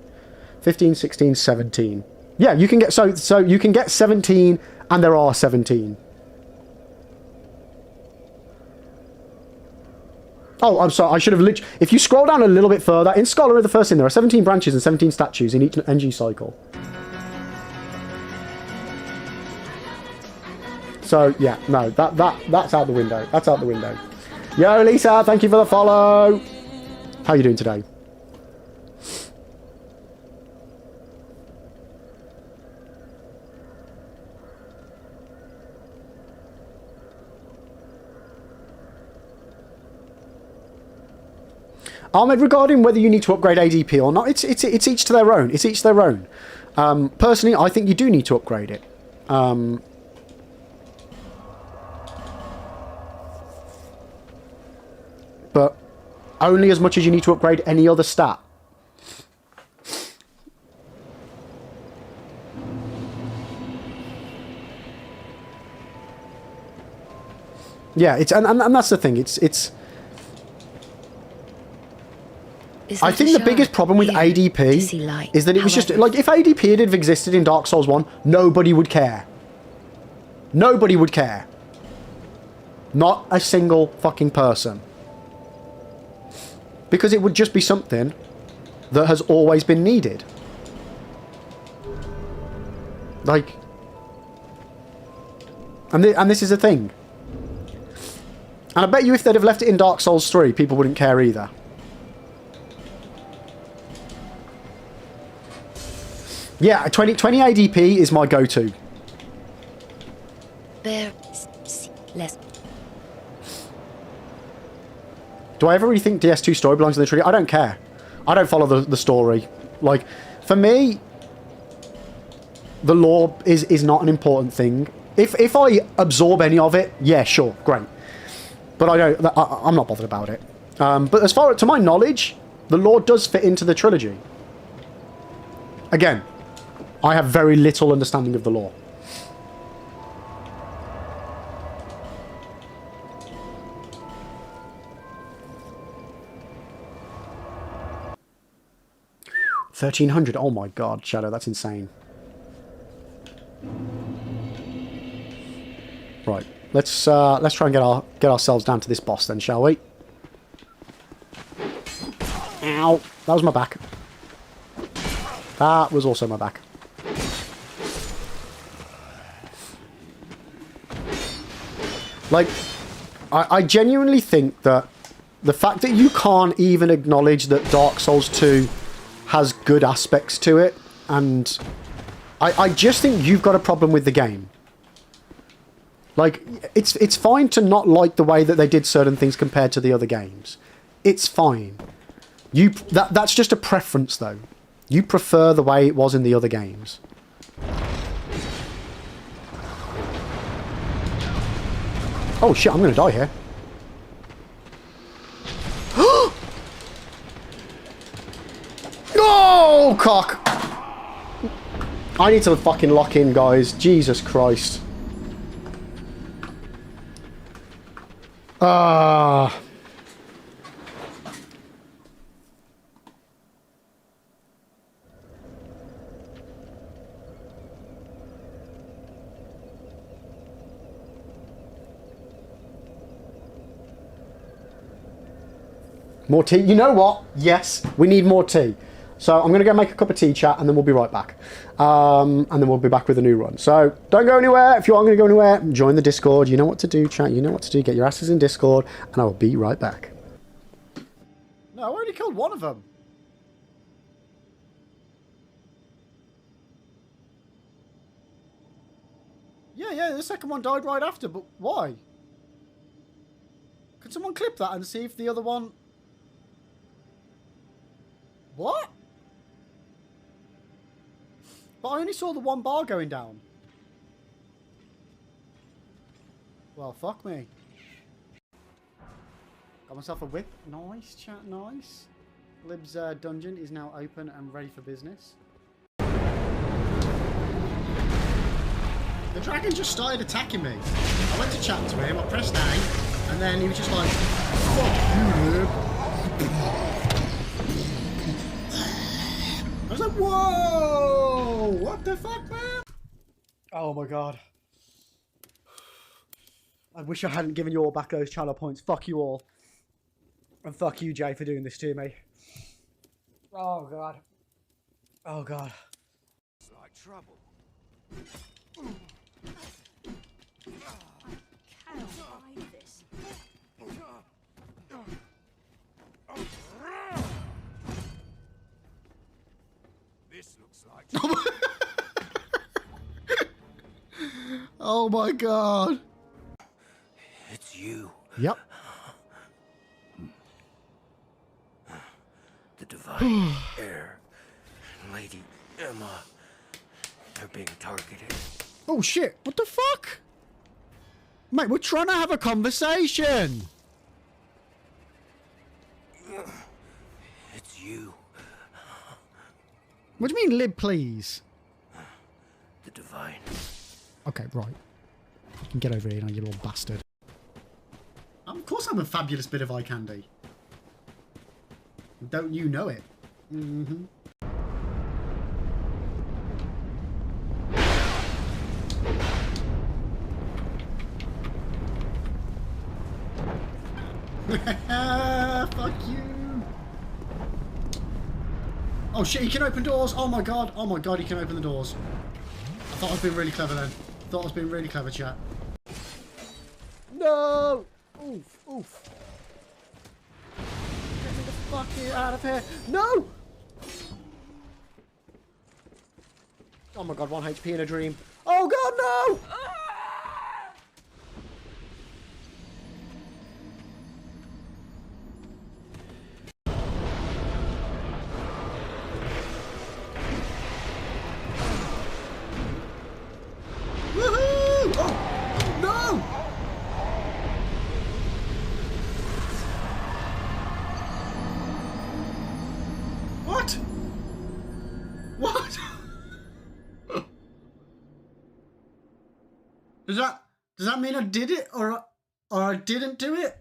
15, 16, 17. Yeah, you can get so you can get 17, and there are 17. Oh, I'm sorry. I should have literally... If you scroll down a little bit further, in Scholar, the first thing, there are 17 branches and 17 statues in each NG cycle. So, yeah, no, that's out the window. That's out the window. Yo, Lisa, thank you for the follow. How are you doing today? Ahmed, regarding whether you need to upgrade ADP or not, it's each to their own. It's each their own. Personally, I think you do need to upgrade it. But only as much as you need to upgrade any other stat. Yeah, it's and that's the thing. It's. I think the biggest problem with ADP is that it was just like if ADP had existed in Dark Souls 1, nobody would care. Nobody would care. Not a single fucking person. Because it would just be something that has always been needed. Like, and this is the thing. And I bet you if they'd have left it in Dark Souls 3, people wouldn't care either. Yeah, 20 ADP is my go-to. Less. Do I ever really think DS2 story belongs in the trilogy? I don't care. I don't follow the story. Like, for me, the lore is not an important thing. If I absorb any of it, yeah, sure, great. But I'm not bothered about it. But as far to my knowledge, the lore does fit into the trilogy. Again, I have very little understanding of the lore. $1,300. Oh my god, Shadow, that's insane. Right, let's try and get ourselves down to this boss then, shall we? Ow, that was my back. That was also my back. Like, I genuinely think that the fact that you can't even acknowledge that Dark Souls 2 has good aspects to it, and I just think you've got a problem with the game. Like, it's fine to not like the way that they did certain things compared to the other games. It's fine. That's just a preference, though. You prefer the way it was in the other games. Oh shit, I'm gonna die here. Oh, cock! I need to fucking lock in, guys. Jesus Christ. Ah. More tea. You know what? Yes, we need more tea. So I'm going to go make a cup of tea, chat, and then we'll be right back. And then we'll be back with a new run. So don't go anywhere. If you aren't going to go anywhere, join the Discord. You know what to do, chat. You know what to do. Get your asses in Discord, and I will be right back. No, I already killed one of them. Yeah, the second one died right after, but why? Could someone clip that and see if the other one... What? But I only saw the one bar going down. Well, fuck me. Got myself a whip. Nice, chat, nice. Lib's dungeon is now open and ready for business. The dragon just started attacking me. I went to chat to him, I pressed A, and then he was just like, fuck you, Lib. I was like, whoa! What the fuck, man? Oh my god. I wish I hadn't given you all back those channel points. Fuck you all. And fuck you, Jay, for doing this to me. Oh god. Oh god. It's like trouble. I cannot hide this. This looks like trouble. Oh my god. It's you. Yep. The divine heir. Lady Emma. They're being targeted. Oh shit, what the fuck? Mate, we're trying to have a conversation. It's you. What do you mean, Lib, please? The divine. Okay, right. You can get over here now, you little bastard. Of course I'm a fabulous bit of eye candy. Don't you know it? Mm-hmm. Fuck you. Oh shit, he can open doors. Oh my god, he can open the doors. I thought I was being really clever then. I thought I was being really clever, chat. No! Oof, oof. Get me the fuck out of here. No! Oh my god, 1 HP in a dream. Oh god, no! Woohoo! Oh, no! What? What? Does that mean I did it or I didn't do it?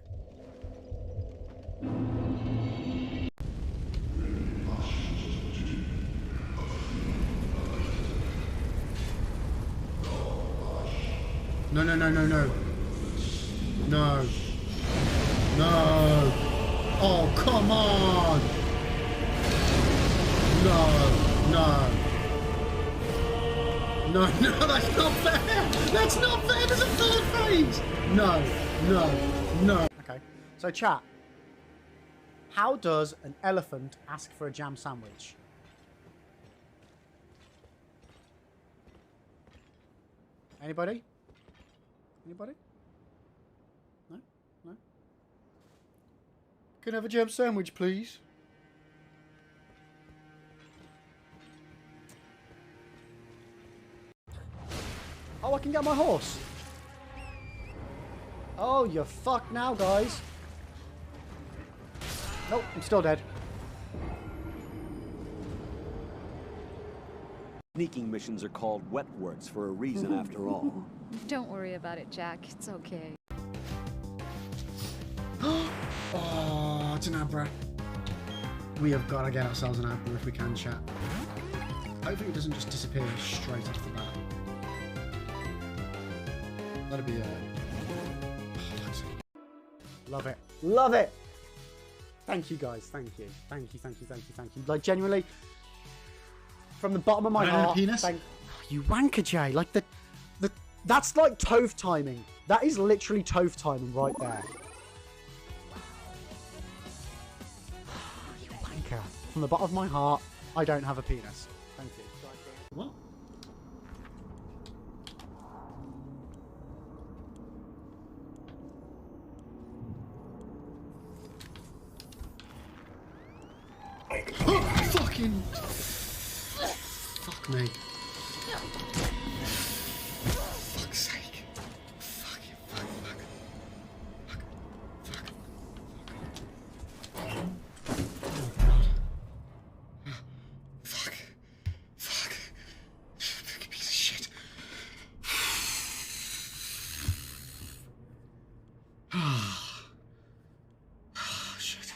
No, no, no, no, no. No. No. Oh, come on. No. No. No, no, that's not fair. That's not fair. There's a third phase. No. No. No. Okay. So, chat. How does an elephant ask for a jam sandwich? Anybody? Anybody? No? No? Can I have a jam sandwich, please? Oh, I can get my horse. Oh, you're fucked now, guys. Nope, I'm still dead. Sneaking missions are called wet works for a reason after all. Don't worry about it, Jack. It's okay. Oh, it's an Abra. We have got to get ourselves an Abra if we can, chat. Hopefully it doesn't just disappear straight off the bat. That'd be love it. Love it. Thank you, guys. Thank you. Thank you, thank you, thank you, thank you. Like, genuinely, from the bottom of my heart, penis? You wanker, Jay. Like, that's like Toph timing. That is literally Toph timing right there. You wanker. From the bottom of my heart, I don't have a penis. Thank you. What? Fucking... Fuck me. Fuck's sake. Fuck. Oh god. Fuck. Fucking piece of shit. Oh shit.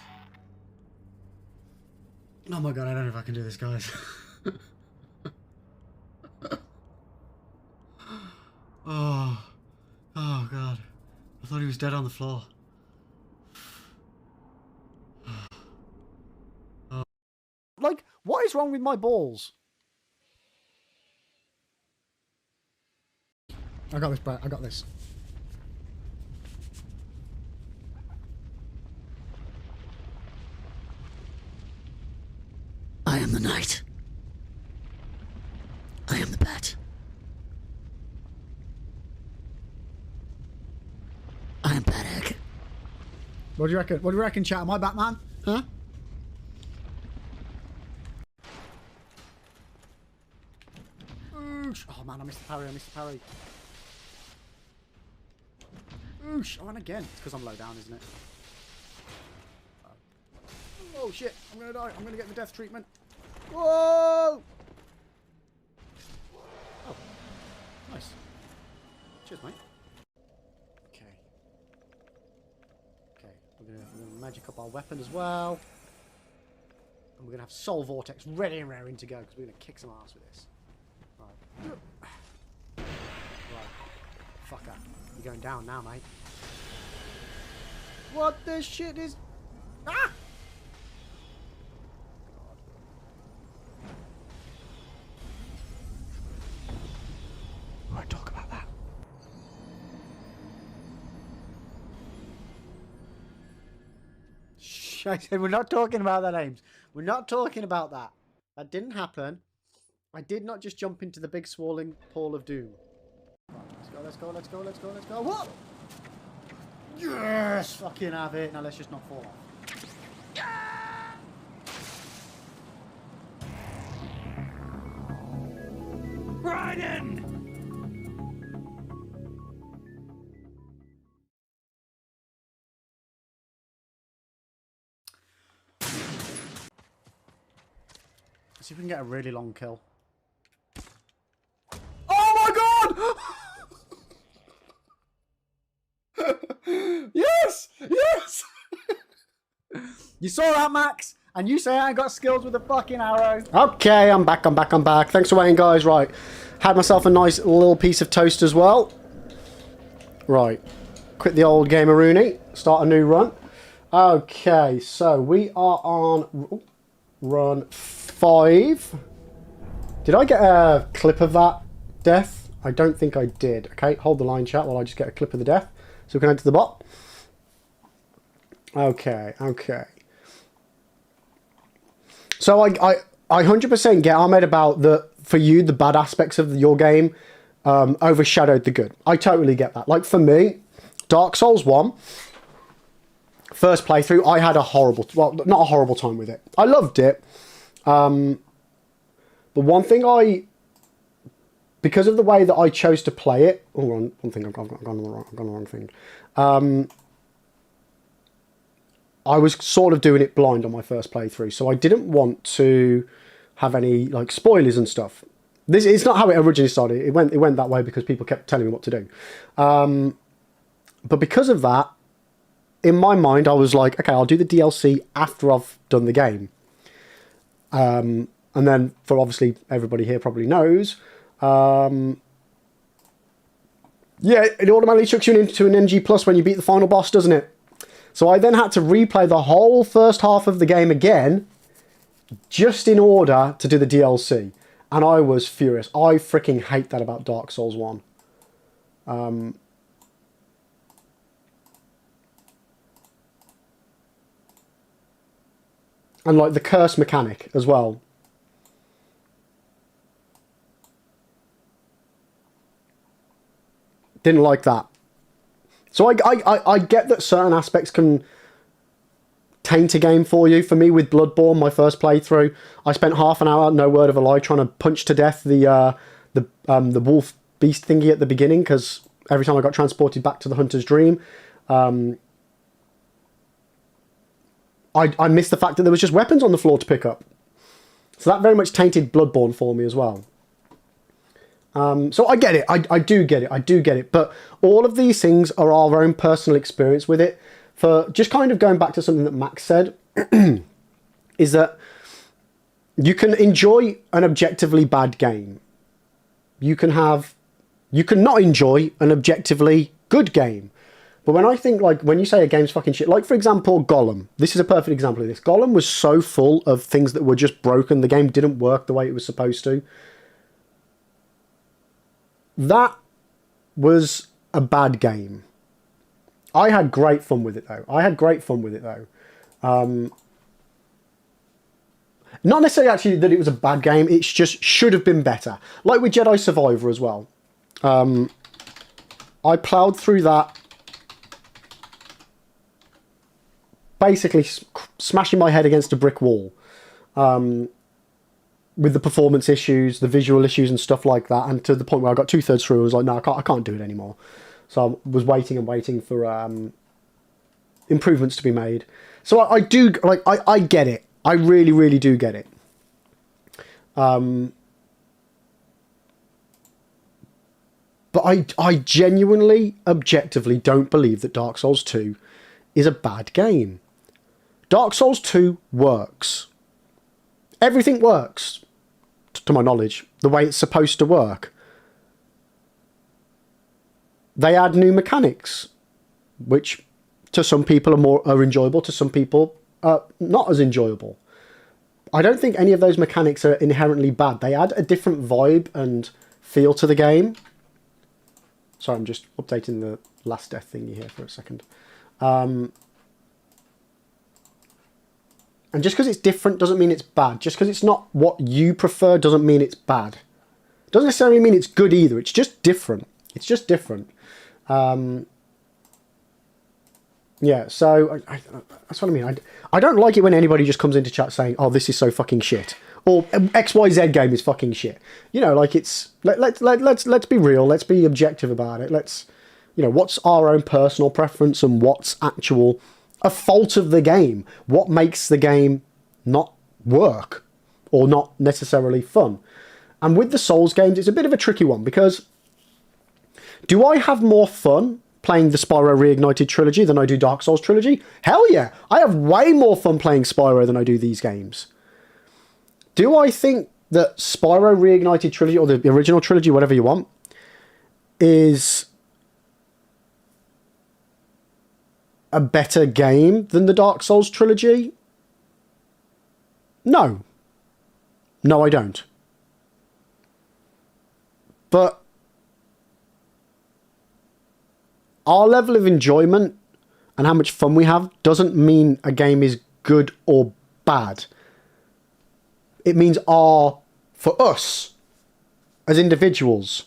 Oh my god, I don't know if I can do this, guys. Oh god. I thought he was dead on the floor. Like, what is wrong with my balls? I got this, Brett. I got this. I am the knight. I am the bat. I am Bad Egg. What do you reckon? What do you reckon, chat? Am I Batman? Huh? Oosh. Oh man, I missed the parry. Oosh. Oh, and again. It's because I'm low down, isn't it? Oh shit. I'm gonna die. I'm gonna get the death treatment. Whoa! Oh. Nice. Cheers, mate. We're gonna magic up our weapon as well. And we're gonna have Soul Vortex ready and raring to go because we're gonna kick some ass with this. Right. Right. Fucker. You're going down now, mate. What the shit is... Ah! We won't talk about that. I said we're not talking about that, Ames. We're not talking about that. That didn't happen. I did not just jump into the big swirling pool of doom. Right, let's go. What? Yes! Fucking have it. Now let's just not fall off. Raiden! See if we can get a really long kill. Oh my god! Yes! Yes! You saw that, Max? And you say I ain't got skills with a fucking arrow. Okay, I'm back. Thanks for waiting, guys. Right. Had myself a nice little piece of toast as well. Right. Quit the old game of Rooney. Start a new run. Okay, so we are on run 5. Did I get a clip of that death? I don't think I did. Okay, hold the line, chat, while I just get a clip of the death. So we can head to the bot. Okay. So I 100% get Ahmed about for you, the bad aspects of your game overshadowed the good. I totally get that. Like for me, Dark Souls 1, first playthrough, I had not a horrible time with it. I loved it. But one thing because of the way that I chose to play it, one thing, I've gone on the wrong thing. I was sort of doing it blind on my first playthrough, so I didn't want to have any like spoilers and stuff. It's not how it originally started. It went that way because people kept telling me what to do. But because of that, in my mind, I was like, okay, I'll do the DLC after I've done the game. And then, for obviously everybody here probably knows, yeah, it automatically chucks you into an NG Plus when you beat the final boss, doesn't it? So I then had to replay the whole first half of the game again, just in order to do the DLC. And I was furious. I freaking hate that about Dark Souls 1. And like the curse mechanic as well. Didn't like that. So I get that certain aspects can taint a game for you. For me, with Bloodborne, my first playthrough, I spent half an hour, no word of a lie, trying to punch to death the wolf beast thingy at the beginning, because every time I got transported back to the Hunter's Dream, I missed the fact that there was just weapons on the floor to pick up. So that very much tainted Bloodborne for me as well. So I get it. I do get it. I do get it. But all of these things are our own personal experience with it. For just kind of going back to something that Max said, is that you can enjoy an objectively bad game. You can not enjoy an objectively good game. But when I think, like, when you say a game's fucking shit, like, for example, Gollum. This is a perfect example of this. Gollum was so full of things that were just broken. The game didn't work the way it was supposed to. That was a bad game. I had great fun with it, though. Not necessarily actually that it was a bad game. It just should have been better. Like with Jedi Survivor as well. I ploughed through that, basically smashing my head against a brick wall. With the performance issues, the visual issues and stuff like that, and to the point where I got 2/3 through, I was like, no, I can't do it anymore. So I was waiting for improvements to be made. So I do, like, I get it. I really, really do get it. But I genuinely, objectively don't believe that Dark Souls 2 is a bad game. Dark Souls 2 works. Everything works, to my knowledge, the way it's supposed to work. They add new mechanics, which to some people are enjoyable, to some people are not as enjoyable. I don't think any of those mechanics are inherently bad. They add a different vibe and feel to the game. Sorry, I'm just updating the last death thingy here for a second. And just because it's different doesn't mean it's bad. Just because it's not what you prefer doesn't mean it's bad. Doesn't necessarily mean it's good either. It's just different. It's just different. Yeah, so that's what I mean. I don't like it when anybody just comes into chat saying, "Oh, this is so fucking shit," or "XYZ game is fucking shit." You know, like it's let's be real. Let's be objective about it. Let's, you know, what's our own personal preference and what's actual a fault of the game. What makes the game not work or not necessarily fun? And with the Souls games, it's a bit of a tricky one, because do I have more fun playing the Spyro Reignited trilogy than I do Dark Souls trilogy? Hell yeah! I have way more fun playing Spyro than I do these games. Do I think that Spyro Reignited trilogy, or the original trilogy, whatever you want, is a better game than the Dark Souls trilogy? No. No, I don't. But our level of enjoyment and how much fun we have doesn't mean a game is good or bad. It means for us, as individuals,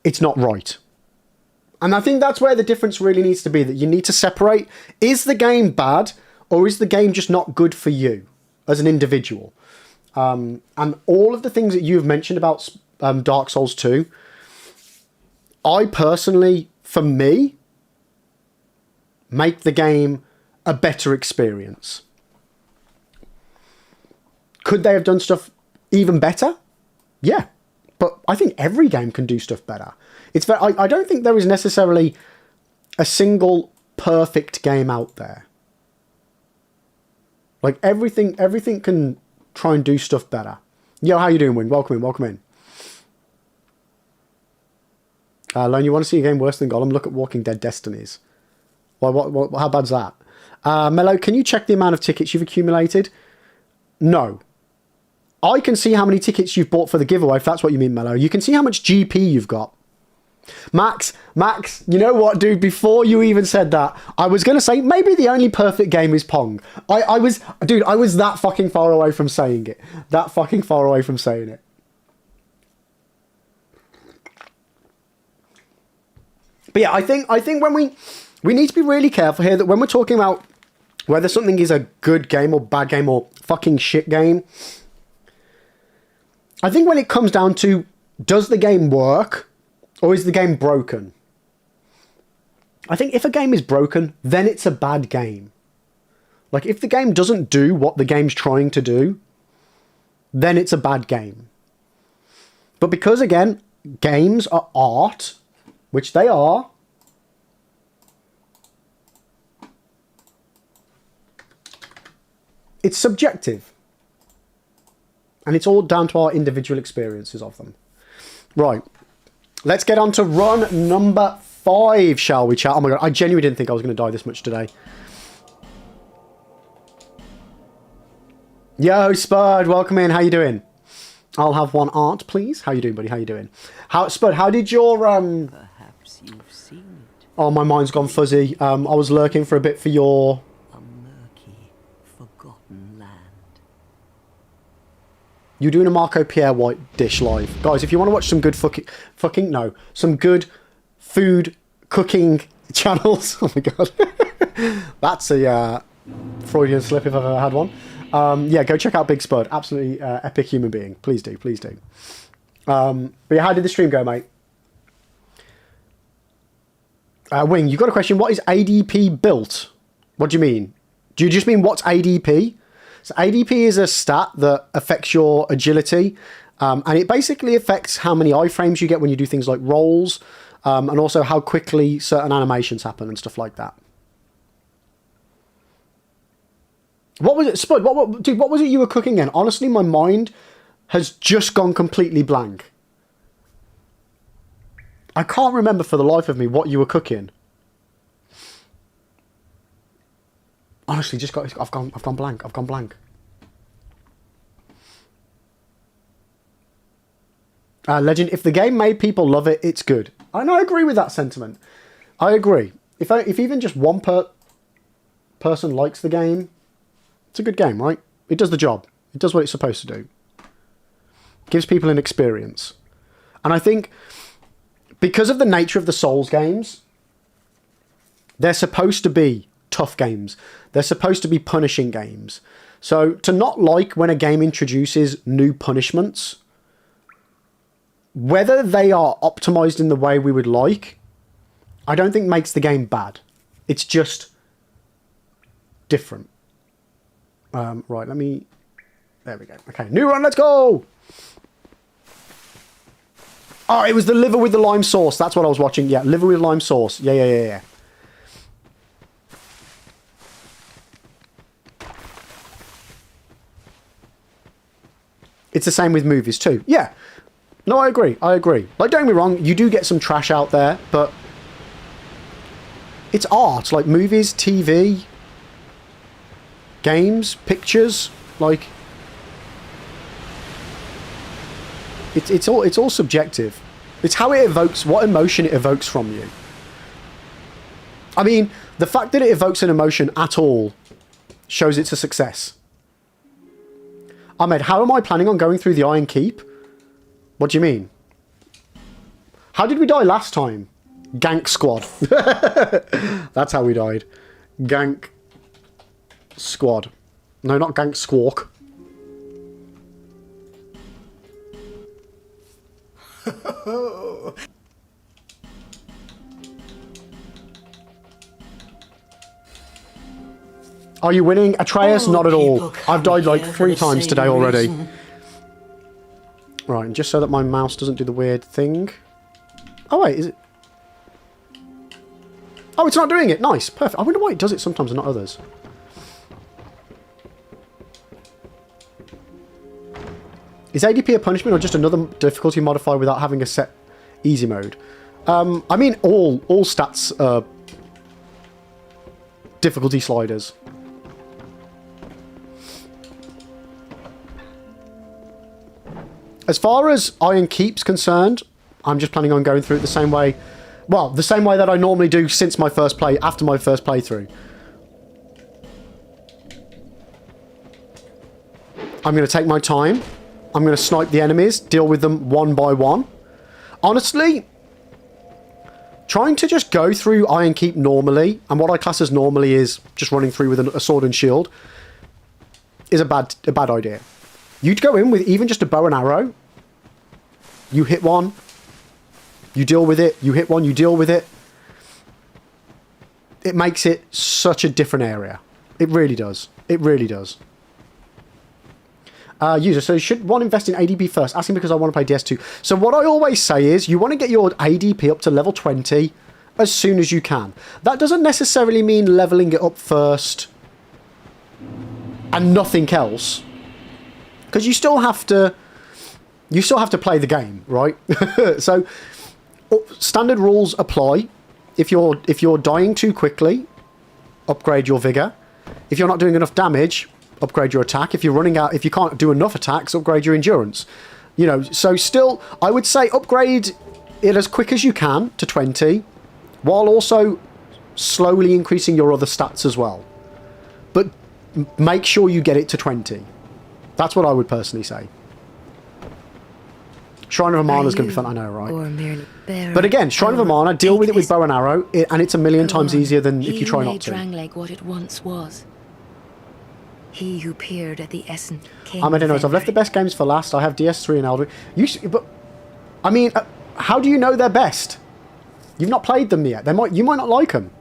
it's not right. And I think that's where the difference really needs to be, that you need to separate, is the game bad, or is the game just not good for you as an individual? And all of the things that you've mentioned about Dark Souls 2, I personally, for me, make the game a better experience. Could they have done stuff even better? Yeah. But I think every game can do stuff better. I don't think there is necessarily a single perfect game out there. Like, everything can try and do stuff better. Yo, how you doing, Win? Welcome in. Lone, you want to see a game worse than Gollum? Look at Walking Dead Destinies. How bad's that? Mello, can you check the amount of tickets you've accumulated? No. I can see how many tickets you've bought for the giveaway, if that's what you mean, Mello. You can see how much GP you've got. Max, you know what, dude? Before you even said that, I was going to say maybe the only perfect game is Pong. I was that fucking far away from saying it. That fucking far away from saying it. But yeah, I think when we need to be really careful here that when we're talking about whether something is a good game or bad game or fucking shit game, I think when it comes down to does the game work or is the game broken? I think if a game is broken, then it's a bad game. Like if the game doesn't do what the game's trying to do, then it's a bad game. But because again, games are art, which they are, it's subjective. And it's all down to our individual experiences of them. Right. Let's get on to run number 5, shall we, chat? Oh my god, I genuinely didn't think I was going to die this much today. Yo, Spud, welcome in. How you doing? I'll have one art, please. How you doing, buddy? How you doing? Spud, how did your... Perhaps you've seen it. Oh, my mind's gone fuzzy. I was lurking for a bit for your... A murky, forgotten land. You're doing a Marco Pierre White dish live. Guys, if you want to watch some good some good food cooking channels. Oh my god. That's a Freudian slip if I've ever had one. Yeah, go check out Big Spud. Absolutely epic human being. Please do, please do. But yeah, how did the stream go, mate? Wing, you got a question. What is ADP built? What do you mean? Do you just mean what's ADP? So ADP is a stat that affects your agility, and it basically affects how many iframes you get when you do things like rolls, and also how quickly certain animations happen and stuff like that. What was it, Spud? Dude, what was it you were cooking in? Honestly, my mind has just gone completely blank. I can't remember for the life of me what you were cooking. Honestly, I've gone blank. I've gone blank. Legend, if the game made people love it, it's good. And I agree with that sentiment. I agree. If even just one person likes the game, it's a good game, right? It does the job. It does what it's supposed to do. It gives people an experience. And I think because of the nature of the Souls games, they're supposed to be tough games. They're supposed to be punishing games. So to not like when a game introduces new punishments, whether they are optimized in the way we would like, I don't think makes the game bad. It's just different. Right, let me... There we go. Okay, new run, let's go! Oh, it was the liver with the lime sauce. That's what I was watching. Yeah, liver with lime sauce. Yeah. It's the same with movies too. Yeah. No, I agree. Like, don't get me wrong, you do get some trash out there, but it's art. Like movies, TV, games, pictures, like it's all subjective. It's how it evokes, what emotion it evokes from you. I mean, the fact that it evokes an emotion at all shows it's a success. Ahmed, how am I planning on going through the Iron Keep? What do you mean? How did we die last time? Gank squad. That's how we died. Gank squad. No, not gank squawk. Are you winning? Atreus? Not at all. I've died like 3 times today already. Right, and just so that my mouse doesn't do the weird thing. Oh wait, is it? Oh, it's not doing it. Nice, perfect. I wonder why it does it sometimes and not others. Is ADP a punishment or just another difficulty modifier without having a set easy mode? I mean, all stats are difficulty sliders. As far as Iron Keep's concerned, I'm just planning on going through it the same way. Well, the same way that I normally do since my first play, after my first playthrough. I'm going to take my time. I'm going to snipe the enemies, deal with them one by one. Honestly, trying to just go through Iron Keep normally, and what I class as normally is just running through with a sword and shield, is a bad idea. You'd go in with even just a bow and arrow. You hit one, you deal with it. You hit one, you deal with it. It makes it such a different area. It really does. It really does. User, so should one invest in ADP first? Asking because I want to play DS2. So what I always say is you want to get your ADP up to level 20 as soon as you can. That doesn't necessarily mean leveling it up first and nothing else. Because you still have to play the game, right? So standard rules apply. If you're dying too quickly, upgrade your vigor. If you're not doing enough damage, upgrade your attack. If you're running out, if you can't do enough attacks, upgrade your endurance. You know, so still, I would say upgrade it as quick as you can to 20, while also slowly increasing your other stats as well. But make sure you get it to 20. That's what I would personally say. Shrine of Amana is going to be fun, I know, right? But again, Shrine of Amana, deal with it with bow and arrow, and it's a million times easier than if you try not to. Drangleic what it once was. He who peered at the essence came. I don't know. I've left the best games for last. I have DS3 and Elden Ring. But I mean, how do you know they're best? You've not played them yet. You might not like them.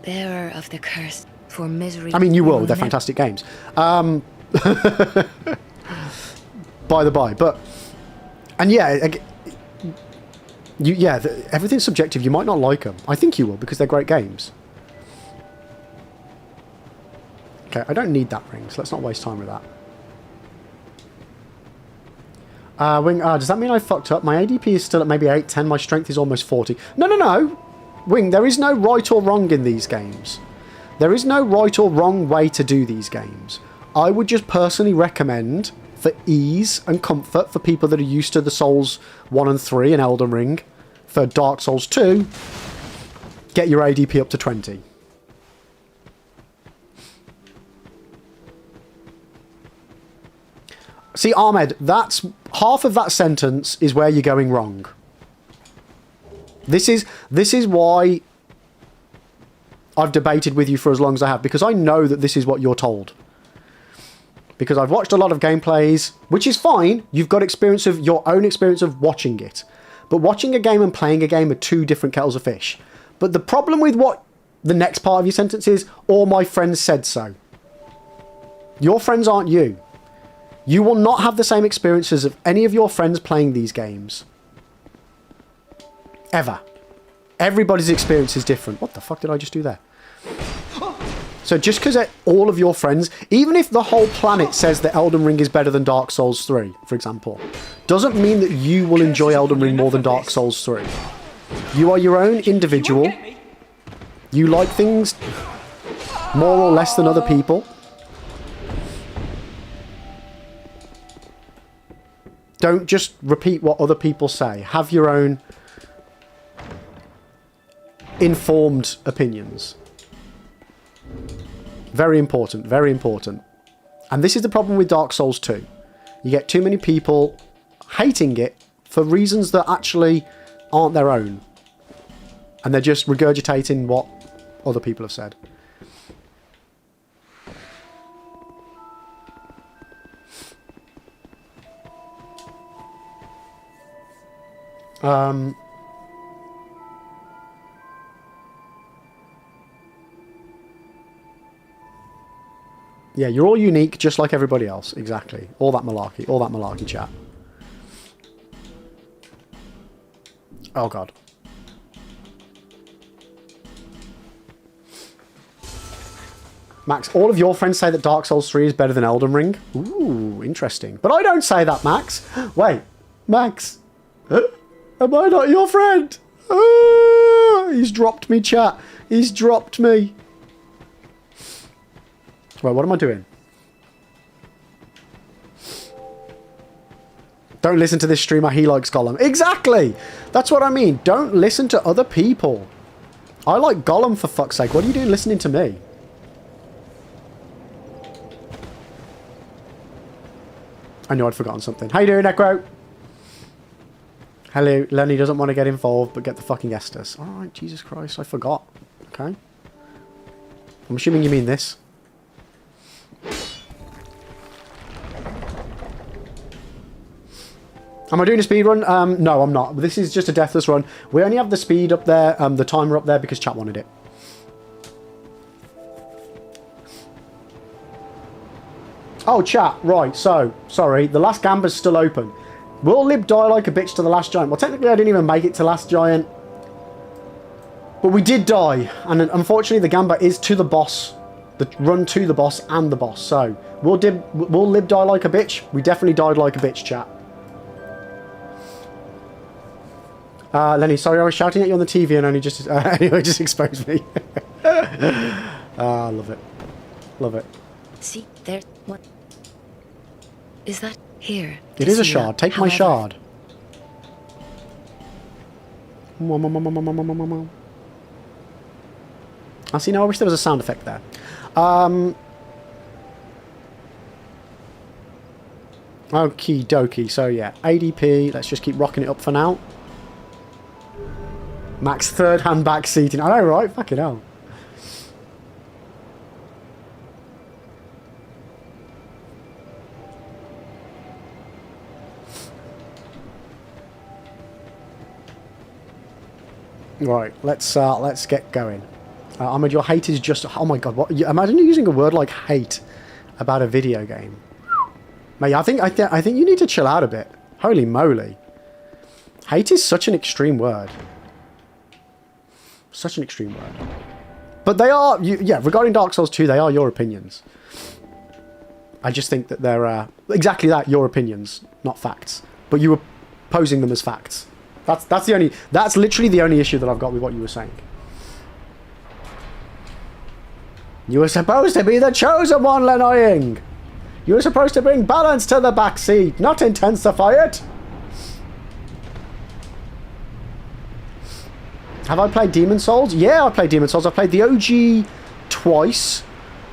Bearer of the curse for misery. I mean, you will. They're fantastic games. By the by, but everything's subjective. You might not like them. I think you will because they're great games. Okay, I don't need that ring, so let's not waste time with that. Wing, does that mean I fucked up? My ADP is still at maybe 8, 10. My strength is almost 40. No. Wing, there is no right or wrong in these games. There is no right or wrong way to do these games. I would just personally recommend, for ease and comfort for people that are used to the Souls 1 and 3 and Elden Ring, for Dark Souls 2, get your ADP up to 20. See, Ahmed, that's half of that sentence is where you're going wrong. This is why I've debated with you for as long as I have, because I know that this is what you're told. Because I've watched a lot of gameplays, which is fine. You've got your own experience of watching it. But watching a game and playing a game are two different kettles of fish. But the problem with what the next part of your sentence is, all my friends said so. Your friends aren't you. You will not have the same experiences of any of your friends playing these games. Ever. Everybody's experience is different. What the fuck did I just do there? So just because all of your friends, even if the whole planet says that Elden Ring is better than Dark Souls 3, for example, doesn't mean that you will enjoy Elden Ring more than Dark Souls 3. You are your own individual. You like things more or less than other people. Don't just repeat what other people say. Have your own informed opinions. Very important, very important. And this is the problem with Dark Souls 2. You get too many people hating it for reasons that actually aren't their own. And they're just regurgitating what other people have said. Yeah, you're all unique, just like everybody else. Exactly. All that malarkey chat. Oh, God. Max, all of your friends say that Dark Souls 3 is better than Elden Ring. Ooh, interesting. But I don't say that, Max. Wait, Max. Am I not your friend? He's dropped me, chat. He's dropped me. Right, what am I doing? Don't listen to this streamer, he likes Gollum. Exactly! That's what I mean. Don't listen to other people. I like Gollum, for fuck's sake. What are you doing listening to me? I knew I'd forgotten something. How you doing, Necro? Hello, Lenny doesn't want to get involved, but get the fucking Estus. Alright, Jesus Christ, I forgot. Okay. I'm assuming you mean this. Am I doing a speed run? No, I'm not. This is just a deathless run. We only have the speed up there, the timer up there because chat wanted it. Oh, chat. Right, so, sorry. The last gamba's still open. Will Lib die like a bitch to the last giant? Well, technically I didn't even make it to last giant. But we did die. And unfortunately the gamba is to the boss. The run to the boss and the boss. So, will Lib die like a bitch? We definitely died like a bitch, chat. Lenny, sorry I was shouting at you on the TV and only just anyway, just exposed me. Love it. Love it. See, there. What? Is that here? It is a shard. Take my shard. I see. Now I wish there was a sound effect there. Okie dokie. So yeah, ADP. Let's just keep rocking it up for now. Max third hand back seating. I know, right? Fucking hell. Right, let's get going. Ahmed, your hate is just... Oh my god, what? Imagine you using a word like hate about a video game. Mate, I think you need to chill out a bit. Holy moly. Hate is such an extreme word. Such an extreme word. But they are... yeah, regarding Dark Souls 2, they are your opinions. I just think that they're... exactly that, your opinions, not facts. But you were posing them as facts. That's the only... That's literally the only issue that I've got with what you were saying. You were supposed to be the chosen one, Lenoying. You were supposed to bring balance to the backseat, not intensify it. Have I played Demon Souls? Yeah, I played Demon Souls. I played the OG twice.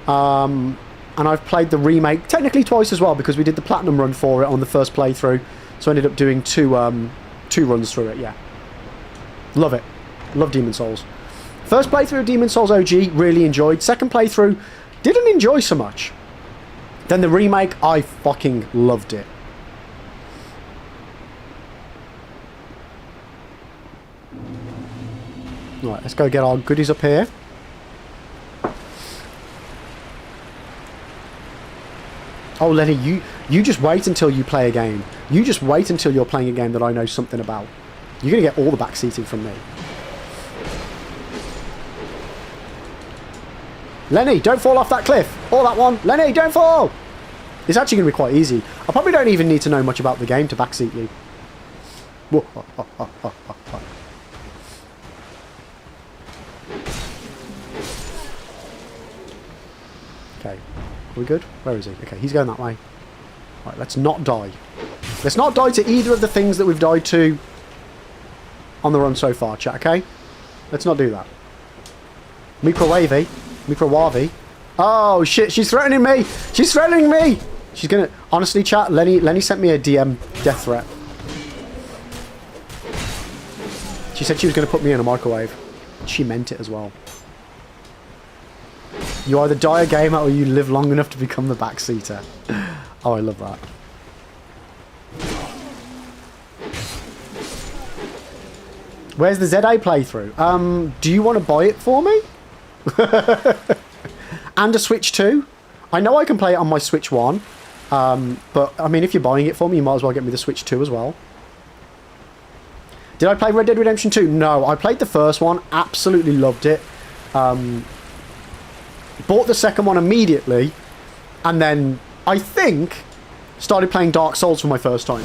And I've played the remake technically twice as well because we did the platinum run for it on the first playthrough. So I ended up doing two runs through it, yeah. Love it. Love Demon Souls. First playthrough of Demon Souls OG, really enjoyed. Second playthrough, didn't enjoy so much. Then the remake, I fucking loved it. Right, let's go get our goodies up here. Oh, Lenny, you just wait until you play a game. You just wait until you're playing a game that I know something about. You're going to get all the backseating from me. Lenny, don't fall off that cliff. Or that one. Lenny, don't fall. It's actually going to be quite easy. I probably don't even need to know much about the game to backseat you. Okay. Are we good? Where is he? Okay, he's going that way. Right, let's not die. Let's not die to either of the things that we've died to on the run so far, chat, okay? Let's not do that. Microwavy. Microwavi. Oh, shit, she's threatening me! She's threatening me! She's gonna... Honestly, chat, Lenny sent me a DM death threat. She said she was going to put me in a microwave. She meant it as well. You either die a gamer or you live long enough to become the backseater. Oh, I love that. Where's the ZA playthrough? Do you want to buy it for me? And a Switch 2? I know I can play it on my Switch 1. But, I mean, if you're buying it for me, you might as well get me the Switch 2 as well. Did I play Red Dead Redemption 2? No, I played the first one. Absolutely loved it. Bought the second one immediately. And then, I think, started playing Dark Souls for my first time.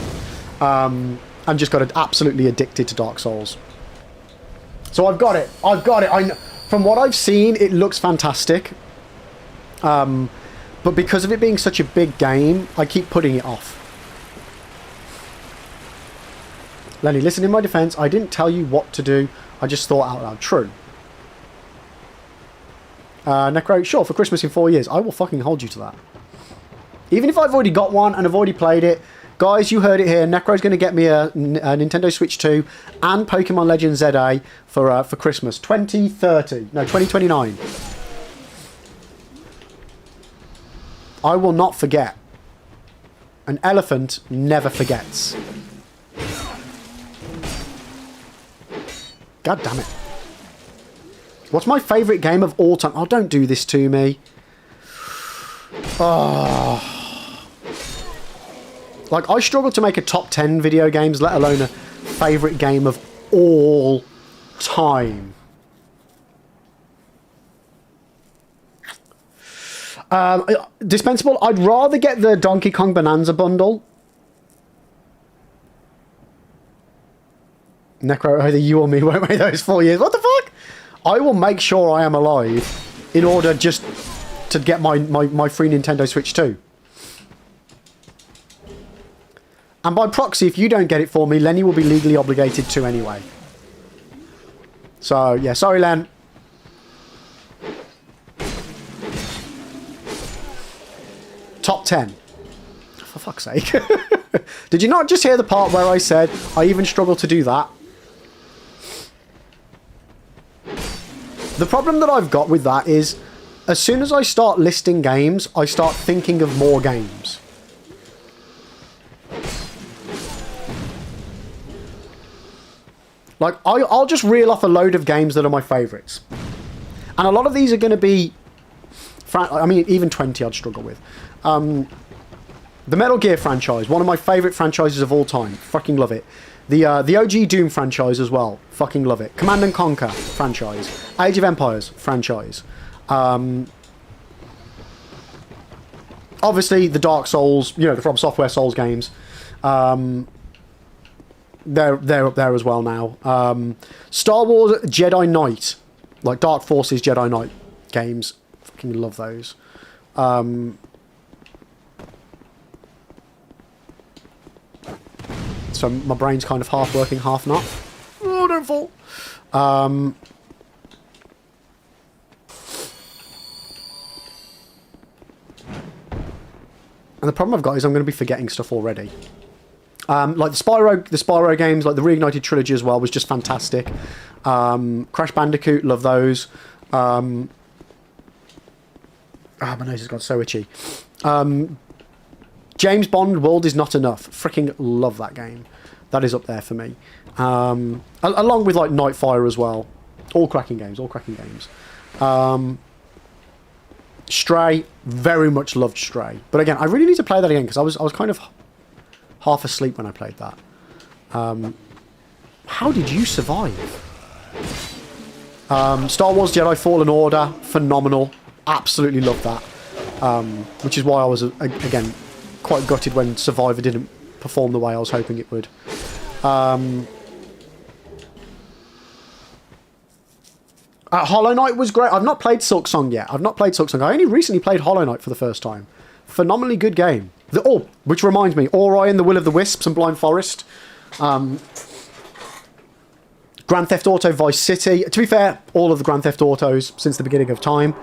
And just got absolutely addicted to Dark Souls. So I've got it. I've got it. From what I've seen, it looks fantastic. But because of it being such a big game, I keep putting it off. Lenny, listen, in my defense, I didn't tell you what to do. I just thought out loud. True. Necro, sure, for Christmas in 4 years. I will fucking hold you to that. Even if I've already got one and I've already played it. Guys, you heard it here. Necro's going to get me a Nintendo Switch 2 and Pokemon Legends ZA for Christmas. 2030. No, 2029. I will not forget. An elephant never forgets. God damn it. What's my favourite game of all time? Oh, don't do this to me. Oh. Like, I struggle to make a top 10 video games, let alone a favourite game of all time. Dispensable, I'd rather get the Donkey Kong Bonanza bundle. Necro, either you or me won't wait those 4 years. What the fuck? I will make sure I am alive in order just to get my free Nintendo Switch 2. And by proxy, if you don't get it for me, Lenny will be legally obligated to anyway. So, yeah, sorry, Len. Top 10. For fuck's sake. Did you not just hear the part where I said I even struggle to do that? The problem that I've got with that is, as soon as I start listing games, I start thinking of more games. Like, I'll just reel off a load of games that are my favourites. And a lot of these are going to be... I mean, even 20 I'd struggle with. The Metal Gear franchise, one of my favourite franchises of all time. Fucking love it. The OG Doom franchise as well. Fucking love it. Command & Conquer franchise. Age of Empires franchise. Obviously, the Dark Souls, you know, the From Software Souls games. They're up there as well now. Star Wars Jedi Knight. Like Dark Forces Jedi Knight games. Fucking love those. So my brain's kind of half working, half not. Oh, don't fall. And the problem I've got is I'm going to be forgetting stuff already. Like the Spyro games, like the Reignited trilogy as well, was just fantastic. Crash Bandicoot, love those. My nose has got so itchy. James Bond, World Is Not Enough. Freaking love that game. That is up there for me. Along with like Nightfire as well. All cracking games, all cracking games. Stray, very much loved Stray. But again, I really need to play that again because I was kind of half asleep when I played that. How did you survive? Star Wars Jedi Fallen Order, phenomenal. Absolutely loved that. Which is why I was, again, quite gutted when Survivor didn't perform the way I was hoping it would. Hollow Knight was great. I've not played Silksong yet. I only recently played Hollow Knight for the first time. Phenomenally good game. Which reminds me, Ori and the Will of the Wisps and Blind Forest. Grand Theft Auto Vice City. To be fair, all of the Grand Theft Autos since the beginning of time.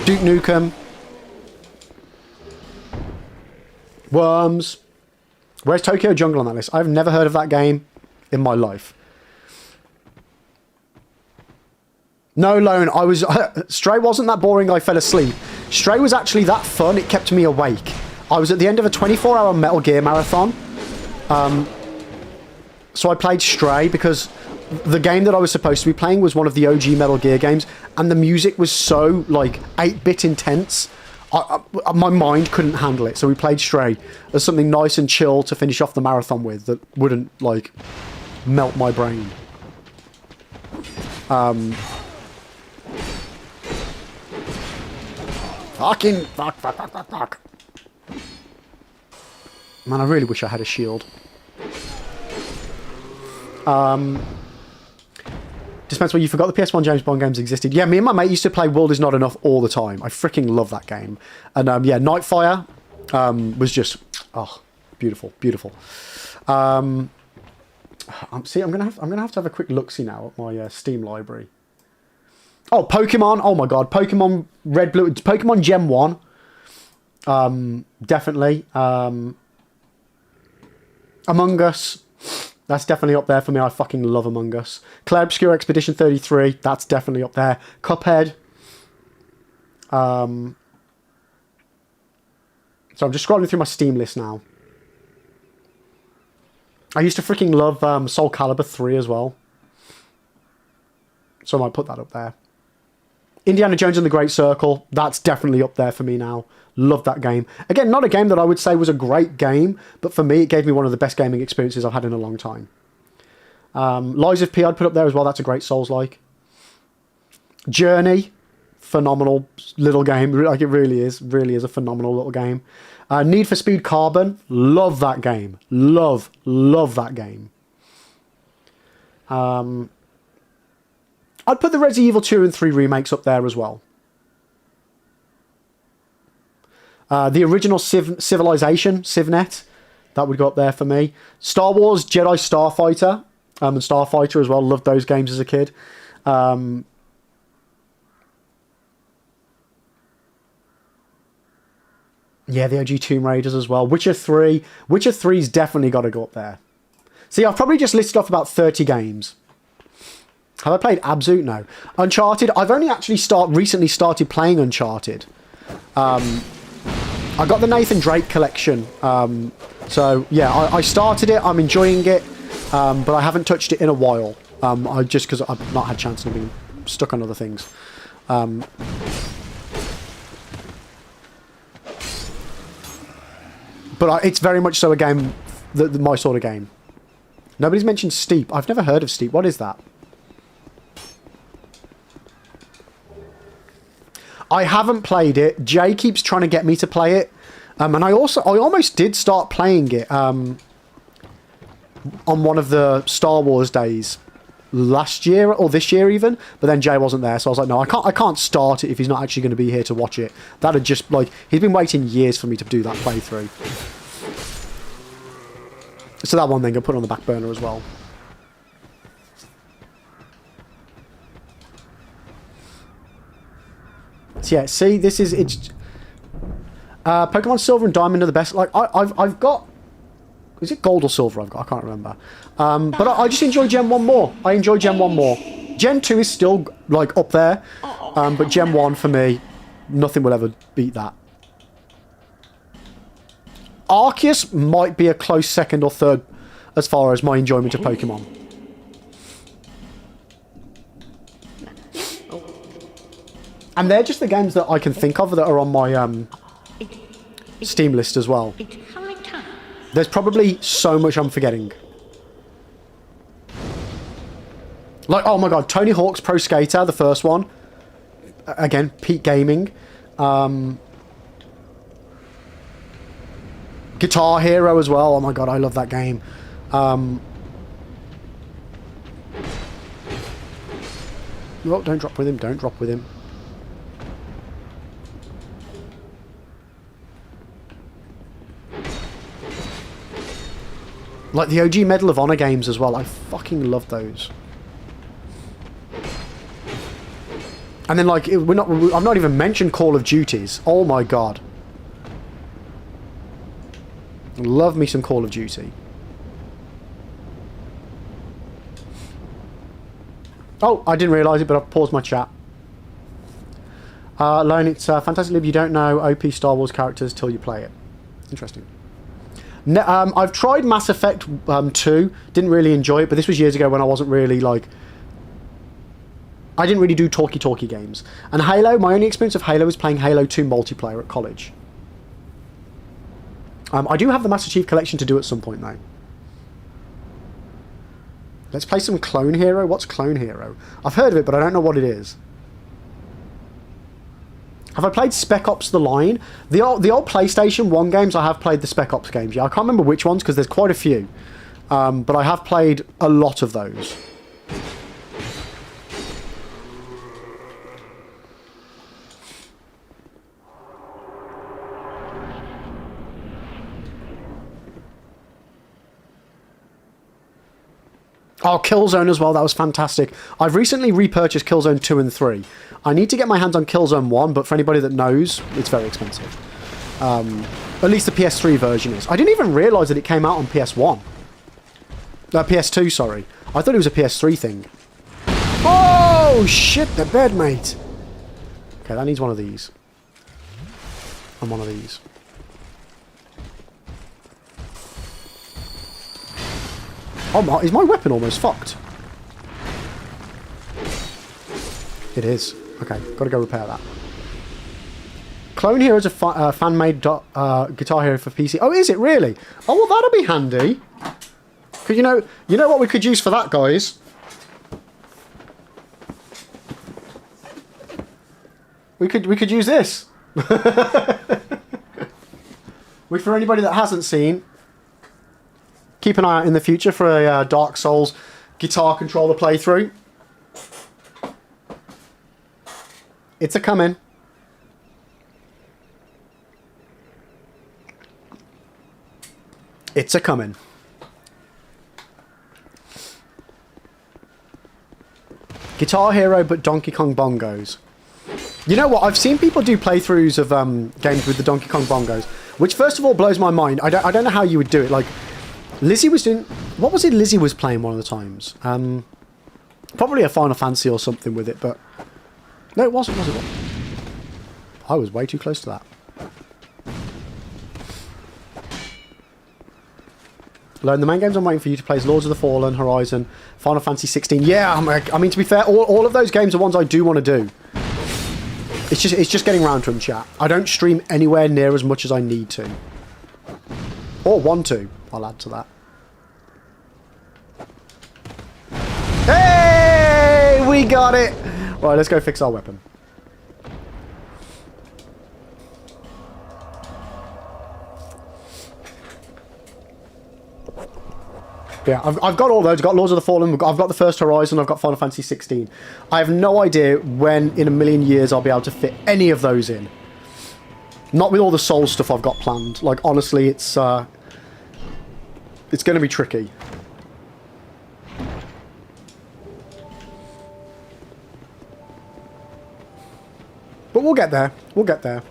Duke Nukem. Worms. Where's Tokyo Jungle on that list? I've never heard of that game in my life. No, Lone, Stray wasn't that boring I fell asleep. Stray was actually that fun, it kept me awake. I was at the end of a 24-hour Metal Gear marathon. So I played Stray because the game that I was supposed to be playing was one of the OG Metal Gear games, and the music was so, like, 8-bit intense. My mind couldn't handle it, so we played Stray as something nice and chill to finish off the marathon with that wouldn't, like, melt my brain. Fuck. Man, I really wish I had a shield. Dispensable, you forgot the PS1 James Bond games existed. Yeah, me and my mate used to play World Is Not Enough all the time. I freaking love that game. And yeah, Nightfire was just, oh, beautiful, beautiful. See, I'm gonna have to have a quick look-see now at my Steam library. Oh, Pokemon! Oh my God, Pokemon Red, Blue, Pokemon Gen 1. Definitely. Among Us. That's definitely up there for me. I fucking love Among Us. Clair Obscure Expedition 33. That's definitely up there. Cuphead. So I'm just scrolling through my Steam list now. I used to freaking love Soul Calibur 3 as well. So I might put that up there. Indiana Jones and the Great Circle. That's definitely up there for me now. Love that game. Again, not a game that I would say was a great game, but for me, it gave me one of the best gaming experiences I've had in a long time. Lies of P I'd put up there as well. That's a great Souls-like. Journey. Phenomenal little game. Like, it really is. Really is a phenomenal little game. Need for Speed Carbon. Love that game. Love that game. I'd put the Resident Evil 2 and 3 remakes up there as well. The original Civilization, CivNet, that would go up there for me. Star Wars Jedi Starfighter, and Starfighter as well. Loved those games as a kid. Yeah, the OG Tomb Raiders as well. Witcher 3. Witcher 3's definitely got to go up there. See, I've probably just listed off about 30 games. Have I played Abzu? No. Uncharted. I've only actually recently started playing Uncharted. I got the Nathan Drake collection. So, yeah, I started it. I'm enjoying it. But I haven't touched it in a while. Just because I've not had a chance to be stuck on other things. But it's very much so a game, my sort of game. Nobody's mentioned Steep. I've never heard of Steep. What is that? I haven't played it. Jay keeps trying to get me to play it. And I almost did start playing it on one of the Star Wars days last year or this year even, but then Jay wasn't there, so I was like, no, I can't start it if he's not actually going to be here to watch it. That'd just, like, he's been waiting years for me to do that playthrough. So that one then got put on the back burner as well. So yeah, see, it's Pokemon Silver and Diamond are the best. Like, I've got, is it Gold or Silver I've got? I can't remember. But I just enjoy Gen 1 more. I enjoy Gen 1 more. Gen 2 is still, like, up there. But Gen 1, for me, nothing will ever beat that. Arceus might be a close second or third as far as my enjoyment of Pokemon. And they're just the games that I can think of that are on my Steam list as well. There's probably so much I'm forgetting. Like, oh my god, Tony Hawk's Pro Skater, the first one. Again, peak gaming. Guitar Hero as well. Oh my god, I love that game. Oh, don't drop with him, don't drop with him. Like the OG Medal of Honor games as well. I fucking love those. And then, like, I've not even mentioned Call of Duties. Oh my god. Love me some Call of Duty. Oh, I didn't realise it, but I've paused my chat. Lone, it's Fantastic Live. You don't know OP Star Wars characters till you play it. Interesting. No, I've tried Mass Effect 2. Didn't really enjoy it, but this was years ago when I wasn't really, like... I didn't really do talky games. And Halo, my only experience of Halo was playing Halo 2 multiplayer at college. I do have the Master Chief Collection to do at some point, though. Let's play some Clone Hero. What's Clone Hero? I've heard of it, but I don't know what it is. Have I played Spec Ops The Line? The old PlayStation 1 games, I have played the Spec Ops games. Yeah, I can't remember which ones, because there's quite a few. but I have played a lot of those. Oh, Killzone as well, that was fantastic. I've recently repurchased Killzone 2 and 3. I need to get my hands on Killzone 1, but for anybody that knows, it's very expensive. At least the PS3 version is. I didn't even realise that it came out on PS1. PS2, sorry. I thought it was a PS3 thing. Oh, shit, the bed, mate. Okay, that needs one of these. And one of these. Oh, is my weapon almost fucked? It is. Okay, gotta go repair that. Clone Hero is a fan-made Guitar Hero for PC. Oh, is it really? Oh, well, that'll be handy. Cause you know what we could use for that, guys. We could use this. For anybody that hasn't seen, keep an eye out in the future for a Dark Souls guitar controller playthrough. It's a coming. It's a coming. Guitar Hero, but Donkey Kong bongos. You know what? I've seen people do playthroughs of games with the Donkey Kong bongos, which first of all blows my mind. I don't know how you would do it. Like, Lizzie was doing... What was it Lizzie was playing one of the times? Probably a Final Fantasy or something with it, but... No, it wasn't, was it? I was way too close to that. Learn the main games I'm waiting for you to play is Lords of the Fallen, Horizon, Final Fantasy 16. Yeah, I mean, to be fair, all of those games are ones I do want to do. It's just getting around to them, chat. I don't stream anywhere near as much as I need to. Or want to. I'll add to that. Hey! We got it! Right, let's go fix our weapon. Yeah, I've got all those. I've got Lords of the Fallen, I've got the first Horizon, I've got Final Fantasy 16. I have no idea when in a million years I'll be able to fit any of those in. Not with all the Soul stuff I've got planned. Like, honestly, it's going to be tricky. But we'll get there. We'll get there.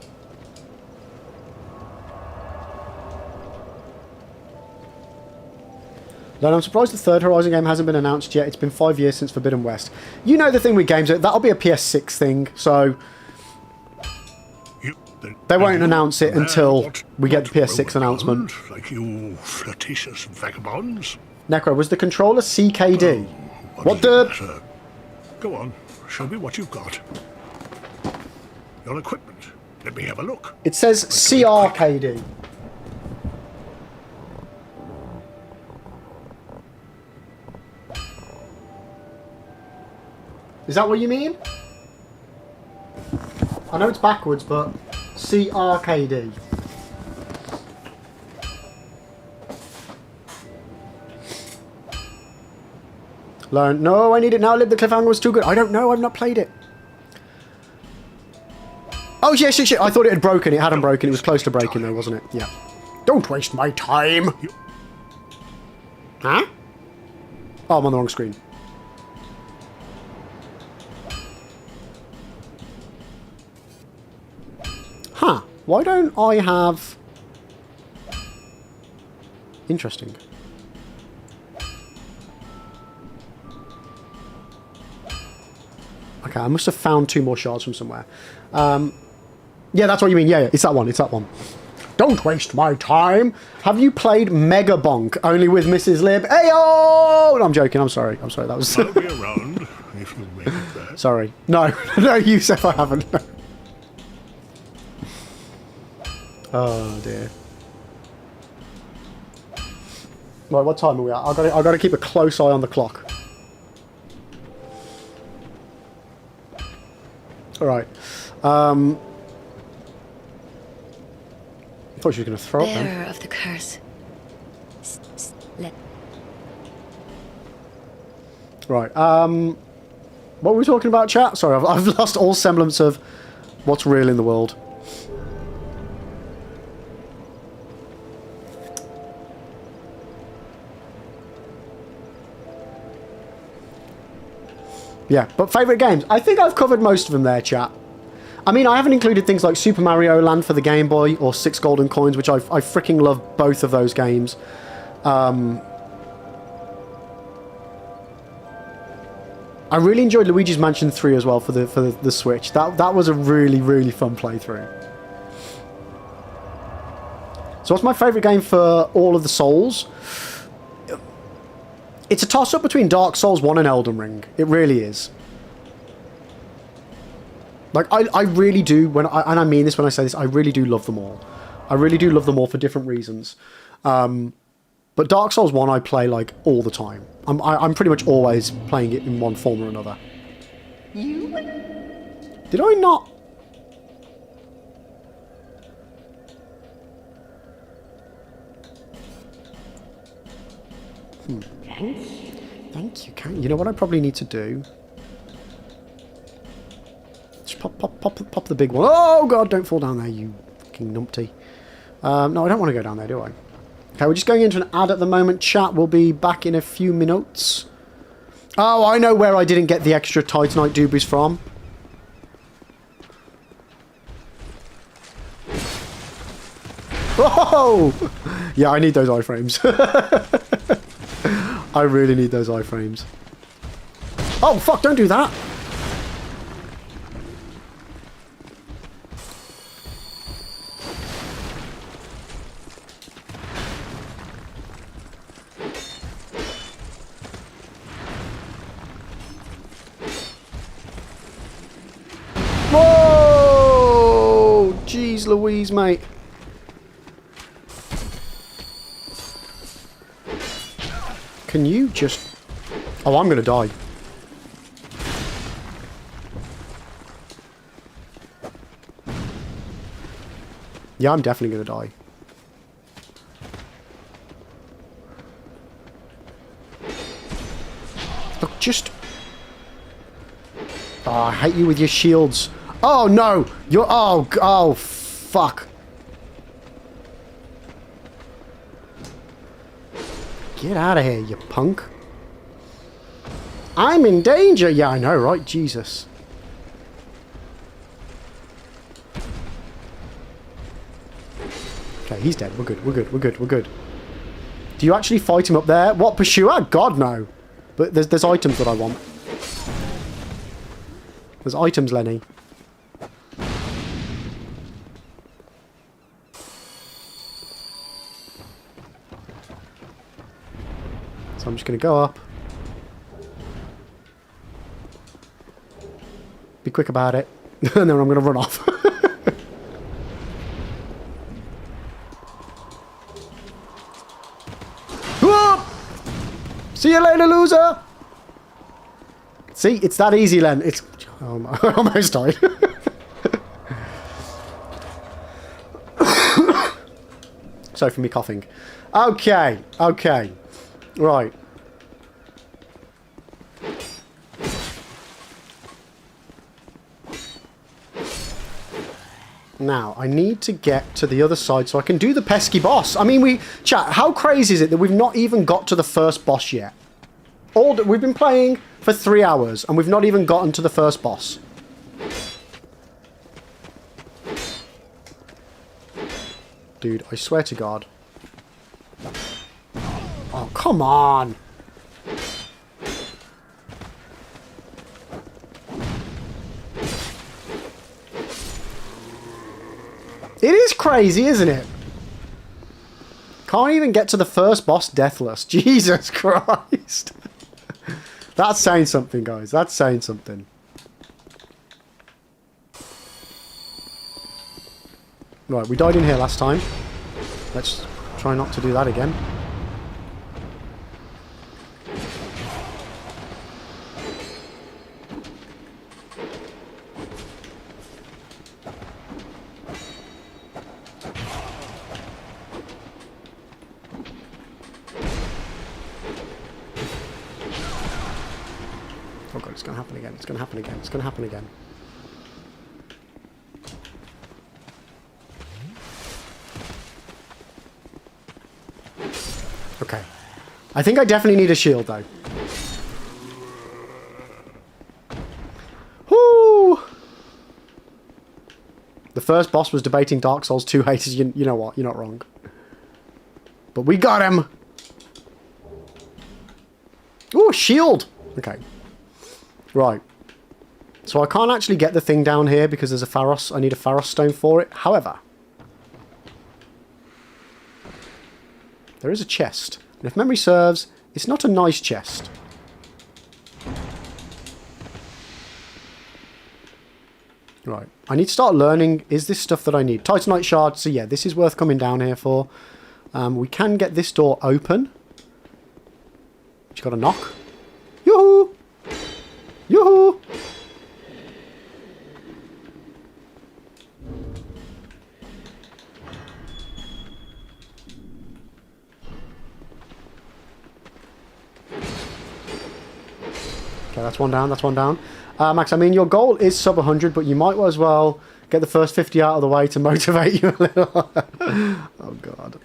Then I'm surprised the third Horizon game hasn't been announced yet. It's been 5 years since Forbidden West. You know the thing with games, that'll be a PS6 thing, so... They won't announce it until we get the PS6 announcement. Like you flirtatious vagabonds. Necro, was the controller CKD? What the... Go on, show me what you've got. Your equipment. Let me have a look. It says CRKD. Is that what you mean? I know it's backwards, but CRKD. Learn. No, I need it now. Live the cliffhanger was too good. I don't know. I've not played it. Oh, yes. I thought it had broken. It hadn't broken. It was close to breaking, though, wasn't it? Yeah. Don't waste my time. Huh? Oh, I'm on the wrong screen. Huh. Why don't I have... Interesting. Okay, I must have found 2 more shards from somewhere. Yeah, that's what you mean. Yeah, it's that one. It's that one. Don't waste my time. Have you played Mega Bonk only with Mrs. Lib? Ayo! No, I'm joking. I'm sorry. I'm sorry. That was... I'll be around if you make it there. Sorry. No. No, Yusuf, I haven't. Oh, dear. Right, what time are we at? I've got to keep a close eye on the clock. Alright. I thought she was going to throw up then. Bearer of the curse. Right. What were we talking about, chat? Sorry, I've lost all semblance of what's real in the world. Yeah, but favourite games. I think I've covered most of them there, chat. I mean, I haven't included things like Super Mario Land for the Game Boy or 6 Golden Coins, which I freaking love both of those games. I really enjoyed Luigi's Mansion 3 as well for the Switch. That was a really, really fun playthrough. So what's my favourite game for all of the Souls? It's a toss-up between Dark Souls 1 and Elden Ring. It really is. Like, I really do, and I mean this when I say this, I really do love them all. I really do love them all for different reasons. But Dark Souls 1 I play, like, all the time. I'm pretty much always playing it in one form or another. Did I not? Thank you. You know what I probably need to do? Just pop the big one. Oh god, don't fall down there, you fucking numpty. No, I don't want to go down there, do I? Okay, we're just going into an ad at the moment. Chat will be back in a few minutes. Oh, I know where I didn't get the extra Titanite doobies from. Oh! Yeah, I need those iframes. I really need those iframes. Oh, fuck, don't do that! Whoa! Jeez Louise, mate. Can you just... Oh, I'm gonna die. Yeah, I'm definitely gonna die. Look, just... Oh, I hate you with your shields. Oh, no! You're... Oh, fuck. Get out of here, you punk. I'm in danger! Yeah, I know, right? Jesus. Okay, he's dead. We're good, we're good, we're good, we're good. Do you actually fight him up there? What, pursuer? God, no. But there's items that I want. There's items, Lenny. So I'm just going to go up. Be quick about it. And then I'm going to run off. See you later, loser! See, it's that easy, Len. It's... Oh, I almost died. Sorry for me coughing. Okay, okay. Right. Now, I need to get to the other side so I can do the pesky boss. I mean, chat, how crazy is it that we've not even got to the first boss yet? We've been playing for 3 hours and we've not even gotten to the first boss. Dude, I swear to God. Oh, come on. It is crazy, isn't it? Can't even get to the first boss deathless. Jesus Christ. That's saying something, guys. That's saying something. Right, we died in here last time. Let's try not to do that again. It's going to happen again. It's going to happen again. It's going to happen again. Okay. I think I definitely need a shield, though. Whoo! The first boss was debating Dark Souls 2 haters. You know what? You're not wrong. But we got him! Ooh, shield! Okay. Right. So I can't actually get the thing down here because there's a Pharos. I need a Pharos stone for it. However, there is a chest. And if memory serves, it's not a nice chest. Right. I need to start learning. Is this stuff that I need? Titanite shard. So yeah, this is worth coming down here for. We can get this door open. Just got to knock. Yoo-hoo! Yoo-hoo! Okay, that's one down, that's one down. Max, I mean, your goal is sub 100, but you might as well get the first 50 out of the way to motivate you a little. Oh, God.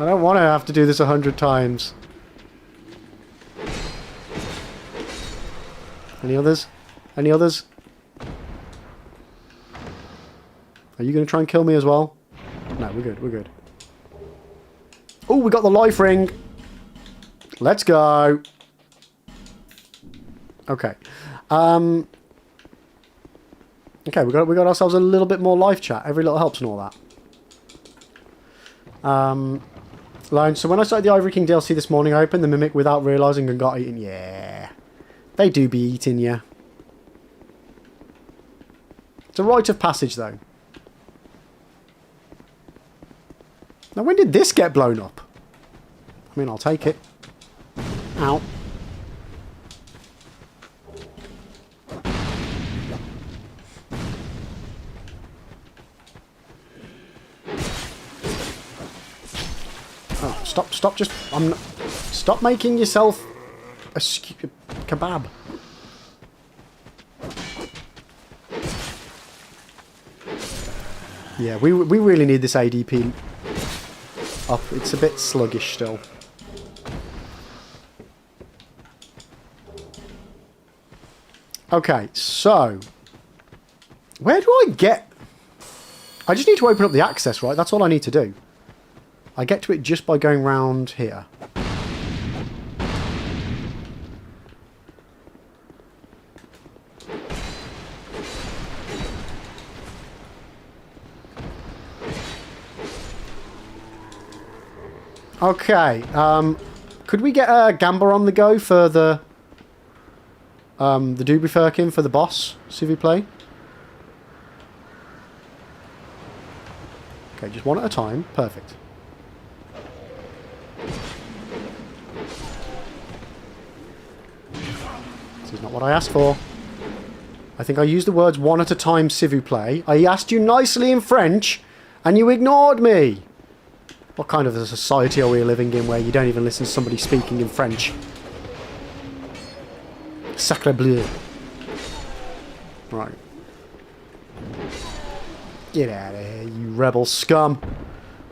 I don't want to have to do this 100 times. Any others? Any others? Are you going to try and kill me as well? No, we're good, we're good. Oh, we got the life ring. Let's go. Okay. Okay, we got ourselves a little bit more life chat. Every little helps and all that. Lone, so when I started the Ivory King DLC this morning, I opened the Mimic without realising and got eaten. Yeah. They do be eating you. It's a rite of passage, though. Now, when did this get blown up? I mean, I'll take it. Ow. Oh, stop, just... Stop making yourself a kebab. Yeah, we really need this ADP up. It's a bit sluggish still. Okay, so... Where do I get... I just need to open up the access, right? That's all I need to do. I get to it just by going round here. Okay, could we get a Gamba on the go for the Doobie Firkin for the boss, s'il vous plaît? Okay, just one at a time. Perfect. This is not what I asked for. I think I used the words one at a time, s'il vous plaît. I asked you nicely in French, and you ignored me. What kind of a society are we living in where you don't even listen to somebody speaking in French? Sacre bleu. Right. Get out of here, you rebel scum.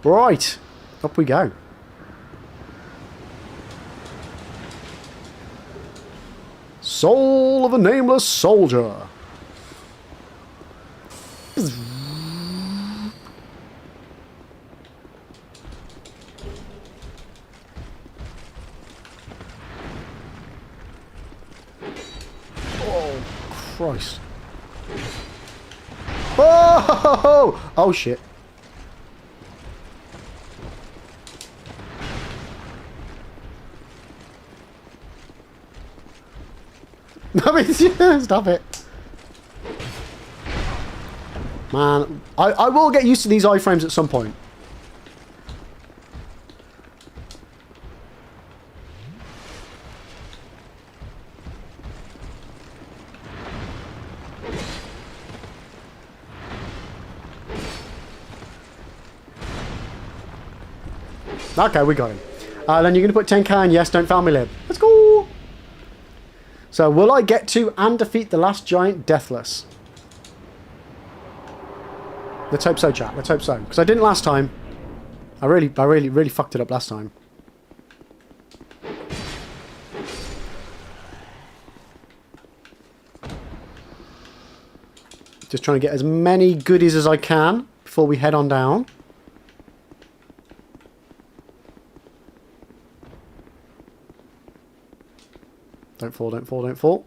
Right. Up we go. Soul of a nameless soldier. Oh, Christ. Oh! Oh, shit. I mean, stop it. Man, I will get used to these iframes at some point. Okay, we got him. Then you're going to put 10k in. Yes, don't foul me, Lib. Let's go. So will I get to and defeat the last giant deathless? Let's hope so, chat. Let's hope so. Because I didn't last time. I really fucked it up last time. Just trying to get as many goodies as I can before we head on down. Don't fall, don't fall, don't fall.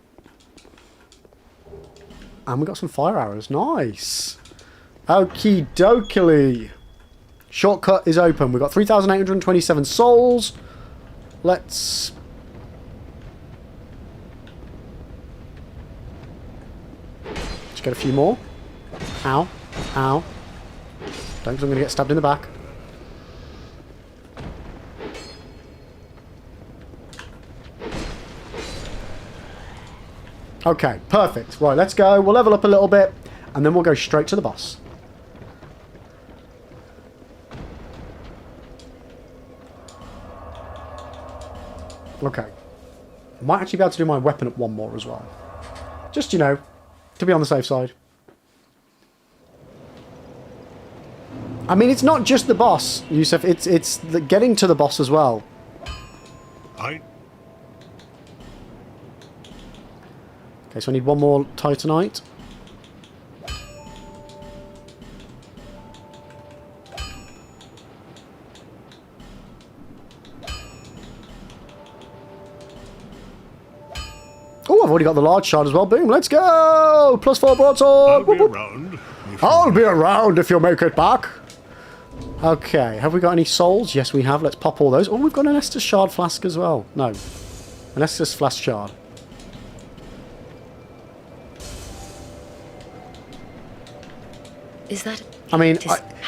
And we got some fire arrows. Nice. Okie dokie. Shortcut is open. We've got 3,827 souls. Let's... Let's get a few more. Ow. Ow. Don't, 'cause I'm going to get stabbed in the back. Okay, perfect. Right, let's go. We'll level up a little bit, and then we'll go straight to the boss. Okay. I might actually be able to do my weapon up one more as well. Just, you know, to be on the safe side. I mean, it's not just the boss, Yusuf. It's the getting to the boss as well. Okay, so I need one more Titanite. Oh, I've already got the large shard as well. Boom, let's go! +4 broadsword! I'll be around if you make it back. Okay, have we got any souls? Yes, we have. Let's pop all those. Oh, we've got an Estus shard flask as well. No. An Estus flask shard. Is that... I mean,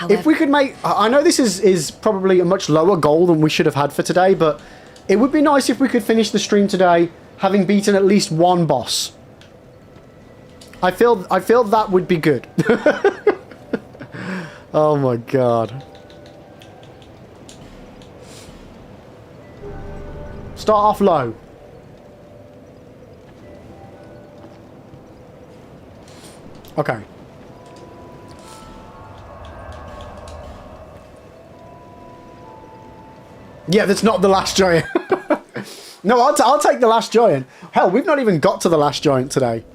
if we could make... I know this is probably a much lower goal than we should have had for today, but it would be nice if we could finish the stream today having beaten at least one boss. I feel that would be good. Oh my god. Start off low. Okay. Yeah, that's not the last giant. No, I'll take the last giant. Hell, we've not even got to the last giant today.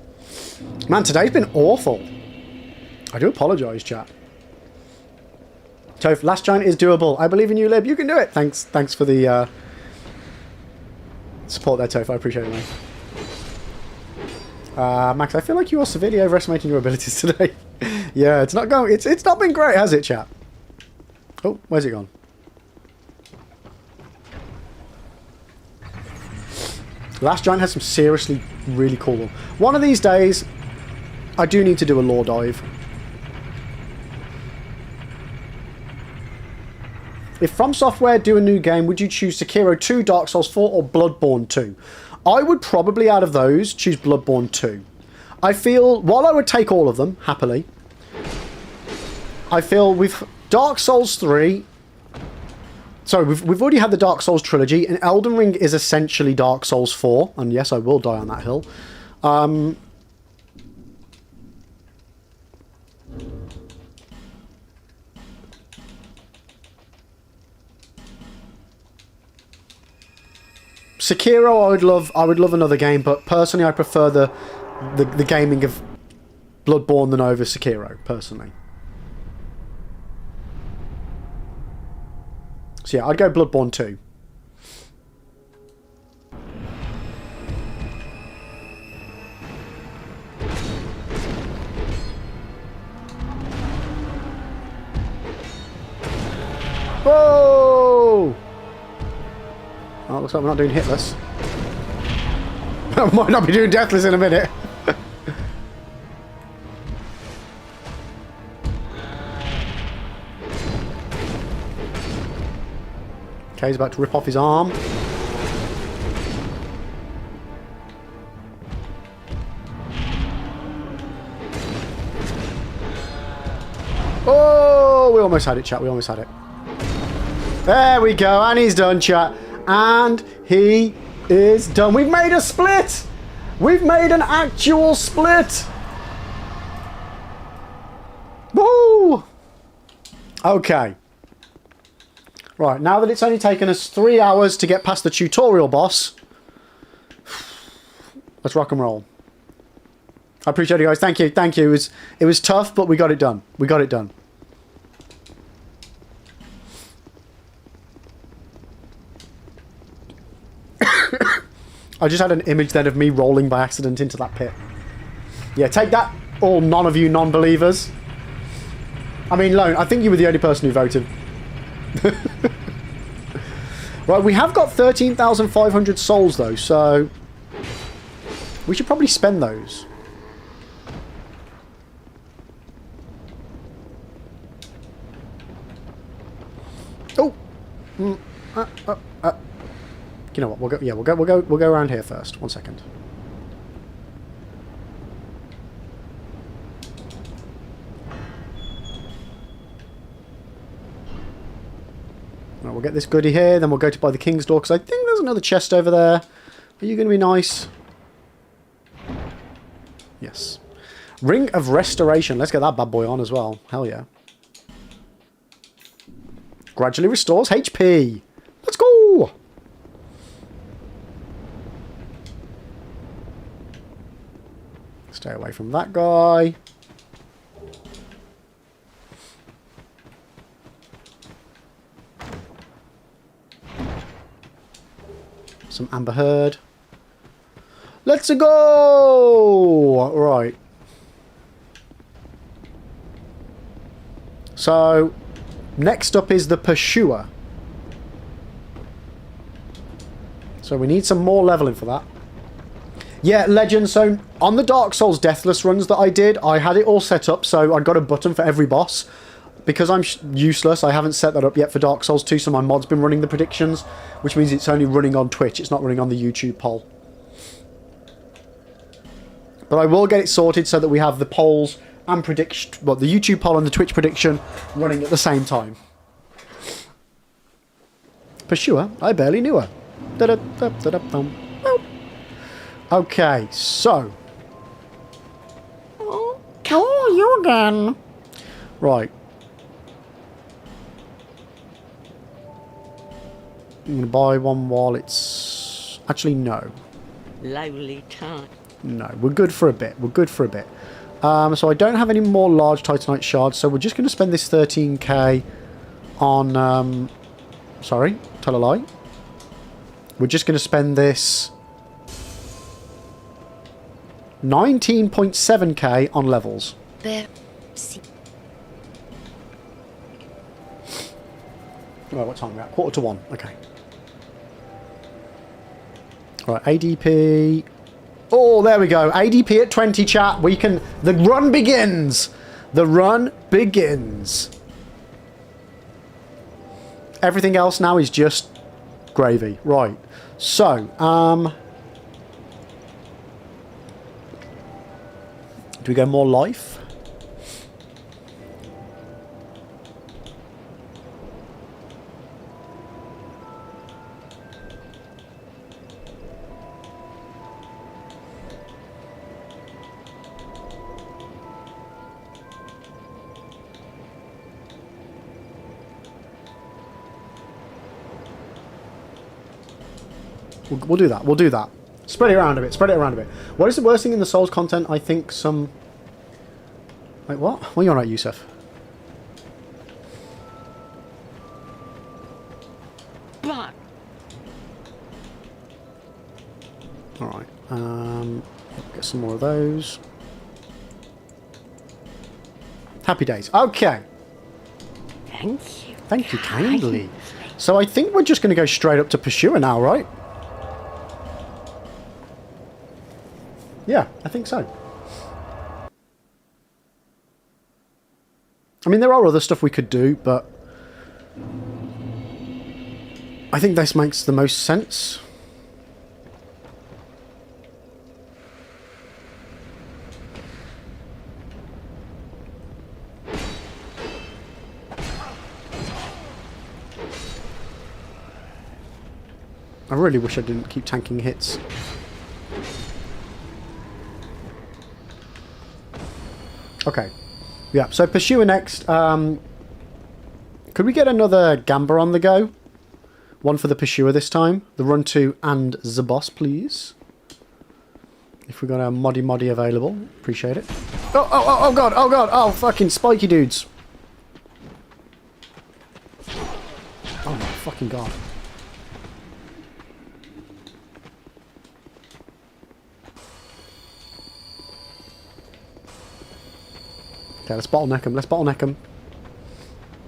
Man, today's been awful. I do apologise, chat. Toph, last giant is doable. I believe in you, Lib. You can do it. Thanks for the support there, Toph. I appreciate it, mate. Max, I feel like you are severely overestimating your abilities today. Yeah, it's not going. It's not been great, has it, chat? Oh, where's it gone? Last Giant has some seriously really cool ones. One of these days, I do need to do a lore dive. If From Software do a new game, would you choose Sekiro 2, Dark Souls 4, or Bloodborne 2? I would probably, out of those, choose Bloodborne 2. I feel, while I would take all of them, happily, I feel with Dark Souls 3... Sorry, we've already had the Dark Souls trilogy, and Elden Ring is essentially Dark Souls 4, and yes, I will die on that hill. Sekiro, I would love another game, but personally, I prefer the gaming of Bloodborne than over Sekiro, personally. So yeah, I'd go Bloodborne 2. Whoa! Oh, looks like we're not doing hitless. I might not be doing deathless in a minute. Okay, he's about to rip off his arm. Oh, we almost had it, chat. We almost had it. There we go. And he's done, chat. And he is done. We've made a split. We've made an actual split! Woo! Okay. Right, now that it's only taken us 3 hours to get past the tutorial boss, let's rock and roll. I appreciate it, guys. Thank you. Thank you. It was tough, but we got it done. We got it done. I just had an image then of me rolling by accident into that pit. Yeah, take that, all none of you non-believers. I mean, Lone, I think you were the only person who voted. Right, we have got 13,500 souls, though, so we should probably spend those. Oh! You know what? We'll go. Yeah, we'll go around here first. 1 second. Right, we'll get this goodie here. Then we'll go to buy the King's Door because I think there's another chest over there. Are you going to be nice? Yes. Ring of Restoration. Let's get that bad boy on as well. Hell yeah. Gradually restores HP. Let's go. Stay away from that guy. Some Amber Herd. Let's go! Right. So, next up is the Pursuer. So we need some more leveling for that. Yeah, Legend, so on the Dark Souls Deathless runs that I did, I had it all set up, so I got a button for every boss. Because I'm useless, I haven't set that up yet for Dark Souls 2, so my mod's been running the predictions, which means it's only running on Twitch, it's not running on the YouTube poll. But I will get it sorted so that we have the polls and prediction, well, the YouTube poll and the Twitch prediction running at the same time. Pursuer? I barely knew her. Okay, so. Oh, you again. Right. I'm going to buy one while it's... Actually, no. Lovely time. No, we're good for a bit. We're good for a bit. So I don't have any more large Titanite shards, so we're just going to spend this 13k on... sorry, tell a lie. We're just going to spend this 19.7k on levels. Right, what time are we at? 1:45. Okay. Right, ADP. Oh, there we go. ADP at 20, chat. We can... The run begins. The run begins. Everything else now is just gravy. Right. So, do we go more life? We'll do that. We'll do that. Spread it around a bit. Spread it around a bit. What is the worst thing in the Souls content? I think some... Wait, what? What are you on at, Yusuf? Alright. Get some more of those. Happy days. Okay. Thank you. Thank you kindly. So I think we're just going to go straight up to Pursuer now, right? Yeah, I think so. I mean, there are other stuff we could do, but I think this makes the most sense. I really wish I didn't keep tanking hits. Okay. Yeah, so Pursuer next. Could we get another Gamba on the go? One for the Pursuer this time. The Run 2 and the boss, please. If we got a Moddy available. Appreciate it. Oh god, oh god, oh fucking spiky dudes. Oh my fucking god. Okay, let's bottleneck them. Let's bottleneck them.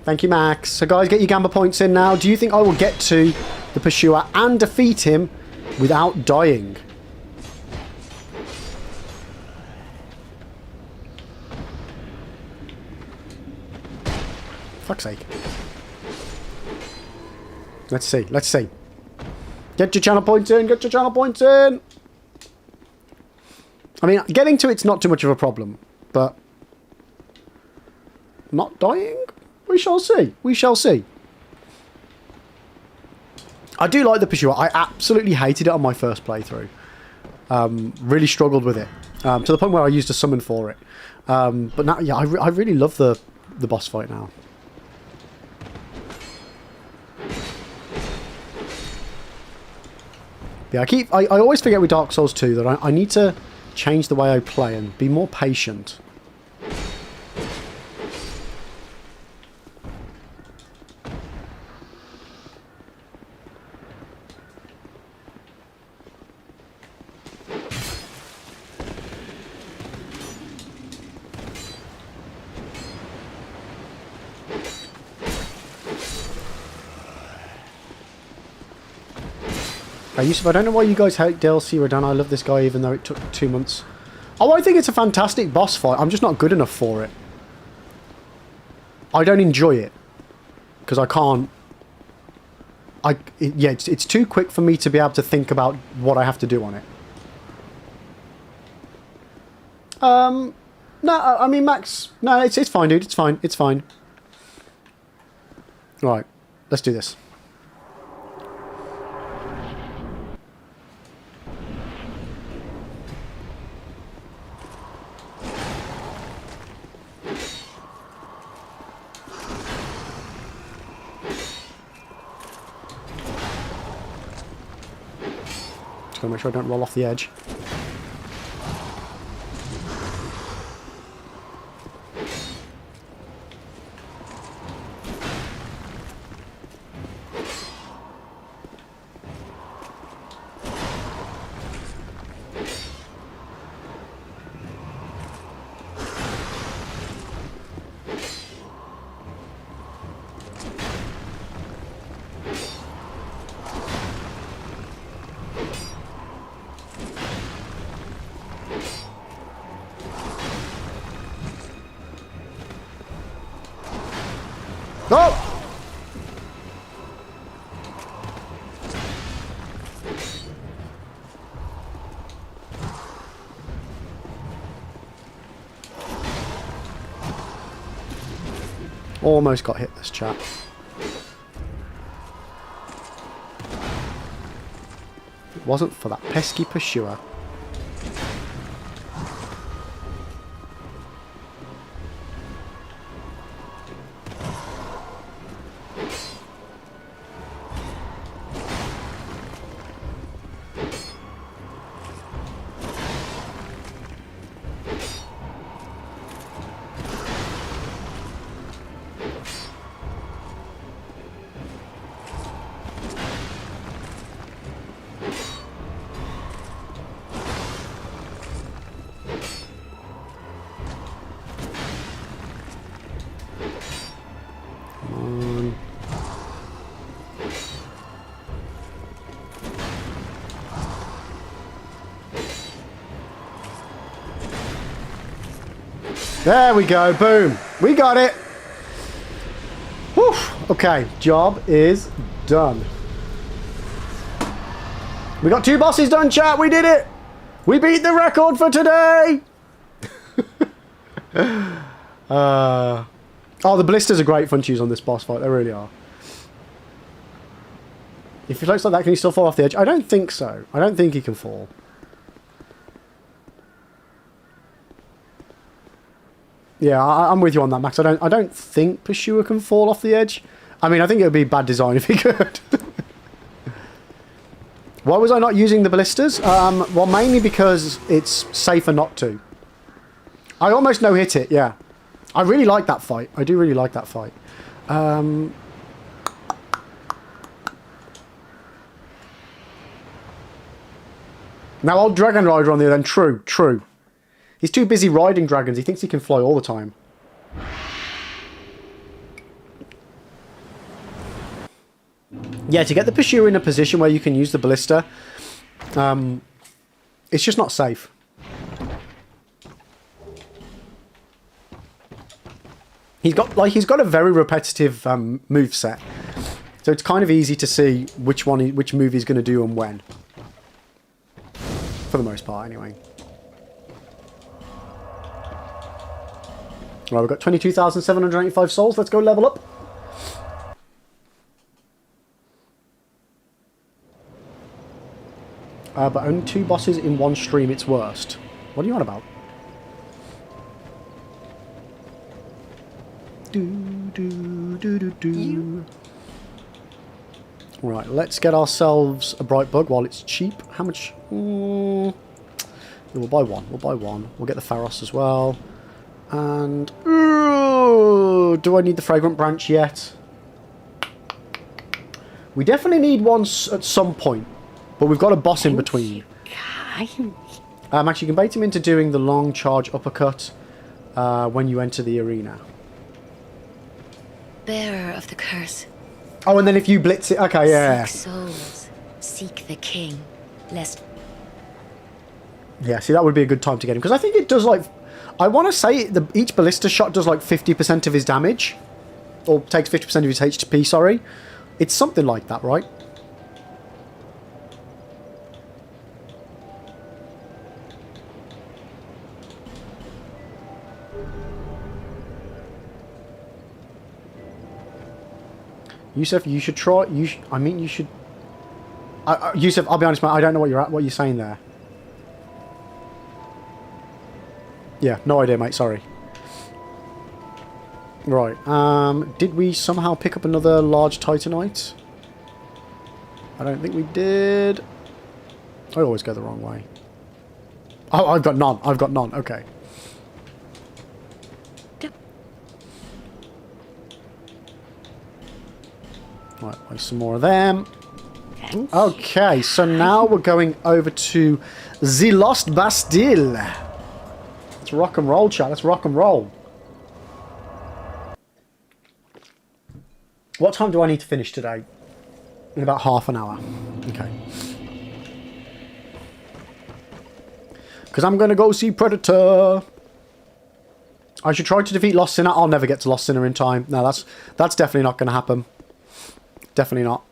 Thank you, Max. So, guys, get your Gamba points in now. Do you think I will get to the Pursuer and defeat him without dying? Fuck's sake. Let's see. Let's see. Get your channel points in. Get your channel points in. I mean, getting to it's not too much of a problem, but not dying? We shall see. We shall see. I do like the Pursuer. I absolutely hated it on my first playthrough. Really struggled with it. To the point where I used a summon for it. But now, yeah, I really love the boss fight now. Yeah, I always forget with Dark Souls 2 that I need to change the way I play and be more patient. Yusuf, I don't know why you guys hate DLC Radana. I love this guy even though it took 2 months. Oh, I think it's a fantastic boss fight. I'm just not good enough for it. I don't enjoy it. Because I can't... yeah, it's too quick for me to be able to think about what I have to do on it. No, I mean, Max... No, it's fine, dude. It's fine. It's fine. Right. Let's do this. Make sure I don't roll off the edge. Oh! Almost got hit this chap. It wasn't for that pesky Pursuer. There we go, boom. We got it. Whew. Okay, job is done. We got 2 bosses done, chat. We did it. We beat the record for today. Oh, the blisters are great fun to use on this boss fight. They really are. If he floats like that, can he still fall off the edge? I don't think so. I don't think he can fall. Yeah, I'm with you on that, Max. I don't think Pursuer can fall off the edge. I mean, I think it would be bad design if he could. Why was I not using the ballistas? Well, mainly because it's safer not to. I almost no-hit it, yeah. I really like that fight. I do really like that fight. Now old Dragon Rider on the other end. True. He's too busy riding dragons. He thinks he can fly all the time. Yeah, to get the Pursuer in a position where you can use the ballista, it's just not safe. He's got a very repetitive move set, so it's kind of easy to see which move he's going to do and when. For the most part, anyway. Right, we've got 22,785 souls. Let's go level up. But only 2 bosses in one stream, it's worst. What are you on about? Right, let's get ourselves a bright bug while it's cheap. How much? We'll buy one. We'll get the Pharos as well. And do I need the Fragrant Branch yet? We definitely need one at some point, but we've got a boss in between. Actually, you can bait him into doing the long charge uppercut when you enter the arena. Bearer of the curse. Oh, and then if you blitz it, okay, yeah. Seek souls, seek the king, lest. Yeah, see, that would be a good time to get him because I think it does like. I want to say each ballista shot does like 50% of his damage, or takes 50% of his HP. Sorry, it's something like that, right? Yusuf, you should try. You should. Yusuf, I'll be honest, mate. I don't know what you're saying there. Yeah, no idea, mate. Sorry. Right. Did we somehow pick up another large Titanite? I don't think we did. I always go the wrong way. Oh, I've got none. Okay. Right, buy some more of them. Okay, so now we're going over to the Lost Bastille. Let's rock and roll, chat. Let's rock and roll. What time do I need to finish today? In about half an hour. Okay. Because I'm going to go see Predator. I should try to defeat Lost Sinner. I'll never get to Lost Sinner in time. No, that's definitely not going to happen. Definitely not.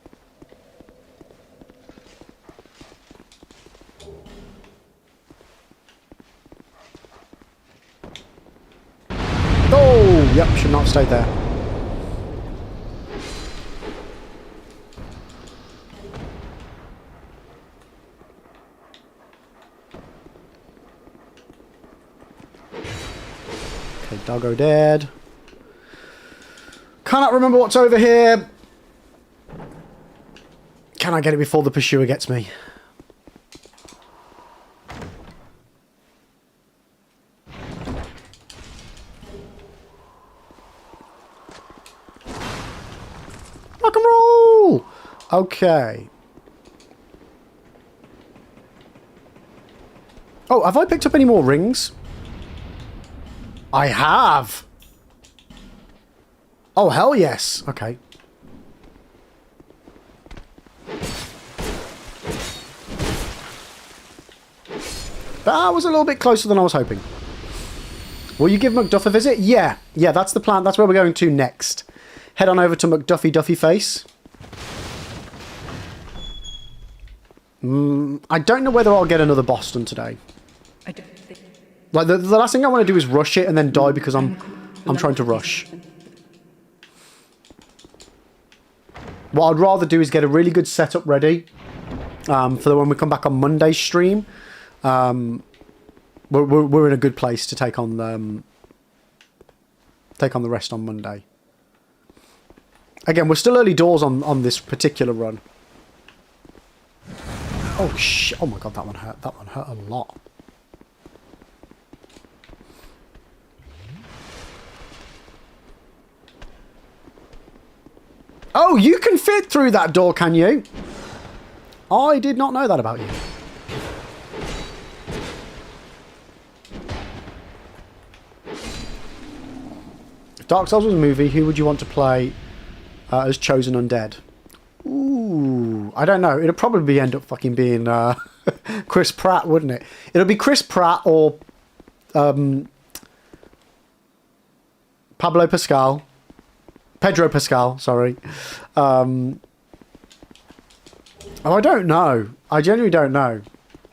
Oh, yep, should not have stayed there. Okay, doggo dead. Cannot remember what's over here. Can I get it before the Pursuer gets me? Rock and roll! Okay. Oh, have I picked up any more rings? I have! Oh, hell yes! Okay. That was a little bit closer than I was hoping. Will you give Macduff a visit? Yeah, that's the plan. That's where we're going to next. Head on over to Duffy Face. I don't know whether I'll get another Boston today. I don't think... Like the last thing I want to do is rush it and then die because I'm trying to rush. What I'd rather do is get a really good setup ready for when we come back on Monday's stream. We're in a good place to take on take on the rest on Monday. Again, we're still early doors on this particular run. Oh, oh my god, that one hurt. That one hurt a lot. Oh, you can fit through that door, can you? I did not know that about you. If Dark Souls was a movie, who would you want to play as chosen undead? Ooh, I don't know. It'll probably end up fucking being Chris Pratt, wouldn't it? It'll be Chris Pratt or Pedro Pascal, sorry. Oh, I don't know. I genuinely don't know.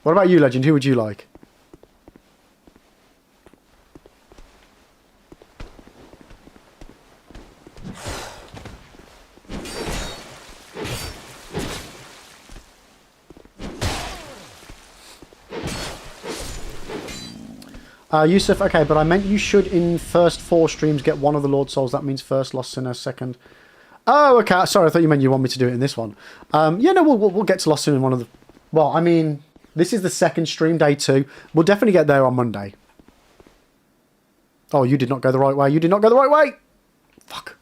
What about you, Legend? Who would you like? Yusuf, okay, but I meant you should in first 4 streams get one of the Lord Souls. That means first Lost Sinner, second. Oh, okay. Sorry, I thought you meant you want me to do it in this one. Yeah, no, we'll get to Lost Sinner in one of the... Well, I mean, this is the second stream, day 2. We'll definitely get there on Monday. Oh, you did not go the right way. You did not go the right way! Fuck.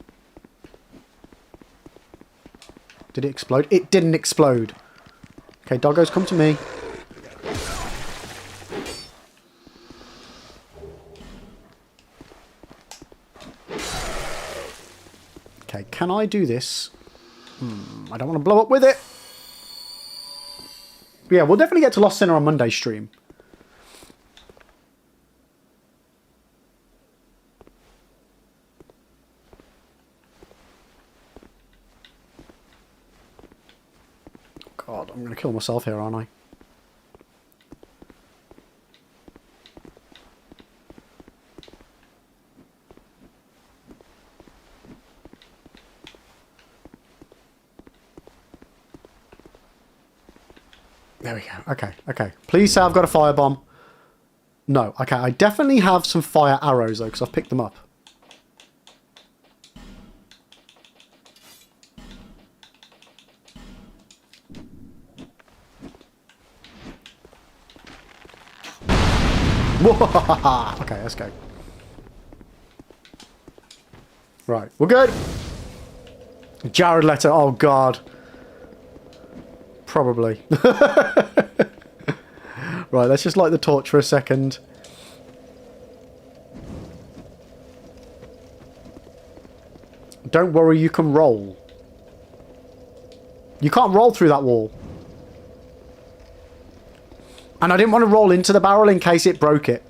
Did it explode? It didn't explode. Okay, doggos, come to me. Okay, can I do this? I don't want to blow up with it. But yeah, we'll definitely get to Lost Sinner on Monday stream. God, I'm going to kill myself here, aren't I? There we go. Okay, okay. Please say I've got a firebomb. No. Okay, I definitely have some fire arrows, though, because I've picked them up. Okay, let's go. Right, we're good. Jared Leto. Oh, God. Probably. Right, let's just light the torch for a second. Don't worry, you can roll. You can't roll through that wall. And I didn't want to roll into the barrel in case it broke it.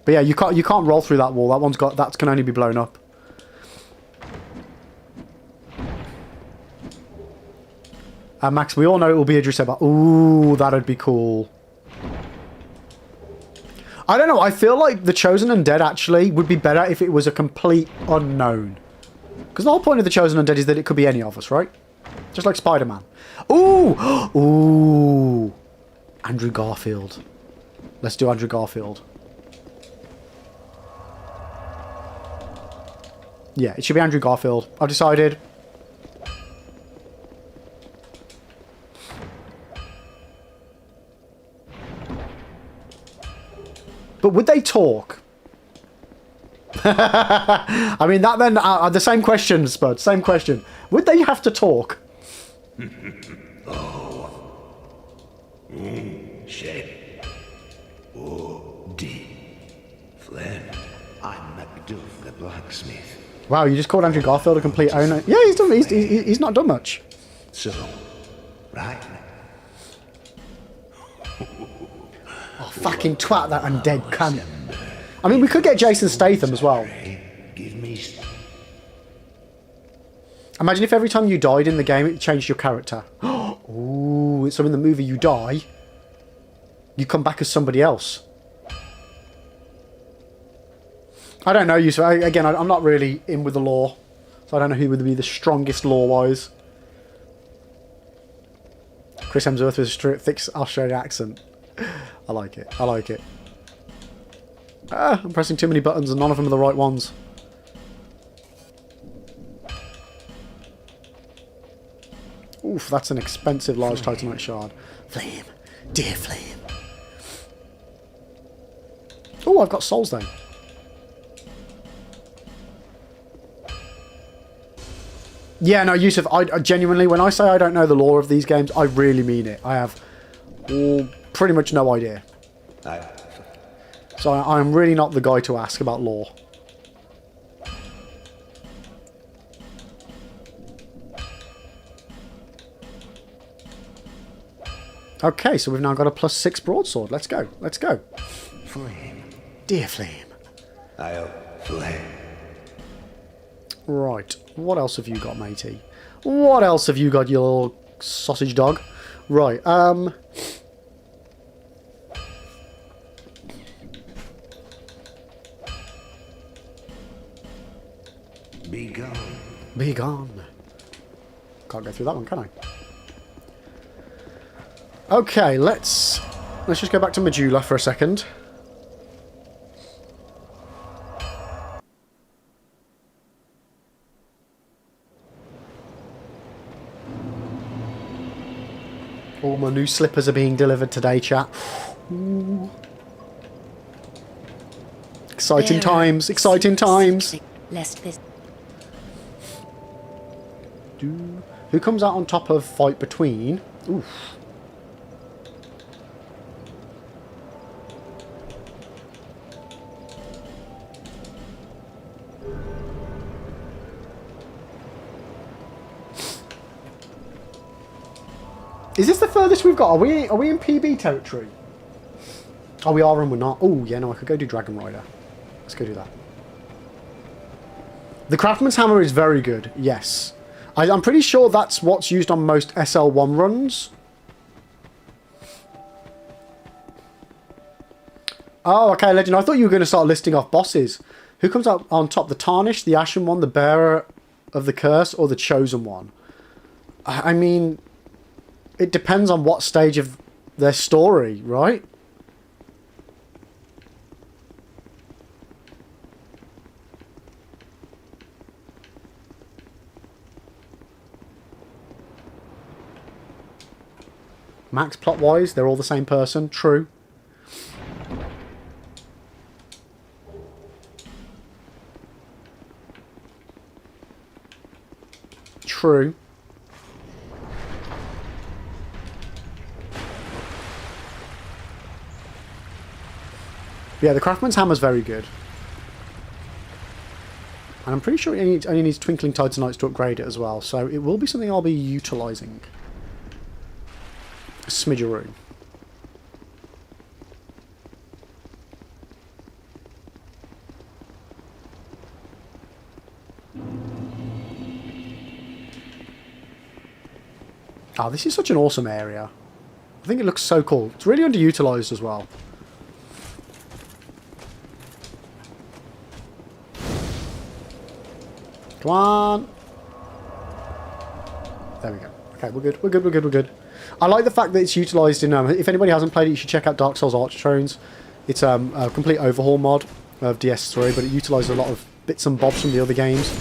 But yeah, you can't roll through that wall. That can only be blown up. Max, we all know it will be Idris Elba. Ooh, that'd be cool. I don't know. I feel like The Chosen Undead actually would be better if it was a complete unknown. Because the whole point of The Chosen Undead is that it could be any of us, right? Just like Spider-Man. Ooh! Ooh! Andrew Garfield. Let's do Andrew Garfield. Yeah, it should be Andrew Garfield. I've decided. But would they talk? I mean, that then... the same question, Spud. Same question. Would they have to talk? Oh. Shape. Oh, D. Flynn. I'm Macduff the blacksmith. Wow, you just called Andrew Garfield a complete owner. Yeah, he's not done much. So, right. Oh, fucking twat, that undead cunt. I mean, we could get Jason Statham as well. Imagine if every time you died in the game, it changed your character. Ooh, so in the movie you die, you come back as somebody else. I don't know, Yusuf. Again, I'm not really in with the lore, so I don't know who would be the strongest lore-wise. Chris Hemsworth with a thick Australian accent. I like it. I like it. I'm pressing too many buttons and none of them are the right ones. Oof, that's an expensive large titanite shard. Flame. Dear flame. Oh, I've got souls then. Yeah, no, Yusuf, I genuinely, when I say I don't know the lore of these games, I really mean it. I have pretty much no idea. So I'm really not the guy to ask about lore. Okay, so we've now got a +6 broadsword. Let's go. Let's go. Flame. Dear flame. Flame. Right. What else have you got, matey? What else have you got, you little sausage dog? Right. Be gone. Be gone. Can't go through that one, can I? Okay, let's just go back to Majula for a second. All my new slippers are being delivered today, chat. Ooh. Exciting times, exciting times. Who comes out on top of fight between? Oof. Is this the furthest we've got? Are we in PB territory? Oh, we are and we're not. Oh, yeah, no, I could go do Dragon Rider. Let's go do that. The Craftsman's Hammer is very good, yes. I'm pretty sure that's what's used on most SL1 runs. Oh, okay, Legend. I thought you were going to start listing off bosses. Who comes out on top? The Tarnished, the Ashen One, the Bearer of the Curse, or the Chosen One? I mean, it depends on what stage of their story, right? Max, plot-wise, they're all the same person. True. True. Yeah, the Craftsman's Hammer's very good. And I'm pretty sure it only needs Twinkling Titanites to upgrade it as well, so it will be something I'll be utilising. A smidgeroo. Oh, this is such an awesome area. I think it looks so cool. It's really underutilised as well. Come on. There we go. Okay, we're good. We're good. We're good. We're good. I like the fact that it's utilised in... if anybody hasn't played it, you should check out Dark Souls Archtrones. It's a complete overhaul mod of DS3, but it utilises a lot of bits and bobs from the other games.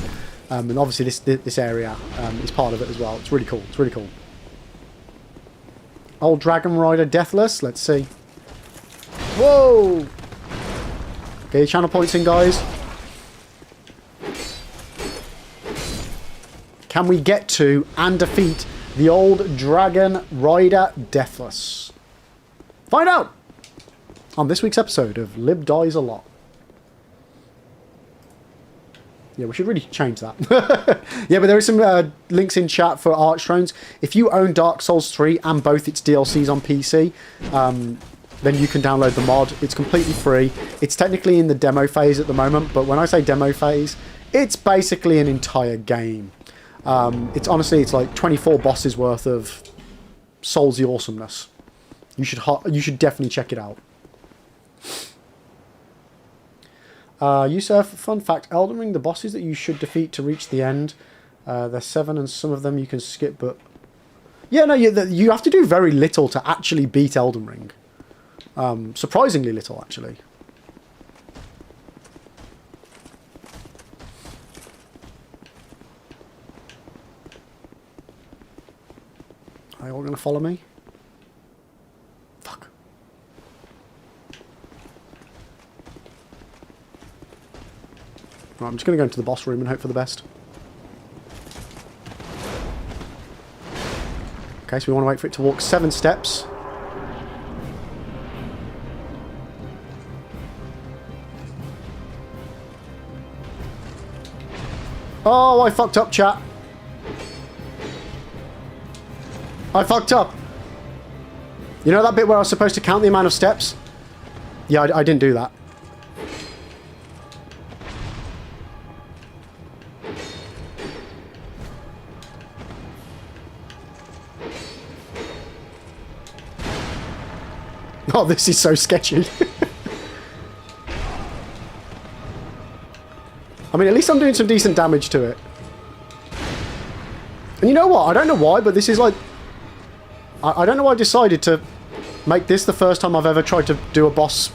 And obviously this area is part of it as well. It's really cool. It's really cool. Old Dragon Rider Deathless. Let's see. Whoa! Okay, channel points in, guys. Can we get to and defeat the old Dragon Rider Deathless? Find out on this week's episode of Lib Dies a Lot. Yeah, we should really change that. Yeah, but there is some links in chat for Archtrones. If you own Dark Souls 3 and both its DLCs on PC, then you can download the mod. It's completely free. It's technically in the demo phase at the moment, but when I say demo phase, it's basically an entire game. It's honestly, it's like 24 bosses worth of Soulsy awesomeness. You should definitely check it out. Yusuf, fun fact, Elden Ring, the bosses that you should defeat to reach the end, there's 7 and some of them you can skip, but... Yeah, no, you have to do very little to actually beat Elden Ring. Surprisingly little, actually. Are you all going to follow me? Fuck. Right, I'm just going to go into the boss room and hope for the best. Okay, so we want to wait for it to walk 7 steps. Oh, I fucked up, chat. I fucked up. You know that bit where I was supposed to count the amount of steps? Yeah, I didn't do that. Oh, this is so sketchy. I mean, at least I'm doing some decent damage to it. And you know what? I don't know why, but this is like... I don't know why I decided to make this the first time I've ever tried to do a boss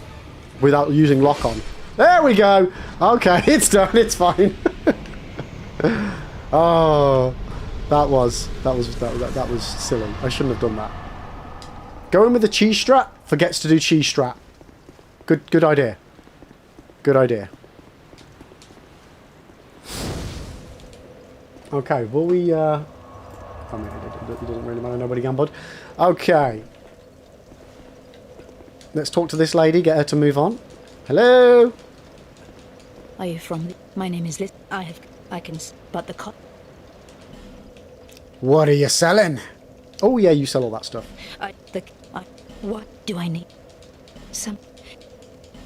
without using lock-on. There we go! Okay, it's done, it's fine. Oh, that was silly. I shouldn't have done that. Going with the cheese strat, forgets to do cheese strat. Good idea. Good idea. Okay, will we, I mean, it doesn't really matter, nobody gambled. Okay. Let's talk to this lady, get her to move on. Hello? Are you from? My name is Liz. I can. But the What are you selling? Oh yeah, you sell all that stuff. What do I need? Some.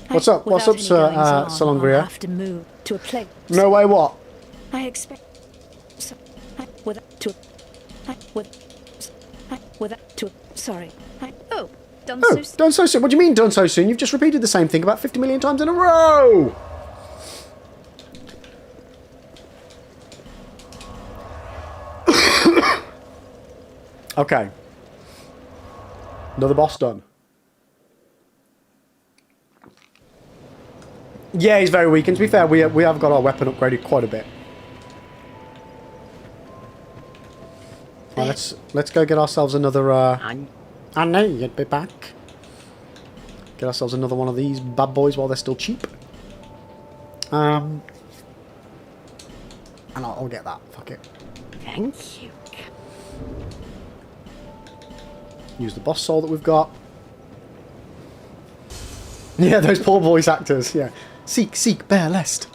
What's up? What's up, Sir Salongria? I have to move to a place. No way, what? I expect. So, sorry. Done so soon. Done so soon. What do you mean done so soon? You've just repeated the same thing about 50 million times in a row. Okay. Another boss done. Yeah, he's very weak. And to be fair, we have got our weapon upgraded quite a bit. Right, let's go get ourselves another. I know you'd be back. Get ourselves another one of these bad boys while they're still cheap. And I'll get that. Fuck it. Thank you. Use the boss soul that we've got. Yeah, those poor voice actors. Yeah. Seek, bear lest.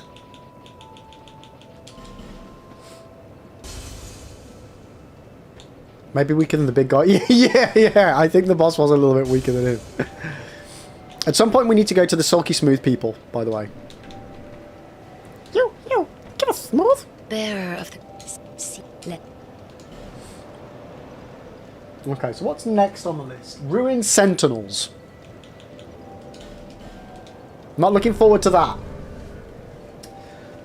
Maybe weaker than the big guy. Yeah. I think the boss was a little bit weaker than him. At some point we need to go to the Sulky Smooth people, by the way. You, give us smooth. Bearer of the... Okay, so what's next on the list? Ruined Sentinels. Not looking forward to that.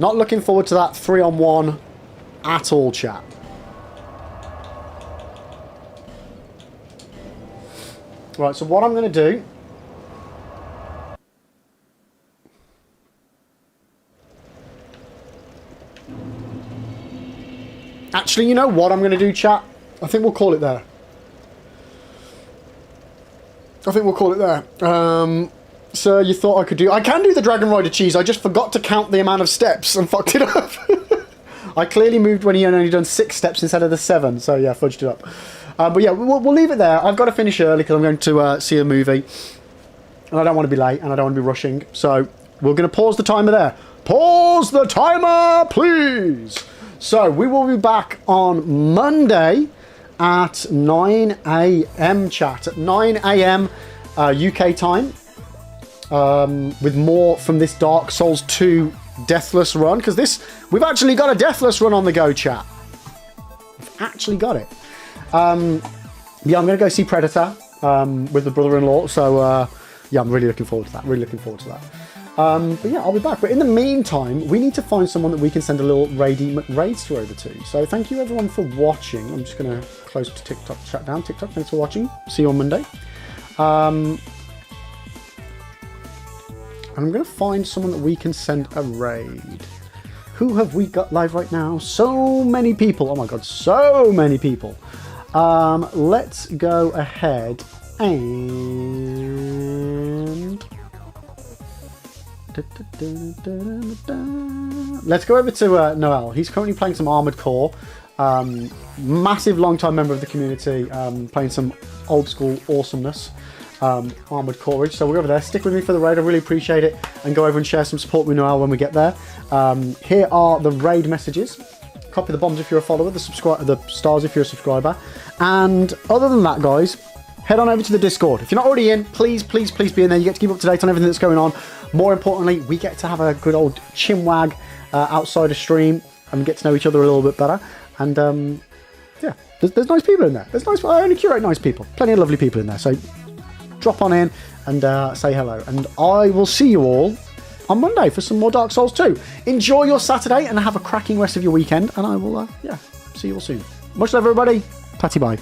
Not looking forward to that 3-on-1 at all, chat. Right, so what I'm going to do... Actually, you know what I'm going to do, chat? I think we'll call it there. Sir, you thought I could do... I can do the Dragon Rider cheese. I just forgot to count the amount of steps and fucked it up. I clearly moved when he had only done 6 steps instead of the 7. So, yeah, fudged it up. But, yeah, we'll leave it there. I've got to finish early because I'm going to see a movie. And I don't want to be late and I don't want to be rushing. So, we're going to pause the timer there. Pause the timer, please. So, we will be back on Monday at 9 a.m. chat. At 9 a.m. UK time. With more from this Dark Souls 2 Deathless run. Because we've actually got a Deathless run on the go, chat. We've actually got it. Yeah, I'm going to go see Predator with the brother-in-law. So, yeah, I'm really looking forward to that. But yeah, I'll be back. But in the meantime, we need to find someone that we can send a little raids to over to. So thank you everyone for watching. I'm just going to close the TikTok chat down. TikTok, thanks for watching. See you on Monday. And I'm going to find someone that we can send a raid. Who have we got live right now? So many people. Oh my god, so many people. Let's go ahead and let's go over to Noel. He's currently playing some Armored Core. Massive long-time member of the community, playing some old school awesomeness. Armored Core. So we're over there. Stick with me for the raid. I really appreciate it. And go over and share some support with Noel when we get there. Here are the raid messages. Copy the bombs if you're a follower, the stars if you're a subscriber. And other than that, guys, head on over to the Discord. If you're not already in, please be in there. You get to keep up to date on everything that's going on. More importantly, we get to have a good old chinwag outside of stream and get to know each other a little bit better. And yeah, there's nice people in there. I only curate nice people. Plenty of lovely people in there. So drop on in and say hello. And I will see you all on Monday for some more Dark Souls 2. Enjoy your Saturday and have a cracking rest of your weekend. And I will, see you all soon. Much love, everybody. Tatty bye.